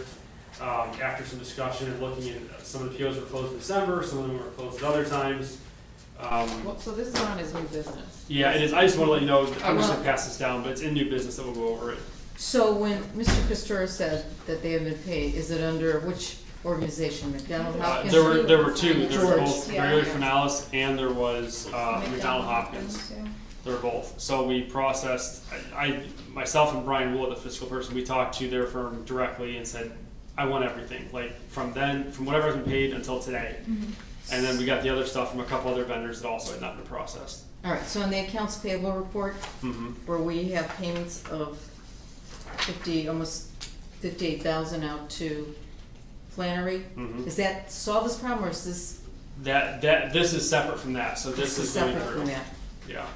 [SPEAKER 2] After some discussion and looking at, some of the POs were closed in December, some of them were closed at other times.
[SPEAKER 1] Well, so this is on his new business.
[SPEAKER 2] Yeah, it is, I just wanna let you know, I'm just
[SPEAKER 1] well-
[SPEAKER 2] gonna pass this down, but it's in new business that we'll go over it.
[SPEAKER 5] So when Mr. Costura said that they have been paid, is it under which organization, McDonald Hopkins?
[SPEAKER 2] There were two, there were
[SPEAKER 5] George,
[SPEAKER 2] both
[SPEAKER 1] yeah.
[SPEAKER 2] Mary Finalis and there was McDonald Hopkins.
[SPEAKER 5] yeah.
[SPEAKER 2] They're both. So we processed, myself and Brian Wool, the fiscal person, we talked to their firm directly and said, I want everything, like from whatever has been paid until today. And then we got the other stuff from a couple other vendors that also had not been processed.
[SPEAKER 5] All right, so in the accounts payable report, where we have payments of almost 58,000 out to Flannery,
[SPEAKER 2] Mhm.
[SPEAKER 5] does that solve this problem, or is this
[SPEAKER 2] This is separate from that, so this is going
[SPEAKER 5] separate
[SPEAKER 2] through.
[SPEAKER 5] from that?
[SPEAKER 2] Yeah.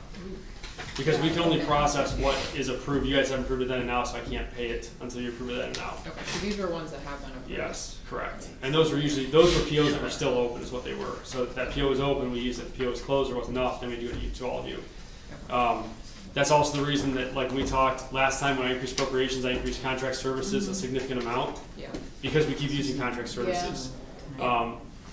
[SPEAKER 2] Because we can only process what is approved. You guys haven't approved it then and now, so I can't pay it until you approve it then and now.
[SPEAKER 1] Okay, so these were ones that have been approved.
[SPEAKER 2] Yes, correct. And those were POs that were still open is what they were. So if that PO was open, we use it. If the PO was closed or wasn't enough, then we do it to all of you. That's also the reason that, like we talked last time when I increased appropriations, I increased contract services a significant amount
[SPEAKER 1] Yeah.
[SPEAKER 2] because we keep using contract services.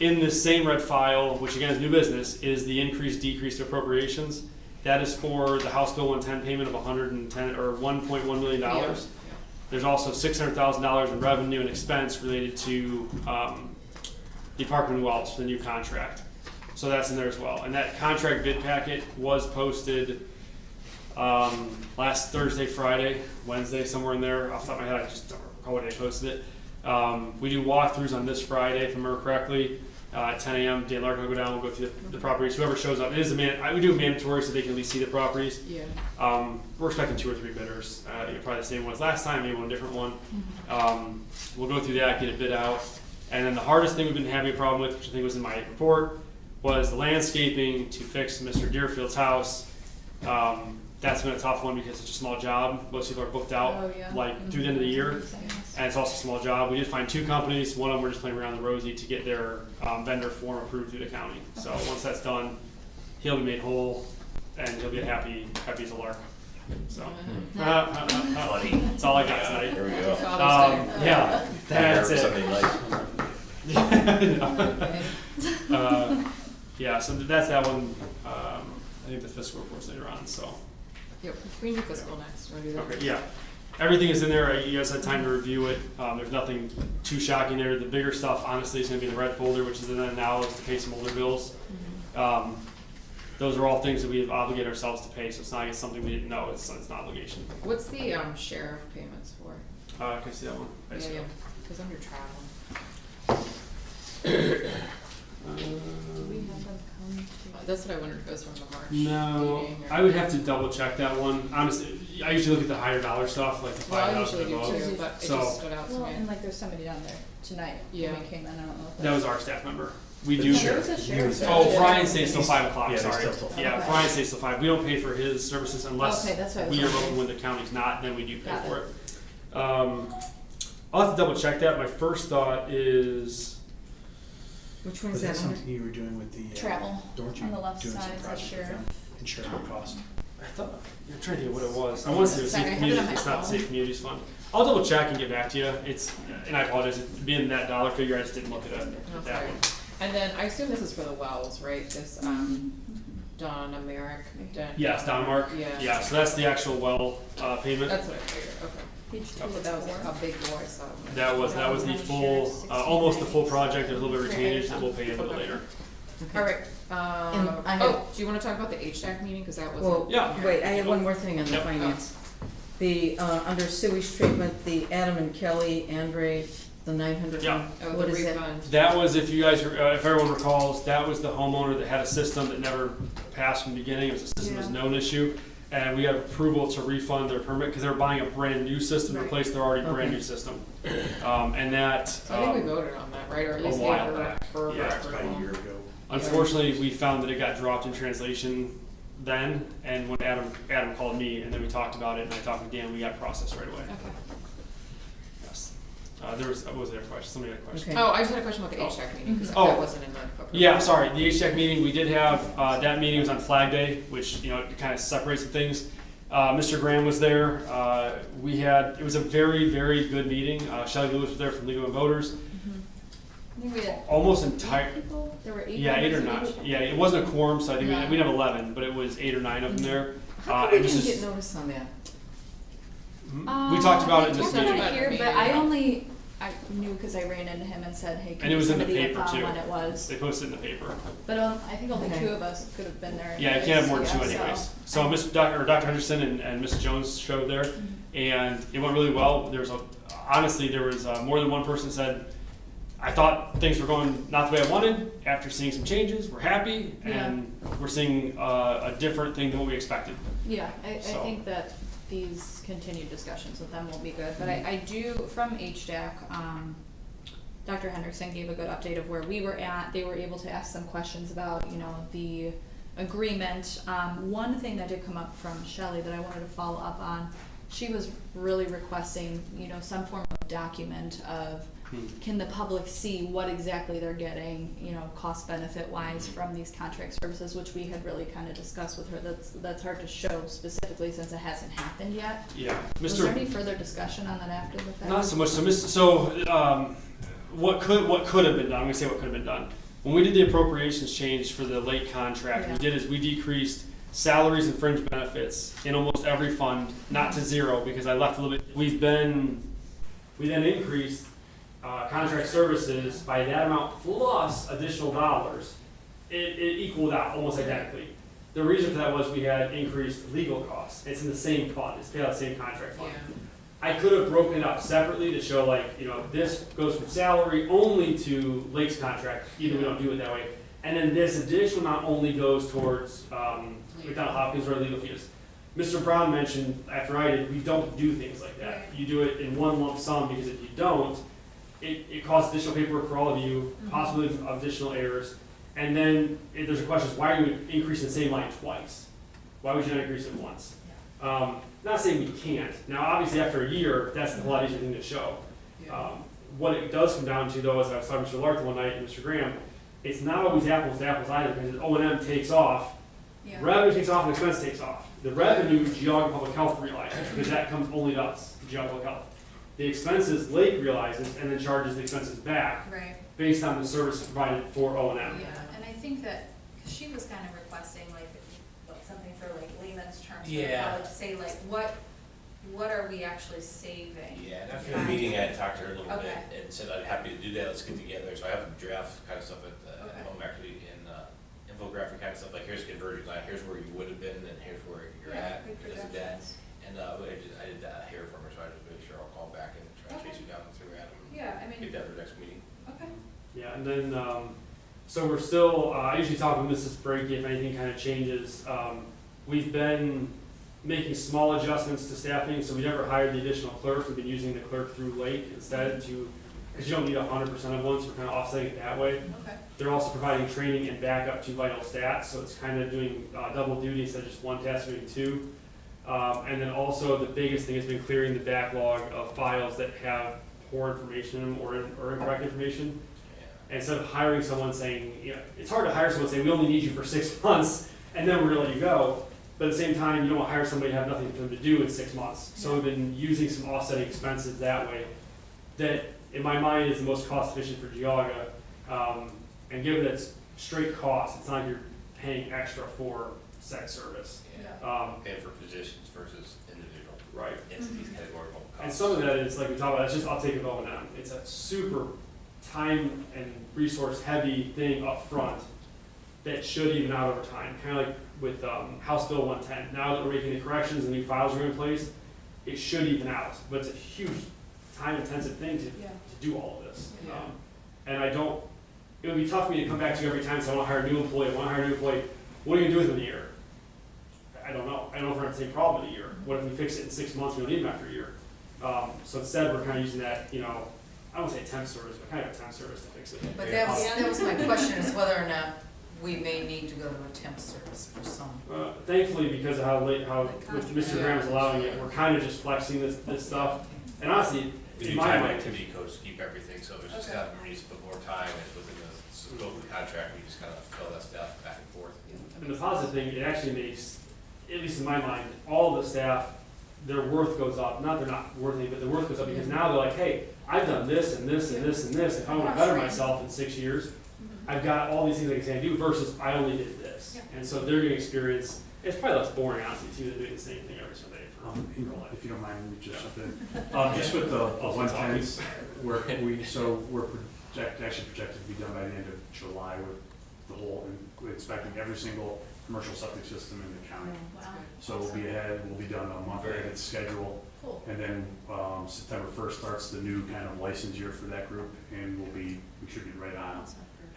[SPEAKER 2] In this same red file, which again is new business, is the decreased appropriations. That is for the House Bill 110 payment of $1.1 million.
[SPEAKER 1] Yeah.
[SPEAKER 2] There's also $600,000 in revenue and expense related to Department of Welch, the new contract. So that's in there as well. And that contract bid packet was posted last Thursday, Friday, Wednesday, somewhere in there. Off the top of my head, I just don't recall what day I posted it. We do walkthroughs on this Friday, if I remember correctly. At 10 a.m., Dan Larkin will go down, we'll go through the properties. Whoever shows up, we do it mandatory so they can at least see the properties.
[SPEAKER 1] Yeah.
[SPEAKER 2] We're expecting 2 or 3 bidders. Probably the same one as last time, maybe one different one. We'll go through that, get a bid out. And then the hardest thing we've been having a problem with, which I think was in my report, was the landscaping to fix Mr. Deerfield's house. That's been a tough one because it's a small job. Most people are booked out through the end of the year. And it's also a small job. We did find 2 companies. One of them we're just playing around the Rosie to get their vendor form approved through the county. So once that's done, he'll be made whole and he'll be happy as a lark. So,
[SPEAKER 9] Funny.
[SPEAKER 2] that's all I got tonight.
[SPEAKER 9] There we go.
[SPEAKER 1] Father's Day.
[SPEAKER 2] Yeah, that's it.
[SPEAKER 9] Sunday night.
[SPEAKER 2] Yeah, so that's that one. I think the fiscal report's later on, so.
[SPEAKER 1] Yep, we can do fiscal next, wanna do that?
[SPEAKER 2] Okay, yeah. Everything is in there. You guys had time to review it. There's nothing too shocking there. The bigger stuff, honestly, is gonna be the red folder, which is in there now, is to pay some older bills. Those are all things that we have obligated ourselves to pay, so it's not like it's something we didn't know. It's an obligation.
[SPEAKER 1] What's the sheriff payments for?
[SPEAKER 2] Can I see that one? I see
[SPEAKER 1] Yeah,
[SPEAKER 2] it.
[SPEAKER 1] because under travel. Do we have them come to? That's what I wondered if it was from the March
[SPEAKER 2] No,
[SPEAKER 1] meeting or-
[SPEAKER 2] I would have to double check that one. Honestly, I usually look at the higher dollar stuff, like the
[SPEAKER 1] Well, I
[SPEAKER 2] 5,000
[SPEAKER 1] usually
[SPEAKER 2] and
[SPEAKER 1] do
[SPEAKER 2] above.
[SPEAKER 1] too, but it
[SPEAKER 2] So-
[SPEAKER 1] just stood out to
[SPEAKER 3] Well,
[SPEAKER 1] me.
[SPEAKER 3] and like there's somebody down there tonight
[SPEAKER 1] Yeah.
[SPEAKER 3] when we came in, I don't know if
[SPEAKER 2] That was our staff member. We
[SPEAKER 10] The
[SPEAKER 2] do.
[SPEAKER 10] sheriff.
[SPEAKER 3] There was a sheriff.
[SPEAKER 2] Oh, Brian stays till 5 o'clock,
[SPEAKER 10] Yeah, they
[SPEAKER 2] sorry.
[SPEAKER 10] stay till 5.
[SPEAKER 2] Yeah,
[SPEAKER 3] Okay.
[SPEAKER 2] Brian stays till 5. We don't pay for his services unless
[SPEAKER 3] Okay, that's what I was
[SPEAKER 2] we are
[SPEAKER 3] wondering.
[SPEAKER 2] open when the county's not, then we do pay
[SPEAKER 3] Got
[SPEAKER 2] for it. I'll have to double check that. My first thought is,
[SPEAKER 5] Which one
[SPEAKER 10] Was
[SPEAKER 5] is
[SPEAKER 10] that
[SPEAKER 5] that under?
[SPEAKER 10] something you were doing with the?
[SPEAKER 3] Travel
[SPEAKER 10] Don't you
[SPEAKER 3] on the left
[SPEAKER 10] doing some
[SPEAKER 3] side, it says
[SPEAKER 10] project with
[SPEAKER 3] sheriff.
[SPEAKER 10] them? Insurance cost.
[SPEAKER 2] I thought, I'm trying to think of what it was. I want to say it was
[SPEAKER 3] Sorry, I
[SPEAKER 2] Safe
[SPEAKER 3] have it
[SPEAKER 2] Communities,
[SPEAKER 3] on my
[SPEAKER 2] it's not
[SPEAKER 3] phone.
[SPEAKER 2] Safe Communities Fund. I'll double check and get back to you. It's, and I apologize, it being that dollar figure, I just didn't look at it,
[SPEAKER 1] No,
[SPEAKER 2] at that
[SPEAKER 1] sorry.
[SPEAKER 2] one.
[SPEAKER 1] And then I assume this is for the wells, right? This, Donna Merrick.
[SPEAKER 2] Yes, Donmark.
[SPEAKER 1] Yeah.
[SPEAKER 2] Yeah, so that's the actual well, payment.
[SPEAKER 1] That's what I figured, okay.
[SPEAKER 3] Page two
[SPEAKER 1] But
[SPEAKER 3] of
[SPEAKER 1] that was
[SPEAKER 3] four.
[SPEAKER 1] a big boy, so.
[SPEAKER 2] That was the full, almost the full project. There's a little bit of retainage that we'll pay into it
[SPEAKER 1] Okay.
[SPEAKER 2] later.
[SPEAKER 1] All right,
[SPEAKER 5] And I have-
[SPEAKER 1] oh, do you wanna talk about the HDAC meeting? Cause that was.
[SPEAKER 5] Well,
[SPEAKER 2] Yeah.
[SPEAKER 5] wait, I have one more thing on the
[SPEAKER 2] Yep.
[SPEAKER 5] finance. The, under sewage treatment, the Adam and Kelly, Andre, the 900.
[SPEAKER 2] Yeah.
[SPEAKER 1] Oh,
[SPEAKER 5] What
[SPEAKER 1] the
[SPEAKER 5] is that?
[SPEAKER 1] refund.
[SPEAKER 2] That was, if you guys, if everyone recalls, that was the homeowner that had a system that never passed from the beginning. It was a system that was a known issue. And we got approval to refund their permit because they were buying a brand new system to
[SPEAKER 1] Right.
[SPEAKER 2] replace their already brand
[SPEAKER 5] Okay.
[SPEAKER 2] new system. And that,
[SPEAKER 1] So I think we voted on that, right? Or at
[SPEAKER 2] a
[SPEAKER 1] least
[SPEAKER 2] while
[SPEAKER 1] gave
[SPEAKER 2] back.
[SPEAKER 1] for
[SPEAKER 2] Yeah,
[SPEAKER 10] It's about a year ago.
[SPEAKER 2] unfortunately, we found that it got dropped in translation then. And when Adam called me and then we talked about it and I talked to Dan, we got it processed right away.
[SPEAKER 1] Okay.
[SPEAKER 2] Yes. There was, what was their question? Somebody had a question.
[SPEAKER 5] Okay.
[SPEAKER 1] Oh, I just had a question about the HDAC meeting, cause
[SPEAKER 2] Oh.
[SPEAKER 1] that wasn't in the. approval.
[SPEAKER 2] Yeah, sorry, the HTEC meeting, we did have, that meeting was on Flag Day, which, you know, it kind of separates the things. Mr. Graham was there, it was a very, very good meeting. Shelley Lewis was there from Legal and Voters,
[SPEAKER 3] I think we had
[SPEAKER 2] almost
[SPEAKER 3] eight
[SPEAKER 2] entire,
[SPEAKER 3] people, there were 8
[SPEAKER 2] yeah, 8 or
[SPEAKER 3] members
[SPEAKER 2] 9.
[SPEAKER 3] of
[SPEAKER 2] Yeah, it wasn't a quorum, so I think
[SPEAKER 3] Yeah.
[SPEAKER 2] we'd have 11, but it was 8 or 9 of them there.
[SPEAKER 5] How come we
[SPEAKER 2] and
[SPEAKER 5] didn't
[SPEAKER 2] Mrs.
[SPEAKER 5] get notice on that?
[SPEAKER 2] We talked about it in
[SPEAKER 3] We
[SPEAKER 2] this
[SPEAKER 3] talked about
[SPEAKER 2] meeting.
[SPEAKER 3] it here, but I only, I knew because I ran into him and said, hey,
[SPEAKER 2] And
[SPEAKER 3] can
[SPEAKER 2] it
[SPEAKER 3] you
[SPEAKER 2] was in
[SPEAKER 3] send
[SPEAKER 2] the
[SPEAKER 3] me the
[SPEAKER 2] paper,
[SPEAKER 3] info
[SPEAKER 2] too.
[SPEAKER 3] when it was?
[SPEAKER 2] They posted it in the paper.
[SPEAKER 3] But I think only
[SPEAKER 5] Okay.
[SPEAKER 3] 2 of us could have been there.
[SPEAKER 2] Yeah, you can't have more than 2
[SPEAKER 3] anyways, yeah,
[SPEAKER 2] anyways. So Dr. Henderson and Ms. Jones showed there, and it went really well. Honestly, there was more than one person said, I thought things were going not the way I wanted. After seeing some changes, we're happy, and we're seeing a different thing than what we expected.
[SPEAKER 3] Yeah, I
[SPEAKER 2] So-
[SPEAKER 3] think that these continued discussions with them will be good, but I do, from HDAC, Dr. Henderson gave a good update of where we were at. They were able to ask some questions about, you know, the agreement. One thing that did come up from Shelley that I wanted to follow up on, she was really requesting, you know, some form of document of, can the public see what exactly they're getting, you know, cost benefit wise from these contract services, which we had really kind of discussed with her. That's hard to show specifically since it hasn't happened yet.
[SPEAKER 2] Yeah,
[SPEAKER 3] Was there any further discussion on that after the fact?
[SPEAKER 2] Not so much. What could have been done? I'm gonna say what could have been done. When we did the appropriations change for the late contract,
[SPEAKER 3] Yeah.
[SPEAKER 2] we decreased salaries and fringe benefits in almost every fund, not to 0 because I left a little bit. We then increased contract services by that amount plus additional dollars. It equaled out almost identically. The reason for that was we had increased legal costs. It's in the same fund. It's paid out of the same contract fund.
[SPEAKER 1] Yeah.
[SPEAKER 2] I could have broken it up separately to show like, you know, this goes from salary only to Lake's contract, either we don't do it that way. And then this additional amount only goes towards McDonald Hopkins or legal fees. Mr. Brown mentioned, after I did, we don't do things like that. You do it in one lump sum because if you don't, it causes additional paperwork for all of you, possibly additional errors. And then if there's a question, is why are you increasing the same line twice? Why would you not increase it once? Not saying we can't. Now, obviously, after a year, that's a lot easier thing to show. What it does come down to, though, as I was talking to Mr. Larkin one night and Mr. Graham, it's not always apples to apples either, because if O&M takes off,
[SPEAKER 3] Yeah.
[SPEAKER 2] Revenue takes off and expense takes off. The revenue, Geauga Public Health realizes, because that comes only to us, Geauga Public Health. The expenses, Lake realizes and then charges the expenses back
[SPEAKER 3] Right,
[SPEAKER 2] based on the service provided for O&M.
[SPEAKER 3] yeah, and I think that, cause she was kind of requesting like, something for like layman's terms.
[SPEAKER 8] Yeah.
[SPEAKER 3] Probably to say like, what are we actually saving?
[SPEAKER 8] Yeah, and after the meeting, I talked to her a little bit
[SPEAKER 3] Okay.
[SPEAKER 8] and said I'd happy to do that, let's get together, so I have a draft kind of stuff at
[SPEAKER 3] Okay.
[SPEAKER 8] home actually in infographic kind of stuff, like here's conversion line, here's where you would have been, and here's where you're
[SPEAKER 3] Yeah,
[SPEAKER 8] at
[SPEAKER 3] big
[SPEAKER 8] because of that.
[SPEAKER 3] projections.
[SPEAKER 8] And I did that here for her, so I just make sure I'll call back and try to chase you down through Adam and
[SPEAKER 3] Yeah, I mean,
[SPEAKER 8] get that for next meeting.
[SPEAKER 3] okay,
[SPEAKER 2] Yeah, and then, so we're still, I usually talk with Mrs. Brady if anything kind of changes. We've been making small adjustments to staffing, so we never hired the additional clerk. We've been using the clerk through Lake instead to, because you don't need 100% of one, so we're kind of offsetting it that way.
[SPEAKER 3] okay,
[SPEAKER 2] They're also providing training and backup to vital stats, so it's kind of doing double duty instead of just one task, doing two. And then also the biggest thing has been clearing the backlog of files that have poor information in them or incorrect information.
[SPEAKER 8] Yeah.
[SPEAKER 2] Instead of hiring someone saying, you know, it's hard to hire someone saying, we only need you for 6 months, and then we're gonna let you go. But at the same time, you don't want to hire somebody to have nothing for them to do in 6 months. So we've been using some offsetting expenses that way. That, in my mind, is the most cost efficient for Geauga. And given that it's straight cost, it's not like you're paying extra for said service.
[SPEAKER 8] Yeah. Paying for positions versus individual
[SPEAKER 2] Right.
[SPEAKER 8] entities, categorical costs.
[SPEAKER 2] And some of that is, like we talked about, it's just uptake of O&M. It's a super time and resource heavy thing up front that should even out over time. Kind of like with House Bill 110. Now that we're making the corrections and new files are in place, it should even out. But it's a huge time intensive thing to do all of this.
[SPEAKER 3] Yeah.
[SPEAKER 2] And I don't, it would be tough for me to come back to you every time and say, I want to hire a new employee, I want to hire a new employee. What are you going to do with them in a year? I don't know. I don't know if we're going to have the same problem in a year. What if we fix it in 6 months, we don't need them after a year? So instead, we're kind of using that, you know, I don't want to say temp service, but kind of a temp service to fix it.
[SPEAKER 5] But that was my question, is whether or not we may need to go to a temp service for some.
[SPEAKER 2] Thankfully, because of how with Mr. Graham is allowing it, we're kind of just flexing this stuff. And honestly,
[SPEAKER 8] We
[SPEAKER 2] in
[SPEAKER 8] do
[SPEAKER 2] my
[SPEAKER 8] time
[SPEAKER 2] mind,
[SPEAKER 8] activity codes to keep everything, so there's just
[SPEAKER 3] Okay.
[SPEAKER 8] not needs to put more time, it's within the scope of the contract, we just kind of fill that stuff back and forth.
[SPEAKER 2] and the positive thing, it actually makes, at least in my mind, all the staff, their worth goes up. Not they're not worthy, but their worth goes up because now they're like, hey, I've done this and this and this and this. If I want to better myself in 6 years, I've got all these things I can do versus I only did this.
[SPEAKER 3] Yeah.
[SPEAKER 2] And so they're going to experience, it's probably less boring, honestly, too, than doing the same thing every Sunday for real life.
[SPEAKER 10] If you don't mind, me just jump in. Just with the 110s, we're actually projected to be done by the end of July with the whole, and we're expecting every single commercial septic system in the county.
[SPEAKER 3] wow,
[SPEAKER 10] So we'll be ahead, we'll be done a month ahead of schedule.
[SPEAKER 3] cool.
[SPEAKER 10] And then September 1st starts the new kind of license year for that group, and we should be right on,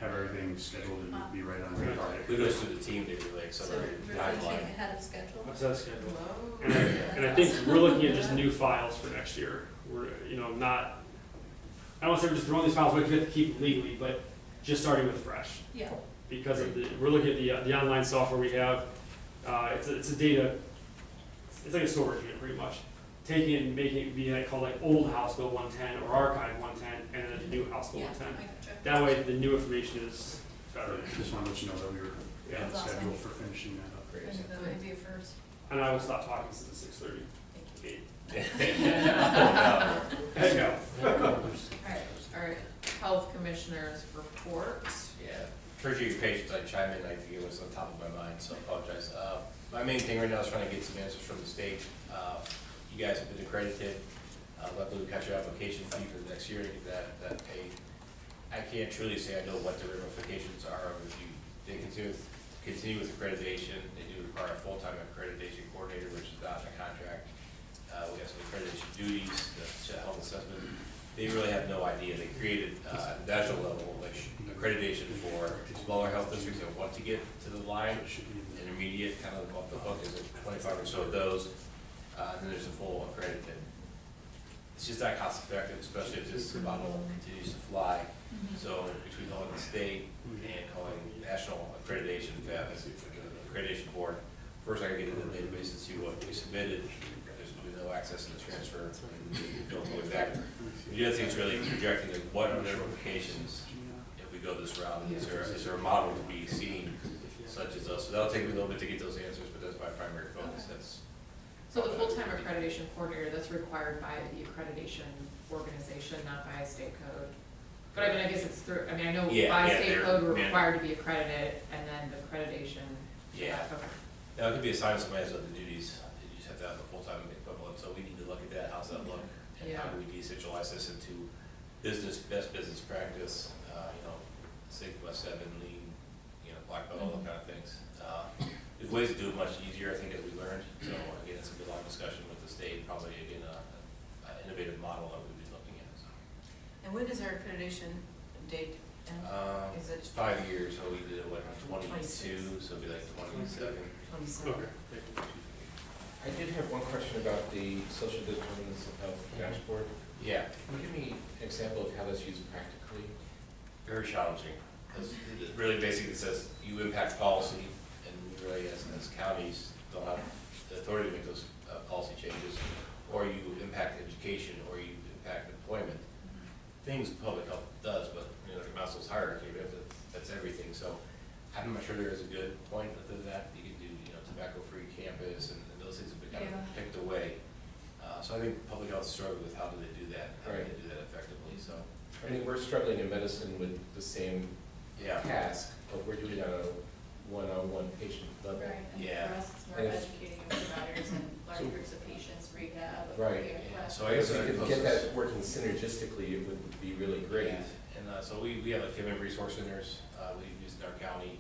[SPEAKER 10] have everything scheduled and be right on target.
[SPEAKER 8] Kudos to the team, they really
[SPEAKER 3] So
[SPEAKER 8] accelerated the
[SPEAKER 3] we're finishing
[SPEAKER 8] timeline.
[SPEAKER 3] ahead of schedule?
[SPEAKER 2] What's that schedule? And I think we're looking at just new files for next year. We're, you know, not, I don't want to say we're just throwing these files away because we have to keep them legally, but just starting with fresh.
[SPEAKER 3] Yeah,
[SPEAKER 2] Because of we're looking at the online software we have. It's a data, it's like a storage unit pretty much. Taking it and making it be called like old House Bill 110 or Archive 110 and then the new House Bill
[SPEAKER 3] yeah, I
[SPEAKER 2] 110.
[SPEAKER 3] gotcha.
[SPEAKER 2] That way the new information is better.
[SPEAKER 10] Just want to let you know that we were ahead of
[SPEAKER 3] That's awesome.
[SPEAKER 10] schedule for finishing that up.
[SPEAKER 8] Great.
[SPEAKER 3] And that would be first.
[SPEAKER 2] And I will stop talking since it's 6:30.
[SPEAKER 8] Yeah.
[SPEAKER 2] There you go.
[SPEAKER 1] Alright, health commissioners reports.
[SPEAKER 8] Appreciate your patience, I chime in, like, it was on top of my mind, so I apologize. My main thing right now is trying to get some answers from the state. You guys have been accredited, luckily we got your application fee for the next year to get that paid. I can't truly say I know what the ramifications are if they continue with accreditation. They do require a full-time accreditation coordinator, which is not in the contract. We have some accreditation duties, the health assessment. They really have no idea. They created national level like accreditation for smaller health districts that want to get to the line. Intermediate, kind of off the hook, is 25 or so of those. And then there's a full accredited. It's just not cost effective, especially if this model continues to fly. So between calling the state and calling national accreditation, accreditation board, first I gotta get into the database and see what we submitted. There's no access to the transfer, and don't go back. The other thing is really projecting is what are the ramifications if we go this route? Is there a model to be seen
[SPEAKER 9] such as us. So that'll take me a little bit to get those answers, but that's my primary focus. That's
[SPEAKER 1] So the full-time accreditation coordinator, that's required by the accreditation organization, not by state code? But I mean, I guess it's through, I mean, I know by state code, we're required to be accredited, and then the accreditation.
[SPEAKER 9] Yeah.
[SPEAKER 1] Okay.
[SPEAKER 9] Now, it could be assigned to somebody has other duties. You just have to have a full-time equivalent. So we need to look at that. How's that look? And how do we decentralize this into best business practice, Sigma 7, Lean, Black Belt, all those kind of things. There's ways to do it much easier, I think, as we learned. So again, it's a good long discussion with the state, probably again, an innovative model that we've been looking at. So.
[SPEAKER 3] And when is our accreditation date? Is it
[SPEAKER 9] It's 5 years, so we did it, what, 22,
[SPEAKER 3] 26.
[SPEAKER 9] so it'll be like 27.
[SPEAKER 3] 27?
[SPEAKER 2] Okay, thank you.
[SPEAKER 8] I did have one question about the social determinants of health dashboard.
[SPEAKER 9] Yeah,
[SPEAKER 8] Can you give me an example of how that's used practically?
[SPEAKER 9] very challenging. Because it really basically says you impact policy, and we really, as counties, don't have the authority to make those policy changes, or you impact education, or you impact employment. Things public health does, but Maslow's hierarchy, that's everything. So I'm not sure there is a good point other than that. You can do tobacco-free campus, and those things have been kind of picked away. So I think public health struggled with how do they do that, how do they do that effectively. So
[SPEAKER 8] I mean, we're struggling in medicine with the same
[SPEAKER 9] yeah,
[SPEAKER 8] task, but we're doing it on a one-on-one patient level.
[SPEAKER 3] Right, and
[SPEAKER 9] Yeah.
[SPEAKER 3] for us, it's more
[SPEAKER 8] And if-
[SPEAKER 3] educating providers and large groups of patients, rehab.
[SPEAKER 8] Right.
[SPEAKER 9] yeah. So I guess
[SPEAKER 8] If we
[SPEAKER 9] that
[SPEAKER 8] could
[SPEAKER 9] goes
[SPEAKER 8] get that working synergistically, it would be really great.
[SPEAKER 9] Yeah. And so we have like human resource centers we've used in our county,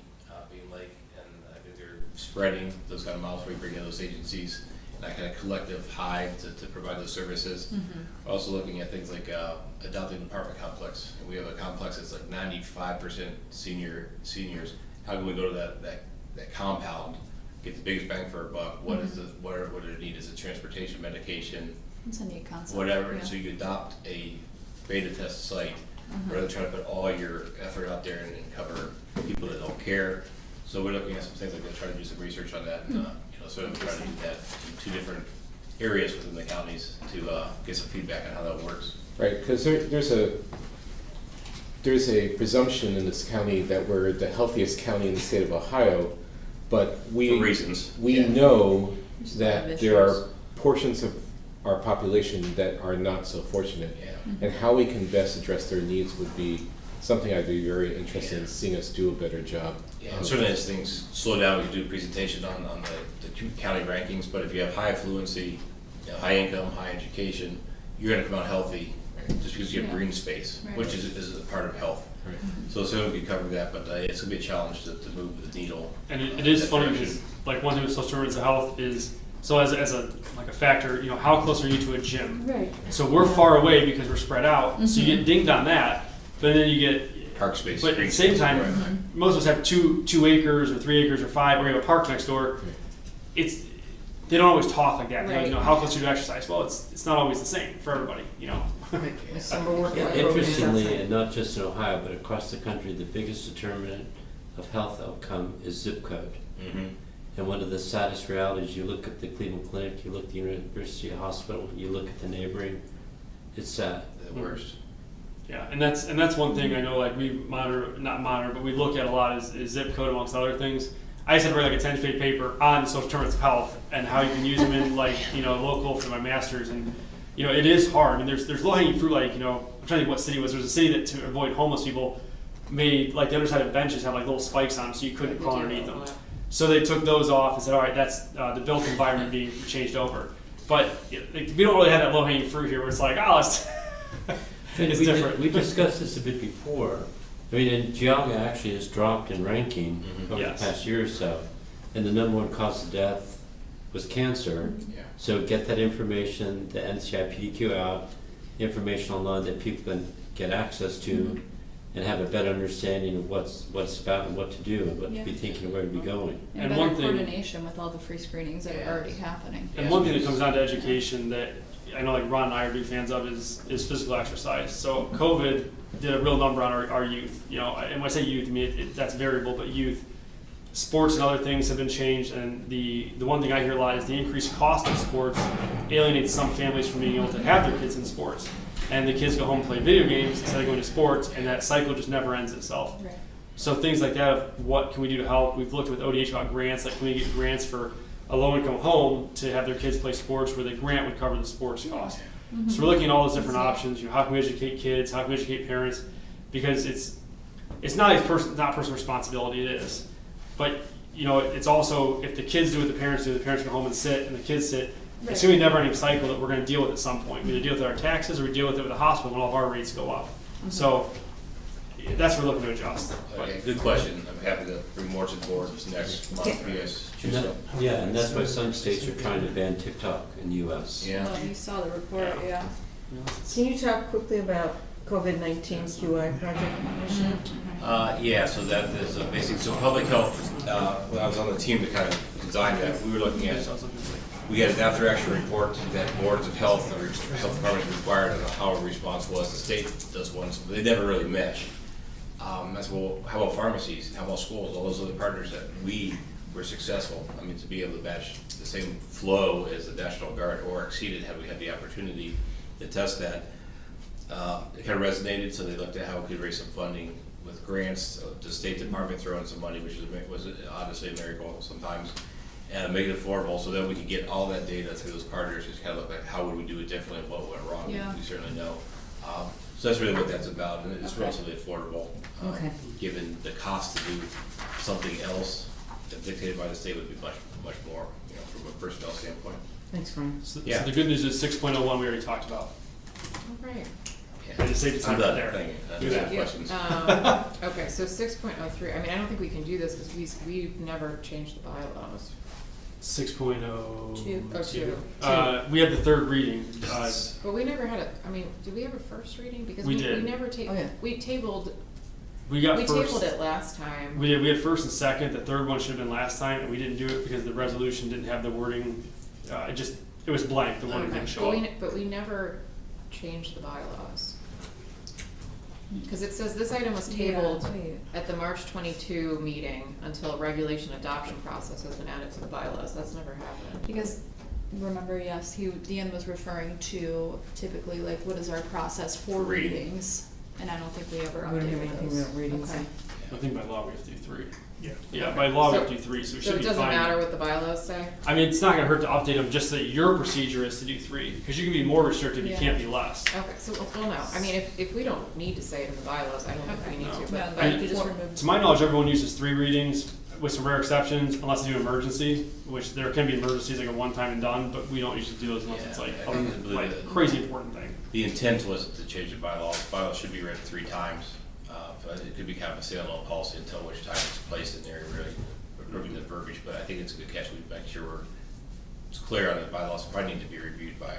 [SPEAKER 9] Bean Lake, and I think they're spreading those kind of models where we bring in those agencies and that kind of collective hive to provide those services. We're also looking at things like adopting apartment complex. And we have a complex that's like 95% seniors. How can we go to that compound, get the biggest bang for our buck? What is what are their needs? Is it transportation, medication,
[SPEAKER 3] It's a neat concept.
[SPEAKER 9] whatever? And so you adopt a beta test site rather than trying to put all your effort out there and cover people that don't care. So we're looking at some things like that, trying to do some research on that, and sort of trying to do that in 2 different areas within the counties to get some feedback on how that works.
[SPEAKER 8] Right, because there's a presumption in this county that we're the healthiest county in the state of Ohio, but
[SPEAKER 9] For reasons.
[SPEAKER 8] we
[SPEAKER 9] Yeah.
[SPEAKER 8] know
[SPEAKER 3] There's a lot
[SPEAKER 8] that
[SPEAKER 3] of
[SPEAKER 8] there are
[SPEAKER 3] issues.
[SPEAKER 8] portions of our population that are not so fortunate.
[SPEAKER 9] Yeah.
[SPEAKER 8] And how we can best address their needs would be something I'd be very interested in seeing us do a better job.
[SPEAKER 9] Yeah,
[SPEAKER 8] of.
[SPEAKER 9] and certainly as things slow down, we can do a presentation on the 2 county rankings, but if you have high affluency, high income, high education, you're gonna come out healthy just because you have green space,
[SPEAKER 3] Right.
[SPEAKER 9] which is a part of health.
[SPEAKER 8] Right.
[SPEAKER 9] So soon we can cover that, but it's gonna be a challenge to move the needle.
[SPEAKER 2] And it is
[SPEAKER 9] that
[SPEAKER 2] funny
[SPEAKER 9] direction.
[SPEAKER 2] because like one thing with social determinants of health is, so as a factor, how close are you to a gym?
[SPEAKER 3] Right.
[SPEAKER 2] So we're far away because we're spread out, so you get dinged on that, but then you get,
[SPEAKER 9] Park space.
[SPEAKER 2] but at
[SPEAKER 9] green
[SPEAKER 2] the same
[SPEAKER 9] space,
[SPEAKER 2] time,
[SPEAKER 9] right.
[SPEAKER 2] most of us have 2 acres or 3 acres or 5, or we have a park next door. They don't always talk like that.
[SPEAKER 3] Right.
[SPEAKER 2] How close are you to exercise? Well, it's not always the same for everybody,
[SPEAKER 5] Some are working
[SPEAKER 6] Yeah,
[SPEAKER 5] on programs
[SPEAKER 6] interestingly,
[SPEAKER 5] outside.
[SPEAKER 6] and not just in Ohio, but across the country, the biggest determinant of health outcome is zip code.
[SPEAKER 9] Mhm.
[SPEAKER 6] And one of the saddest realities, you look at the Cleveland Clinic, you look at the University Hospital, you look at the neighboring, it's sad.
[SPEAKER 9] The worst.
[SPEAKER 2] Yeah, and that's one thing I know. Like we not monitor, but we look at a lot is zip code amongst other things. I just had to write like a 10-page paper on social determinants of health and how you can use them in local for my master's, and it is hard. I mean, there's low hanging fruit. Like I'm trying to think what city it was. There's a city that to avoid homeless people made like the underside of benches have like little spikes on them so you couldn't crawl underneath them. So they took those off and said, all right, that's the built environment being changed over. But we don't really have that low hanging fruit here where it's like, it's different.
[SPEAKER 6] We discussed this a bit before. I mean, and Geauga actually has dropped in ranking over
[SPEAKER 2] Yes.
[SPEAKER 6] the past year or so, and the #1 cause of death was cancer.
[SPEAKER 9] Yeah.
[SPEAKER 6] So get that information, the NCIPDQ out, information online that people can get access to, and have a better understanding of what's about and what to do and what to be thinking of where to be going.
[SPEAKER 2] And
[SPEAKER 3] And
[SPEAKER 2] one
[SPEAKER 3] better
[SPEAKER 2] thing-
[SPEAKER 3] coordination with all the free screenings that are already happening.
[SPEAKER 2] And one thing that comes down to education that I know like Ron and I are big fans of is physical exercise. So COVID did a real number on our youth. And when I say youth, I mean that's variable, but youth. Sports and other things have been changed, and the one thing I hear a lot is the increased cost of sports alienates some families from being able to have their kids in sports. And the kids go home and play video games instead of going to sports, and that cycle just never ends itself.
[SPEAKER 3] Right.
[SPEAKER 2] So things like that of what can we do to help? We've looked with ODH about grants, like can we get grants for a low-income home to have their kids play sports where the grant would cover the sports cost. So we're looking at all those different options. How can we educate kids? How can we educate parents? Because it's not not personal responsibility. It is, but it's also if the kids do what the parents do, the parents go home and sit, and the kids sit.
[SPEAKER 3] Right.
[SPEAKER 2] It's going to be a never-ending cycle that we're going to deal with at some point. We either deal with it with our taxes or we deal with it with the hospital when all of our rates go up. So that's what we're looking to adjust.
[SPEAKER 9] Okay, good question. I'm happy to bring more to the board this next month for you guys.
[SPEAKER 6] And that- Yeah, and that's why some states are trying to ban TikTok in the US.
[SPEAKER 9] Yeah.
[SPEAKER 3] Well, you saw the report, yeah.
[SPEAKER 5] Can you talk quickly about COVID-19 QI project initiative?
[SPEAKER 9] Yeah, so that is basically, so public health, when I was on the team that kind of designed that, we were looking at, we had an after-action report that boards of health, or health departments required on how a response was. The state does one, so they never really mesh. That's, well, how about pharmacies, how about schools, all those other partners that we were successful. I mean, to be able to match the same flow as the National Guard or exceed it had we had the opportunity to test that. It kind of resonated, so they looked at how we could raise some funding with grants, the State Department throwing some money, which was honestly a miracle sometimes, and make it affordable so that we could get all that data through those partners, just kind of look at how would we do it differently and what went wrong.
[SPEAKER 3] Yeah.
[SPEAKER 9] We certainly know. So that's really what that's about, and it's relatively affordable.
[SPEAKER 5] Okay.
[SPEAKER 9] Given the cost to do something else that dictated by the state would be much, much more, from a personnel standpoint.
[SPEAKER 5] Thanks, Brian.
[SPEAKER 2] So
[SPEAKER 9] Yeah.
[SPEAKER 2] the good news is 6.01 we already talked about.
[SPEAKER 1] All right.
[SPEAKER 2] I just saved the
[SPEAKER 9] I'm
[SPEAKER 2] time
[SPEAKER 9] done.
[SPEAKER 2] there.
[SPEAKER 9] Thank you.
[SPEAKER 2] Do that.
[SPEAKER 9] Questions?
[SPEAKER 1] Okay, so 6.03, I mean, I don't think we can do this because we've never changed the bylaws.
[SPEAKER 2] 6.02.
[SPEAKER 1] Oh, two.
[SPEAKER 2] We had the third reading.
[SPEAKER 1] But we never had a, I mean, did we have a first reading? Because
[SPEAKER 2] We
[SPEAKER 1] we
[SPEAKER 2] did.
[SPEAKER 1] never
[SPEAKER 5] Oh, yeah.
[SPEAKER 1] we tabled
[SPEAKER 2] We got
[SPEAKER 1] we
[SPEAKER 2] first.
[SPEAKER 1] tabled it last time.
[SPEAKER 2] We had first and second. The third one should have been last time, and we didn't do it because the resolution didn't have the wording. It was blank. The wording
[SPEAKER 1] Okay,
[SPEAKER 2] didn't show up.
[SPEAKER 1] but we never changed the bylaws. Because it says this item was tabled at the March 22 meeting until a regulation adoption process has been added to the bylaws. That's never happened.
[SPEAKER 3] Because, remember, yes, Deanne was referring to typically, like, what is our process for
[SPEAKER 9] Reading.
[SPEAKER 3] readings? And I don't think we ever
[SPEAKER 5] We don't have
[SPEAKER 3] updated
[SPEAKER 5] anything
[SPEAKER 3] those.
[SPEAKER 5] about readings.
[SPEAKER 3] Okay.
[SPEAKER 2] I think by law we have to do 3.
[SPEAKER 10] Yeah.
[SPEAKER 2] Yeah, by law we
[SPEAKER 1] So-
[SPEAKER 2] have to do 3, so we
[SPEAKER 1] So
[SPEAKER 2] should
[SPEAKER 1] it
[SPEAKER 2] be
[SPEAKER 1] doesn't
[SPEAKER 2] fine.
[SPEAKER 1] matter what the bylaws say?
[SPEAKER 2] I mean, it's not going to hurt to update them. Just that your procedure is to do 3, because you can be more restrictive. You
[SPEAKER 3] Yeah.
[SPEAKER 2] can't be less.
[SPEAKER 1] Okay, so, well, no, I mean, if we don't need to say it in the bylaws, I don't think we need
[SPEAKER 2] No.
[SPEAKER 1] to,
[SPEAKER 3] No,
[SPEAKER 1] but.
[SPEAKER 3] but you could just
[SPEAKER 1] well,
[SPEAKER 3] remove.
[SPEAKER 2] To my knowledge, everyone uses 3 readings with some rare exceptions, unless they do emergency, which there can be emergencies like a one-time and done, but we don't usually do those unless it's like
[SPEAKER 9] Yeah, I think it's
[SPEAKER 2] like
[SPEAKER 9] really-
[SPEAKER 2] crazy important thing.
[SPEAKER 9] The intent was to change the bylaws. Bylaws should be read 3 times. But it could be kind of a say-on-law policy until which time it's placed in there, really approving the verbiage. But I think it's a good catch. We make sure it's clear on the bylaws. Probably need to be reviewed by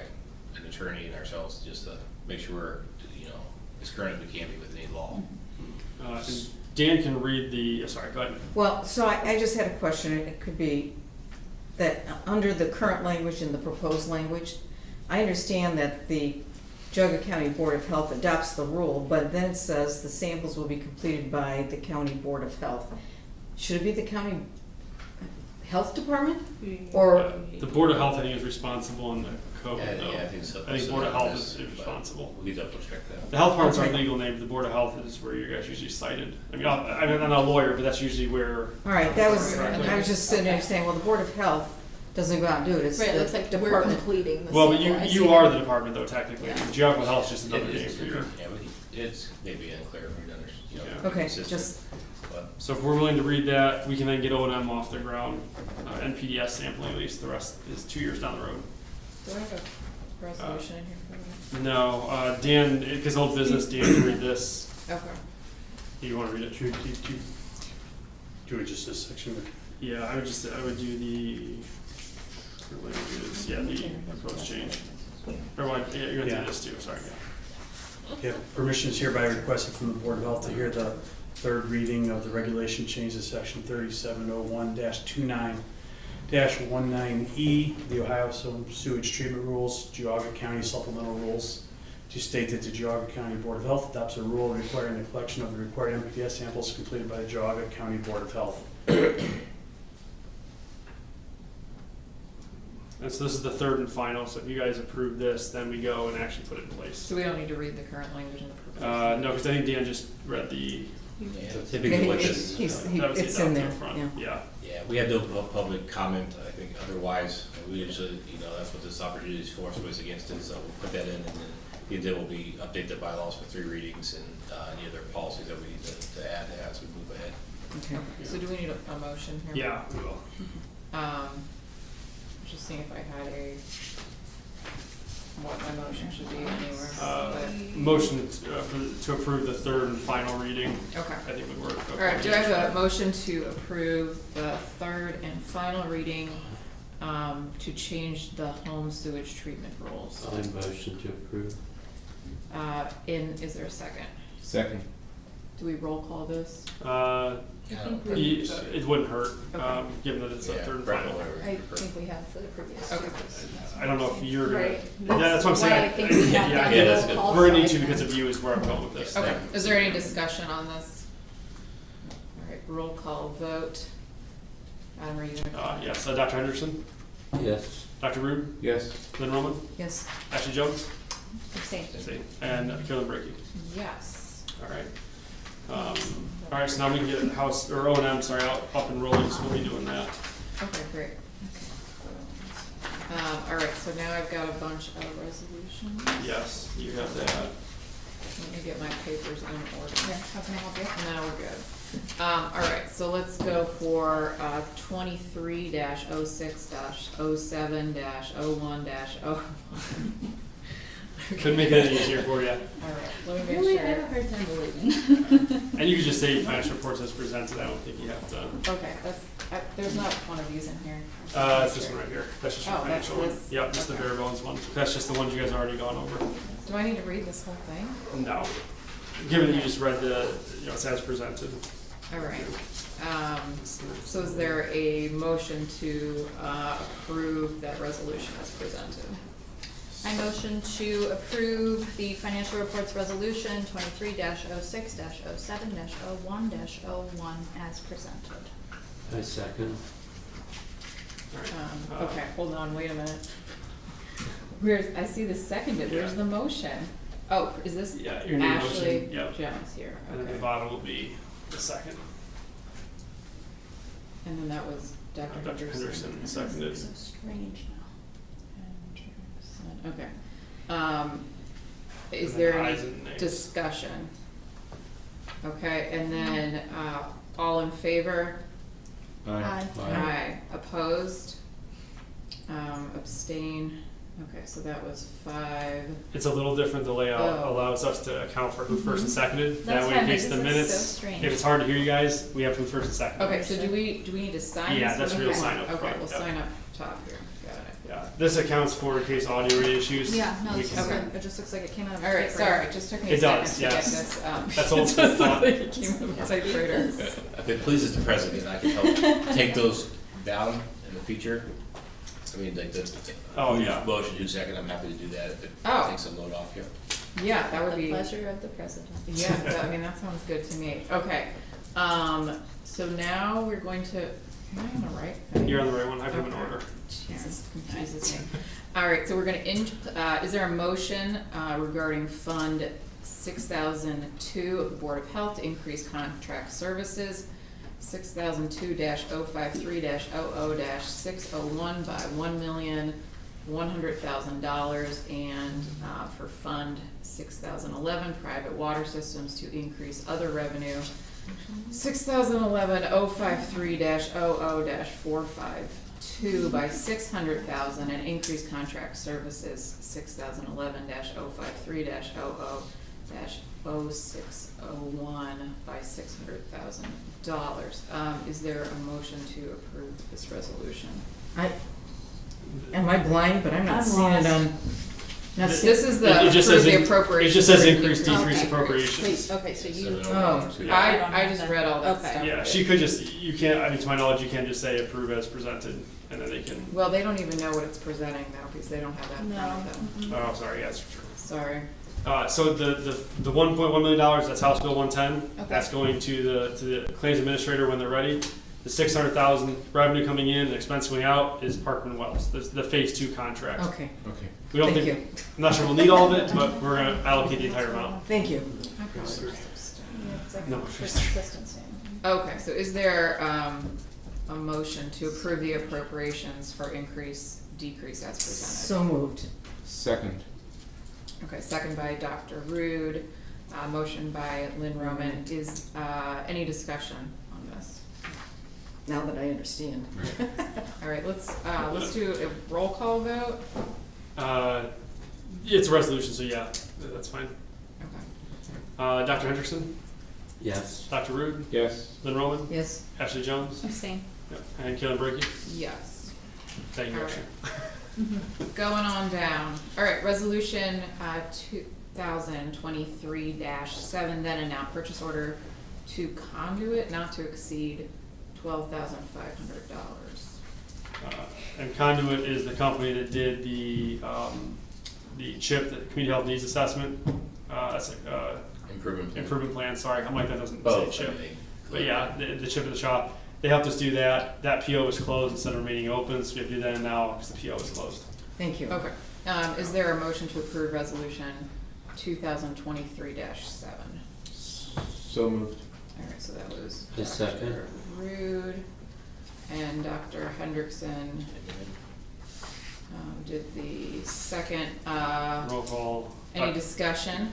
[SPEAKER 9] an attorney and ourselves just to make sure we're, as current as we can be with any law.
[SPEAKER 2] And Dan can read the. Sorry, go ahead.
[SPEAKER 5] Well, so I just had a question. It could be that under the current language and the proposed language, I understand that the Geauga County Board of Health adopts the rule, but then it says the samples will be completed by the County Board of Health. Should it be the County Health Department? Or,
[SPEAKER 2] The Board of Health, I think, is responsible in the code.
[SPEAKER 9] Yeah,
[SPEAKER 2] though.
[SPEAKER 9] I think so.
[SPEAKER 2] I think Board of Health is responsible.
[SPEAKER 9] We double check that.
[SPEAKER 2] The health department's our
[SPEAKER 5] Okay.
[SPEAKER 2] legal name, but the Board of Health is where you guys usually cited. I mean, I'm not a lawyer, but that's usually where.
[SPEAKER 5] all right, I was just sitting there saying, well, the Board of Health doesn't go out and do it. It's
[SPEAKER 3] Right, it looks
[SPEAKER 5] the
[SPEAKER 3] like we're
[SPEAKER 5] department.
[SPEAKER 3] completing the
[SPEAKER 2] Well, but
[SPEAKER 3] sample. I see
[SPEAKER 2] you are
[SPEAKER 3] it.
[SPEAKER 2] the department though, technically.
[SPEAKER 3] Yeah.
[SPEAKER 2] Geographical Health is just
[SPEAKER 9] It
[SPEAKER 2] another name
[SPEAKER 9] is,
[SPEAKER 2] for you.
[SPEAKER 9] yeah, it's maybe unclear, we don't
[SPEAKER 2] Yeah.
[SPEAKER 5] Okay,
[SPEAKER 9] consistent,
[SPEAKER 5] just,
[SPEAKER 9] but
[SPEAKER 2] So if we're willing to read that, we can then get O&M off the ground, NPDS sampling at least. The rest is 2 years down the road.
[SPEAKER 1] Do I have a resolution in here for
[SPEAKER 2] No, Dan, because old business, Dan can read this.
[SPEAKER 1] me? Okay.
[SPEAKER 2] You want to read it?
[SPEAKER 10] Do it just this section.
[SPEAKER 2] Yeah, I would do the, the proposed change. Or what, yeah, you're gonna
[SPEAKER 10] Yeah.
[SPEAKER 2] do this too, sorry.
[SPEAKER 10] Yeah, permission is hereby requested from the Board of Health to hear the third reading of the regulation change to section 3701-29-19E, the Ohio Sewage Treatment Rules, Geauga County Supplemental Rules, to state that the Geauga County Board of Health adopts a rule requiring the collection of the required MPDS samples completed by the Geauga County Board of Health.
[SPEAKER 2] And so this is the third and final, so if you guys approve this, then we go and actually put it in place.
[SPEAKER 1] So we don't need to read the current language in the proposal?
[SPEAKER 2] No, because I think Dan just read the
[SPEAKER 6] So typically what
[SPEAKER 5] It's
[SPEAKER 6] this,
[SPEAKER 5] it's in there, yeah.
[SPEAKER 2] Yeah.
[SPEAKER 9] Yeah, we have no public comment, I think, otherwise, we usually, that's what this opportunity is for, somebody's against it, so we'll put that in, and then the intent will be update the bylaws for 3 readings and any other policies that we need to add as we move ahead.
[SPEAKER 5] Okay.
[SPEAKER 1] So do we need a motion here?
[SPEAKER 2] Yeah, we will.
[SPEAKER 1] Just seeing if I had what my motion should be anywhere.
[SPEAKER 2] Motion to approve the 3rd and final reading,
[SPEAKER 1] Okay.
[SPEAKER 2] I think would work.
[SPEAKER 1] All right, do I have a motion to approve the 3rd and final reading to change the home sewage treatment rules?
[SPEAKER 6] I motion to approve.
[SPEAKER 1] Is there a second?
[SPEAKER 8] Second.
[SPEAKER 1] Do we roll call this?
[SPEAKER 2] It wouldn't hurt,
[SPEAKER 1] Okay.
[SPEAKER 2] given that it's a
[SPEAKER 9] Yeah,
[SPEAKER 2] 3rd and
[SPEAKER 9] Brett
[SPEAKER 2] final.
[SPEAKER 9] will ever-
[SPEAKER 3] I think we have for the previous.
[SPEAKER 1] Okay.
[SPEAKER 2] I don't know if you're gonna.
[SPEAKER 3] Right.
[SPEAKER 2] Yeah, that's what I'm saying.
[SPEAKER 3] Why I think we have that
[SPEAKER 9] Yeah, that's
[SPEAKER 3] roll
[SPEAKER 9] good.
[SPEAKER 3] call,
[SPEAKER 2] We're gonna
[SPEAKER 3] so
[SPEAKER 2] need
[SPEAKER 3] I
[SPEAKER 2] to because
[SPEAKER 3] can-
[SPEAKER 2] of you is where I'm going with this.
[SPEAKER 1] Okay, is there any discussion on this? All right, roll call vote. Adam, are you gonna?
[SPEAKER 2] Yes, Dr. Henderson,
[SPEAKER 6] Yes.
[SPEAKER 2] Dr. Rude,
[SPEAKER 8] Yes.
[SPEAKER 2] Lynn Roman,
[SPEAKER 5] Yes.
[SPEAKER 2] Ashley Jones,
[SPEAKER 3] Abstain.
[SPEAKER 2] and Carolyn Bricky.
[SPEAKER 1] Yes.
[SPEAKER 2] All right. All right, so now we can get house, or O&M, sorry, up and rolling, so we'll be doing that.
[SPEAKER 1] Okay, great. All right, so now I've got a bunch of resolutions.
[SPEAKER 2] Yes, you have that.
[SPEAKER 1] Let me get my papers in order.
[SPEAKER 3] Here, how can I help you?
[SPEAKER 1] Now we're good. All right, so let's go for 23-06-07-01-01.
[SPEAKER 2] Couldn't make it any easier for you.
[SPEAKER 1] All right, let me make
[SPEAKER 3] Really, I have
[SPEAKER 1] sure.
[SPEAKER 3] a hard time believing.
[SPEAKER 2] And you can just say financial reports as presented, I don't think you have to.
[SPEAKER 1] Okay, there's not one of these in here.
[SPEAKER 2] It's this one right here. That's just your
[SPEAKER 1] Oh, that's
[SPEAKER 2] financial one.
[SPEAKER 1] this?
[SPEAKER 2] Yep, just the
[SPEAKER 1] Okay.
[SPEAKER 2] bare bones one. That's just the ones you guys already gone over.
[SPEAKER 1] Do I need to read this whole thing?
[SPEAKER 2] No. Given that you just read it's as presented.
[SPEAKER 1] All right. So is there a motion to approve that resolution as presented?
[SPEAKER 3] I motion to approve the financial reports resolution 23-06-07-01-01 as presented.
[SPEAKER 6] I second.
[SPEAKER 2] All right.
[SPEAKER 1] Okay, hold on, wait a minute. I see the seconded, where's
[SPEAKER 2] Yeah.
[SPEAKER 1] the motion? Oh, is this
[SPEAKER 2] Yeah, your new
[SPEAKER 1] Ashley
[SPEAKER 2] motion, yep.
[SPEAKER 1] Jones here?
[SPEAKER 2] And then
[SPEAKER 1] Okay.
[SPEAKER 2] the bottom will be the second.
[SPEAKER 1] And then that was Dr.
[SPEAKER 2] Dr.
[SPEAKER 1] Henderson.
[SPEAKER 2] Henderson seconded.
[SPEAKER 3] So strange now.
[SPEAKER 1] Okay. Is
[SPEAKER 2] And
[SPEAKER 1] there
[SPEAKER 2] then
[SPEAKER 1] any
[SPEAKER 2] ayes and nays.
[SPEAKER 1] discussion? Okay, and then, all in favor?
[SPEAKER 3] Aye.
[SPEAKER 1] Aye. Opposed? Abstain? Okay, so that was 5.
[SPEAKER 2] It's a little different, the layout
[SPEAKER 1] Oh.
[SPEAKER 2] allows us to account for who first and seconded.
[SPEAKER 3] That's
[SPEAKER 2] That way,
[SPEAKER 3] fine,
[SPEAKER 2] in case
[SPEAKER 3] this
[SPEAKER 2] the
[SPEAKER 3] is
[SPEAKER 2] minutes,
[SPEAKER 3] so strange.
[SPEAKER 2] if it's hard to hear you guys, we have who first and seconded.
[SPEAKER 1] Okay, so do we need to sign this?
[SPEAKER 2] Yeah, that's
[SPEAKER 1] What do
[SPEAKER 2] real
[SPEAKER 1] we-
[SPEAKER 2] sign up
[SPEAKER 1] Okay,
[SPEAKER 2] front,
[SPEAKER 1] we'll
[SPEAKER 2] yeah.
[SPEAKER 1] sign up top here, got it.
[SPEAKER 2] Yeah, this accounts for in case audio issues.
[SPEAKER 3] Yeah, no,
[SPEAKER 2] we
[SPEAKER 3] this
[SPEAKER 2] can-
[SPEAKER 3] is
[SPEAKER 1] Okay.
[SPEAKER 3] good. It just looks like it came out of a
[SPEAKER 1] All right,
[SPEAKER 3] typewriter.
[SPEAKER 1] sorry, it just took me a
[SPEAKER 2] It
[SPEAKER 1] second
[SPEAKER 2] does,
[SPEAKER 1] to get
[SPEAKER 2] yes.
[SPEAKER 1] this.
[SPEAKER 2] That's old
[SPEAKER 1] It
[SPEAKER 2] school
[SPEAKER 1] does look
[SPEAKER 2] font.
[SPEAKER 1] like it came out of a typewriter.
[SPEAKER 9] If it pleases the president, I can help take those down in the future. I mean, like
[SPEAKER 2] Oh,
[SPEAKER 9] who's
[SPEAKER 2] yeah.
[SPEAKER 9] motion, who's second, I'm happy to do that if it
[SPEAKER 1] Oh.
[SPEAKER 9] takes some load off here.
[SPEAKER 1] Yeah, that would
[SPEAKER 3] The
[SPEAKER 1] be.
[SPEAKER 3] pleasure of the president.
[SPEAKER 1] Yeah, that sounds good to me. Okay, so now we're going to, am I on the right thing?
[SPEAKER 2] You're on the right one, I have them in
[SPEAKER 1] Okay.
[SPEAKER 2] order.
[SPEAKER 1] Jesus, confuses me. All right, so we're gonna, is there a motion regarding Fund 6002 of the Board of Health to increase contract services, 6002-053-00-601 by $1,100,000, and for Fund 6011 private water systems to increase other revenue, 6011-053-00-452 by $600,000, and increase contract services 6011-053-00-0601 by $600,000. Is there a motion to approve this resolution?
[SPEAKER 5] Am I blind, but I'm not
[SPEAKER 3] I'm
[SPEAKER 5] seeing it
[SPEAKER 3] lost.
[SPEAKER 5] on, not
[SPEAKER 2] This-
[SPEAKER 5] seeing.
[SPEAKER 1] This is
[SPEAKER 2] It
[SPEAKER 1] the,
[SPEAKER 2] just
[SPEAKER 1] approve
[SPEAKER 2] says
[SPEAKER 1] the
[SPEAKER 2] in-
[SPEAKER 1] appropriation.
[SPEAKER 2] It just says
[SPEAKER 1] for
[SPEAKER 2] increase,
[SPEAKER 1] increase.
[SPEAKER 2] decrease
[SPEAKER 3] Okay.
[SPEAKER 2] appropriations.
[SPEAKER 3] Wait, okay, so you.
[SPEAKER 5] Oh.
[SPEAKER 1] I just read all that
[SPEAKER 3] Okay.
[SPEAKER 1] stuff.
[SPEAKER 2] Yeah, she could just, you can't, I mean, to my knowledge, you can't just say approve as presented, and then they can,
[SPEAKER 1] Well, they don't even know what it's presenting now, because they don't have that in front of them.
[SPEAKER 2] oh, sorry, yeah, that's true.
[SPEAKER 1] Sorry.
[SPEAKER 2] So the $1.1 million, that's House Bill 110,
[SPEAKER 1] Okay.
[SPEAKER 2] that's going to the claims administrator when they're ready. The 600,000 revenue coming in and expense going out is Parkman Wells, the phase 2 contract.
[SPEAKER 5] Okay,
[SPEAKER 9] Okay.
[SPEAKER 2] We don't
[SPEAKER 5] thank
[SPEAKER 2] think,
[SPEAKER 5] you,
[SPEAKER 2] I'm not sure we'll need all of it, but we're gonna allocate the entire amount.
[SPEAKER 5] thank you.
[SPEAKER 1] I probably just abstained.
[SPEAKER 2] No,
[SPEAKER 3] Consistency.
[SPEAKER 1] Okay, so is there, a motion to approve the appropriations for increase, decrease as presented?
[SPEAKER 5] So moved.
[SPEAKER 8] Second.
[SPEAKER 1] Okay, second by Dr. Rude, motion by Lynn Roman. Is, any discussion on this?
[SPEAKER 5] Now that I understand.
[SPEAKER 1] All right, let's do a roll call vote.
[SPEAKER 2] It's a resolution, so yeah, that's fine.
[SPEAKER 1] Okay.
[SPEAKER 2] Dr. Hendrickson,
[SPEAKER 6] Yes.
[SPEAKER 2] Dr. Rude,
[SPEAKER 8] Yes.
[SPEAKER 2] Lynn Roman,
[SPEAKER 5] Yes.
[SPEAKER 2] Ashley Jones,
[SPEAKER 3] Abstain.
[SPEAKER 2] and Kalen Breaky.
[SPEAKER 1] Yes.
[SPEAKER 2] Thank you,
[SPEAKER 1] All
[SPEAKER 2] Ashley.
[SPEAKER 1] Going on down. All right, resolution, 2023-7, then and now purchase order to Conduit not to exceed $12,500.
[SPEAKER 2] And Conduit is the company that did the CHIP, the Community Health Needs Assessment. That's like, improvement plan, sorry, I'm like, that doesn't say
[SPEAKER 9] Both,
[SPEAKER 2] CHIP.
[SPEAKER 9] I mean.
[SPEAKER 2] But yeah, the CHIP at the shop, they helped us do that. That PO was closed instead of remaining open, so we have to do that now because the PO is closed.
[SPEAKER 5] Thank you.
[SPEAKER 1] Okay, is there a motion to approve resolution 2023-7?
[SPEAKER 8] So moved.
[SPEAKER 1] All right, so that was
[SPEAKER 6] A second.
[SPEAKER 1] Dr. Rude and Dr. Hendrickson did the second.
[SPEAKER 2] Roll call.
[SPEAKER 1] Any discussion?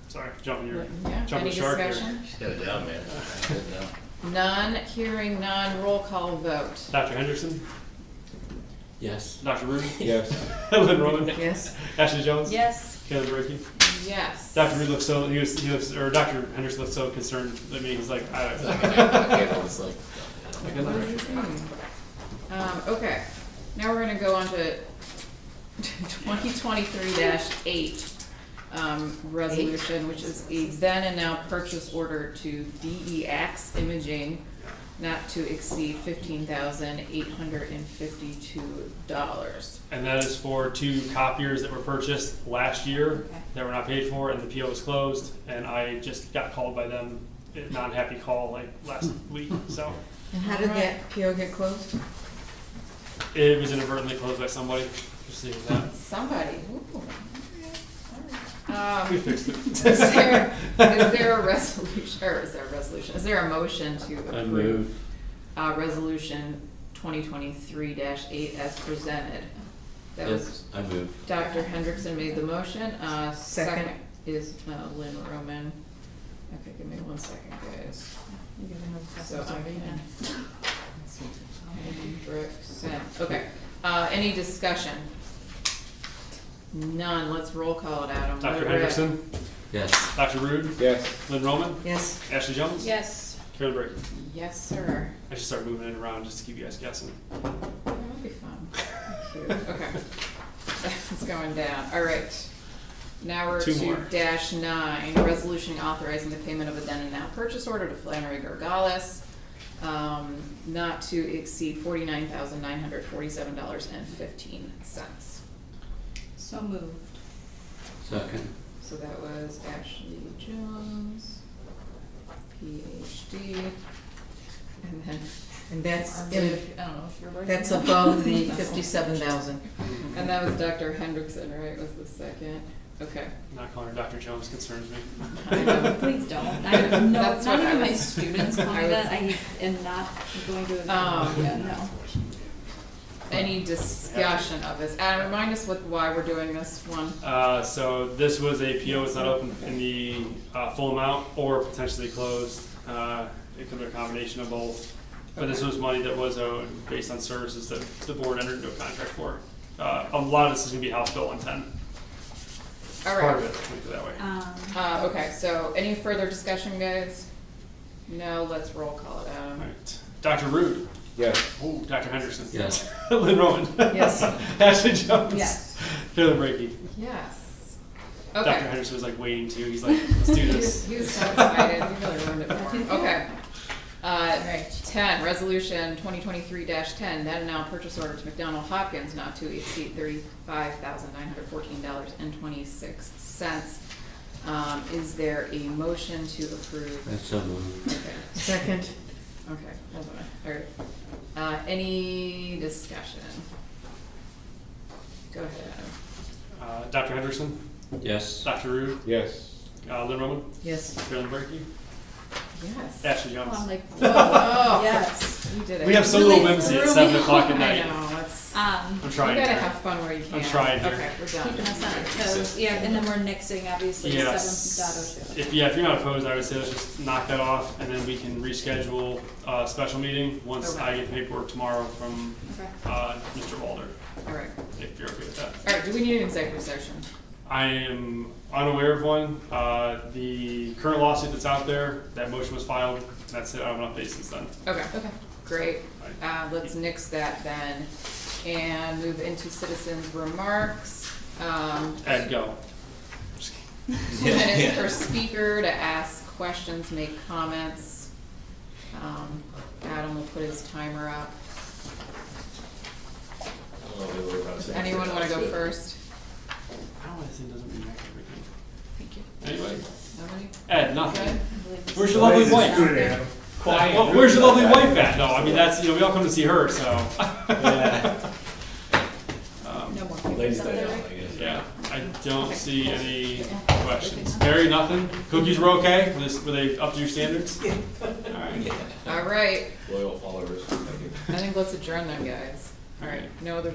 [SPEAKER 2] Sorry, jumping your,
[SPEAKER 1] Yeah,
[SPEAKER 2] jumping
[SPEAKER 1] any
[SPEAKER 2] the shark here.
[SPEAKER 1] discussion?
[SPEAKER 9] She's got it down, man. Good now.
[SPEAKER 1] None, hearing none, roll call vote.
[SPEAKER 2] Dr. Henderson,
[SPEAKER 6] Yes.
[SPEAKER 2] Dr. Rude,
[SPEAKER 8] Yes.
[SPEAKER 2] Lynn Roman,
[SPEAKER 5] Yes.
[SPEAKER 2] Ashley Jones,
[SPEAKER 3] Yes.
[SPEAKER 2] Kalen Breaky.
[SPEAKER 1] Yes.
[SPEAKER 2] Dr. Rude looks so, or Dr. Henderson looks so concerned at me, he's like, I don't
[SPEAKER 1] What is he saying? Okay, now we're gonna go on to 2023-8, resolution, which is a then and now purchase order to DEX Imaging not to exceed $15,852.
[SPEAKER 2] And that is for 2 copiers that were purchased last year
[SPEAKER 3] Okay.
[SPEAKER 2] that were not paid for, and the PO was closed, and I just got called by them, a non-happy call like last week, so.
[SPEAKER 5] And how did that PO get closed?
[SPEAKER 2] It was inadvertently closed by somebody, just leave it at that.
[SPEAKER 1] Somebody, ooh.
[SPEAKER 2] We
[SPEAKER 1] Okay.
[SPEAKER 2] fixed it.
[SPEAKER 1] Is there a resolution, or is there a resolution, is there a motion to
[SPEAKER 6] I
[SPEAKER 1] approve?
[SPEAKER 6] move.
[SPEAKER 1] Resolution 2023-8 as presented? That was
[SPEAKER 6] Yes, I move.
[SPEAKER 1] Dr. Hendrickson made the motion, second
[SPEAKER 5] Second.
[SPEAKER 1] is Lynn Roman. Okay, give me 1 second, guys. So I'm Hendrickson, okay, any discussion? None, let's roll call it, Adam. What
[SPEAKER 2] Dr.
[SPEAKER 1] are we at?
[SPEAKER 2] Henderson,
[SPEAKER 6] Yes.
[SPEAKER 2] Dr. Rude,
[SPEAKER 8] Yes.
[SPEAKER 2] Lynn Roman,
[SPEAKER 5] Yes.
[SPEAKER 2] Ashley Jones,
[SPEAKER 3] Yes.
[SPEAKER 2] Karen Breaky.
[SPEAKER 1] Yes, sir.
[SPEAKER 2] I should start moving it around just to keep you guys guessing.
[SPEAKER 1] That would be fun. Cute. Okay. It's going down. All right. Now we're
[SPEAKER 2] 2
[SPEAKER 1] to
[SPEAKER 2] more.
[SPEAKER 1] -9, resolution authorizing the payment of a then and now purchase order to Flannery Gergalis, not to exceed $49,947.15.
[SPEAKER 3] So moved.
[SPEAKER 6] Second.
[SPEAKER 1] So that was Ashley Jones, PhD, and then,
[SPEAKER 5] And that's
[SPEAKER 3] I don't know if you're right.
[SPEAKER 5] that's above the 57,000.
[SPEAKER 1] and that was Dr. Hendrickson, right, was the second? Okay.
[SPEAKER 2] Not calling her Dr. Jones concerns me.
[SPEAKER 1] I know.
[SPEAKER 3] Please don't. No,
[SPEAKER 1] That's
[SPEAKER 3] not
[SPEAKER 1] what I
[SPEAKER 3] even my
[SPEAKER 1] was-
[SPEAKER 3] students call
[SPEAKER 1] I
[SPEAKER 3] me
[SPEAKER 1] was-
[SPEAKER 3] that. I am not going to. Yeah, no.
[SPEAKER 1] Any discussion of this? Adam, remind us why we're doing this one.
[SPEAKER 2] So this was a PO, it's not open in the full amount or potentially closed. It could be a combination of both. But this was money that was owed based on services that the board entered into a contract for. A lot of this is gonna be House Bill 110.
[SPEAKER 1] All
[SPEAKER 2] Part of
[SPEAKER 1] right.
[SPEAKER 2] it, let me put it that way.
[SPEAKER 1] Okay, so any further discussion, guys? No, let's roll call it,
[SPEAKER 2] All
[SPEAKER 1] Adam.
[SPEAKER 2] right. Dr. Rude.
[SPEAKER 8] Yes.
[SPEAKER 2] Ooh, Dr. Henderson.
[SPEAKER 6] Yes.
[SPEAKER 2] Lynn Roman.
[SPEAKER 5] Yes.
[SPEAKER 2] Ashley Jones.
[SPEAKER 3] Yes.
[SPEAKER 2] Karen Breaky.
[SPEAKER 1] Yes.
[SPEAKER 2] Dr.
[SPEAKER 1] Okay.
[SPEAKER 2] Henderson was like waiting too. He's like, let's do this.
[SPEAKER 1] He was so excited, he really ruined it for him. Okay.
[SPEAKER 3] Right.
[SPEAKER 1] 10, resolution 2023-10, then and now purchase order to McDonald Hopkins not to exceed $35,914.26. Is there a motion to approve?
[SPEAKER 6] I so move.
[SPEAKER 1] Okay.
[SPEAKER 5] Second.
[SPEAKER 1] Okay, hold on. All right. Any discussion? Go ahead, Adam.
[SPEAKER 2] Dr. Henderson.
[SPEAKER 6] Yes.
[SPEAKER 2] Dr. Rude.
[SPEAKER 8] Yes.
[SPEAKER 2] Lynn Roman.
[SPEAKER 5] Yes.
[SPEAKER 2] Karen Breaky.
[SPEAKER 1] Yes.
[SPEAKER 2] Ashley
[SPEAKER 3] Oh, I'm
[SPEAKER 2] Jones.
[SPEAKER 3] like,
[SPEAKER 1] Oh,
[SPEAKER 3] yes.
[SPEAKER 1] you did it.
[SPEAKER 2] We have so little
[SPEAKER 1] Really
[SPEAKER 2] whimsy at
[SPEAKER 1] threw
[SPEAKER 2] 7
[SPEAKER 1] me
[SPEAKER 2] o'clock at
[SPEAKER 1] off.
[SPEAKER 2] night.
[SPEAKER 1] I know, it's,
[SPEAKER 2] I'm
[SPEAKER 1] you
[SPEAKER 2] trying
[SPEAKER 1] gotta
[SPEAKER 2] here.
[SPEAKER 1] have fun where you can.
[SPEAKER 2] I'm trying here.
[SPEAKER 1] Okay, we're done.
[SPEAKER 3] Keeping us on our toes. Yeah, and then we're nixing, obviously,
[SPEAKER 2] Yes.
[SPEAKER 3] 7.02.
[SPEAKER 2] If you're not opposed, I would say let's just knock that off, and then we can reschedule a special meeting once
[SPEAKER 1] Okay.
[SPEAKER 2] I get the paperwork tomorrow from
[SPEAKER 3] Okay.
[SPEAKER 2] Mr. Walder,
[SPEAKER 1] All right.
[SPEAKER 2] if you're okay with that.
[SPEAKER 1] All right, do we need an executive session?
[SPEAKER 2] I am unaware of one. The current lawsuit that's out there, that motion was filed. That's it. I don't have an update since then.
[SPEAKER 1] Okay. Okay. Great. Let's nix that then and move into citizens' remarks.
[SPEAKER 2] Ed, go.
[SPEAKER 1] 2 minutes per speaker to ask questions, make comments. Adam will put his timer up. Does anyone want to go first?
[SPEAKER 2] I don't want to say it doesn't react to everything.
[SPEAKER 1] Thank you.
[SPEAKER 2] Anyway,
[SPEAKER 1] Nobody?
[SPEAKER 2] Ed, nothing.
[SPEAKER 1] Good?
[SPEAKER 2] Where's your lovely wife?
[SPEAKER 8] Quiet.
[SPEAKER 2] Well, where's your lovely wife at? No, I mean, that's, we all come to see her, so.
[SPEAKER 3] No more papers
[SPEAKER 9] Ladies'
[SPEAKER 3] up
[SPEAKER 9] night
[SPEAKER 3] there,
[SPEAKER 9] out,
[SPEAKER 3] right?
[SPEAKER 9] I guess.
[SPEAKER 2] Yeah, I don't see any questions. Barry, nothing? Cookies were okay? Were they up to your standards? Alright.
[SPEAKER 1] All right.
[SPEAKER 9] Loyal followers.
[SPEAKER 1] I think let's adjourn then, guys. All right. No other.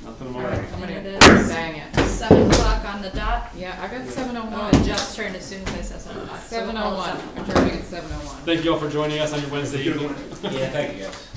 [SPEAKER 2] Nothing
[SPEAKER 1] All
[SPEAKER 2] more.
[SPEAKER 1] right. I'm
[SPEAKER 3] And
[SPEAKER 1] gonna
[SPEAKER 3] it is
[SPEAKER 1] bang it.
[SPEAKER 3] 7 o'clock on the dot.
[SPEAKER 1] Yeah, I got
[SPEAKER 3] Oh,
[SPEAKER 1] 7:01.
[SPEAKER 3] it just turned as soon as I said 7 o'clock. So all
[SPEAKER 1] 7:01.
[SPEAKER 3] 7:01.
[SPEAKER 1] Adjourning at 7:01.
[SPEAKER 2] Thank you all for joining us on your Wednesday evening.
[SPEAKER 8] Yeah, thank you guys.